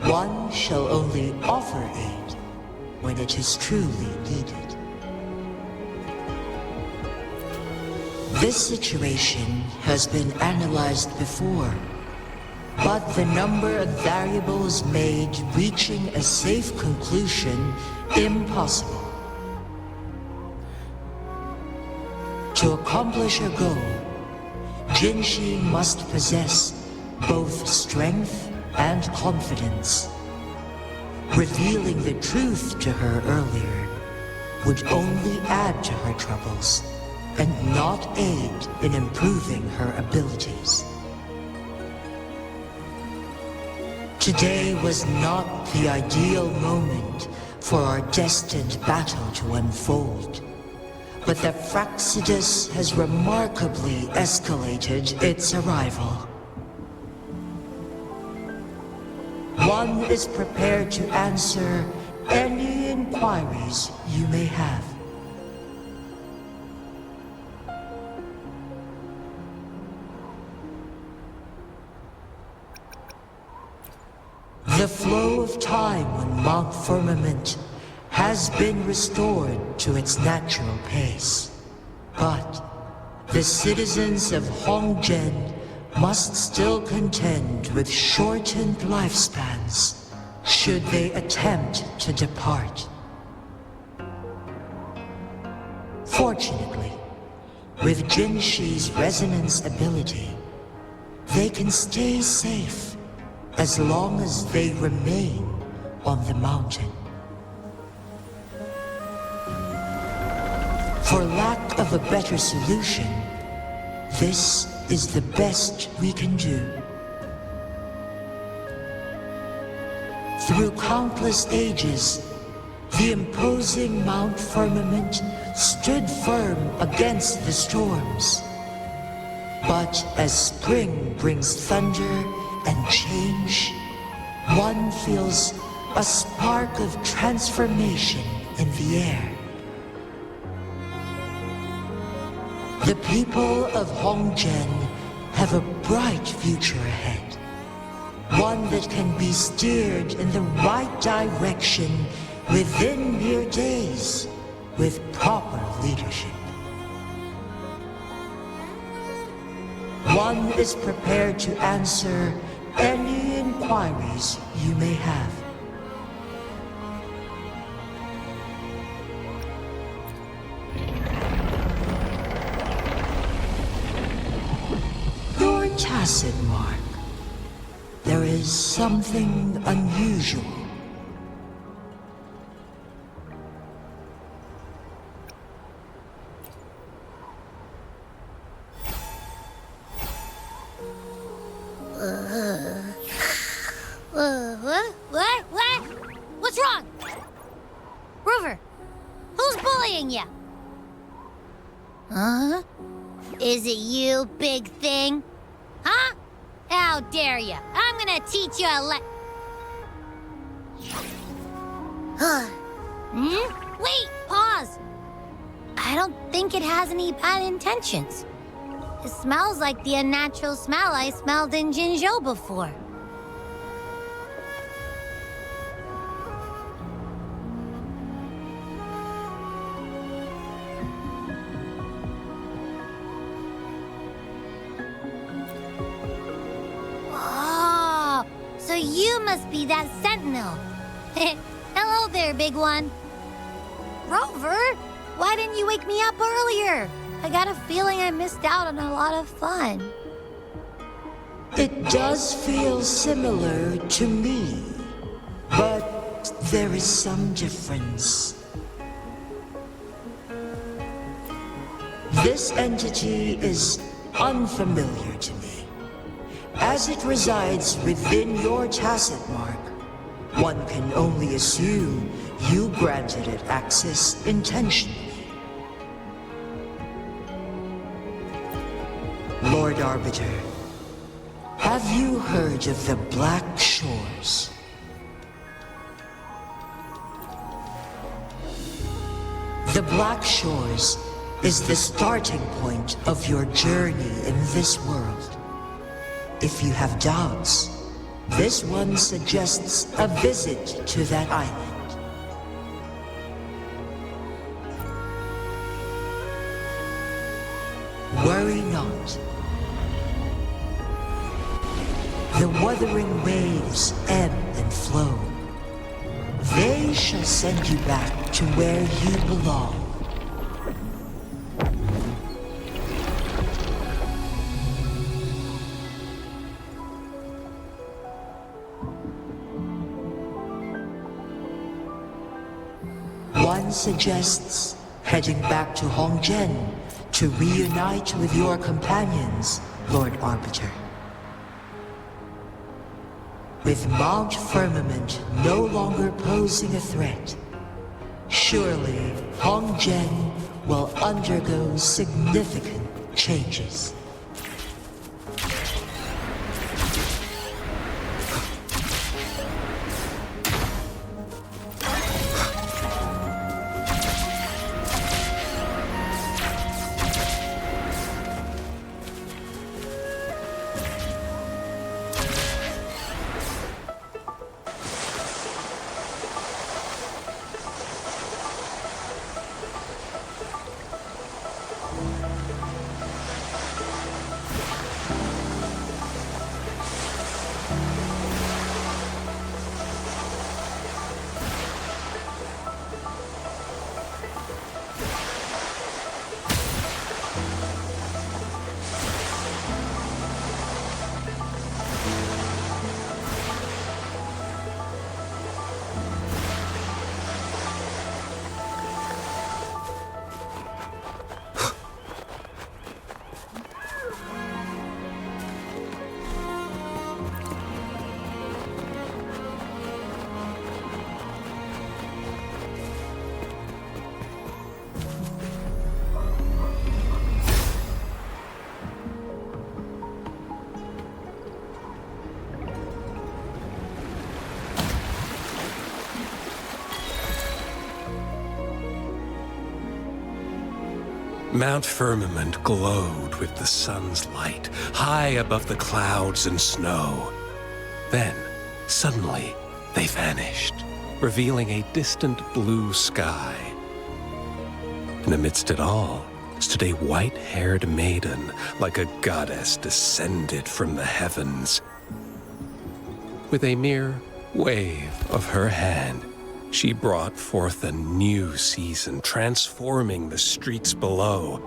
one shall only offer aid when it is truly needed. This situation has been analyzed before, but the number of variables made reaching a safe conclusion impossible. To accomplish her goal, Jinshi must possess both strength and confidence. Revealing the truth to her earlier would only add to her troubles and not aid in improving her abilities. Today was not the ideal moment for our destined battle to unfold, but the Fractsidus has remarkably escalated its arrival. One is prepared to answer any inquiries you may have. The flow of time on Mount Firmament has been restored to its natural pace. But the citizens of Hongzhen must still contend with shortened lifespans should they attempt to depart. Fortunately, with Jinshi's resonance ability, they can stay safe as long as they remain on the mountain. For lack of a better solution, this is the best we can do. Through countless ages, the imposing Mount Firmament stood firm against the storms. But as spring brings thunder and change, one feels a spark of transformation in the air. The people of Hongzhen have a bright future ahead. One that can be steered in the right direction within mere days with proper leadership. One is prepared to answer any inquiries you may have. Your tacit mark. There is something unusual. What? What's wrong? Rover, who's bullying you? Huh? Is it you, big thing? Huh? How dare you? I'm gonna teach you a Wait, pause. I don't think it has any bad intentions. It smells like the unnatural smell I smelled in Jinzhou before. So you must be that sentinel. Hello there, big one. Rover, why didn't you wake me up earlier? I got a feeling I missed out on a lot of fun. It does feel similar to me, but there is some difference. This entity is unfamiliar to me. As it resides within your tacit mark, one can only assume you granted it access intentionally. Lord Arbiter, have you heard of the Black Shores? The Black Shores is the starting point of your journey in this world. If you have doubts, this one suggests a visit to that island. Worry not. The wuthering waves ebb and flow. They shall send you back to where you belong. One suggests heading back to Huanglong I to reunite with your companions, Lord Arbiter. With Mount Firmament no longer posing a threat, surely Huanglong I will undergo significant changes. Mount Firmament glowed with the sun's light, high above the clouds and snow. Then, suddenly, they vanished, revealing a distant blue sky. And amidst it all stood a white-haired maiden, like a goddess descended from the heavens. With a mere wave of her hand, she brought forth a new season, transforming the streets below.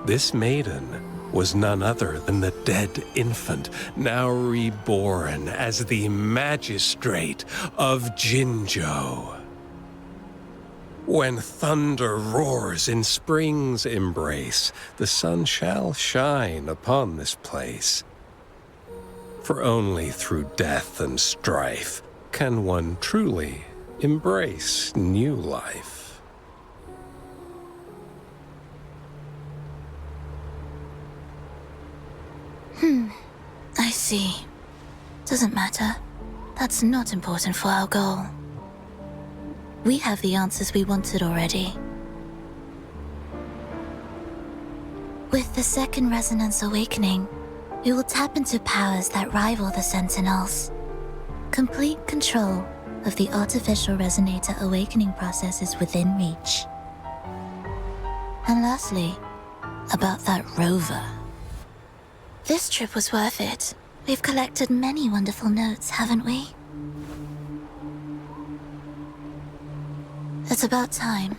This maiden was none other than the dead infant, now reborn as the magistrate of Jinzhou. When thunder roars in spring's embrace, the sun shall shine upon this place. For only through death and strife can one truly embrace new life. I see. Doesn't matter. That's not important for our goal. We have the answers we wanted already. With the second resonance awakening, we will tap into powers that rival the Sentinels. Complete control of the artificial resonator awakening process is within reach. And lastly, about that rover. This trip was worth it. We've collected many wonderful notes, haven't we? It's about time.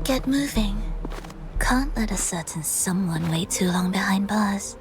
Get moving. Can't let a certain someone wait too long behind bars.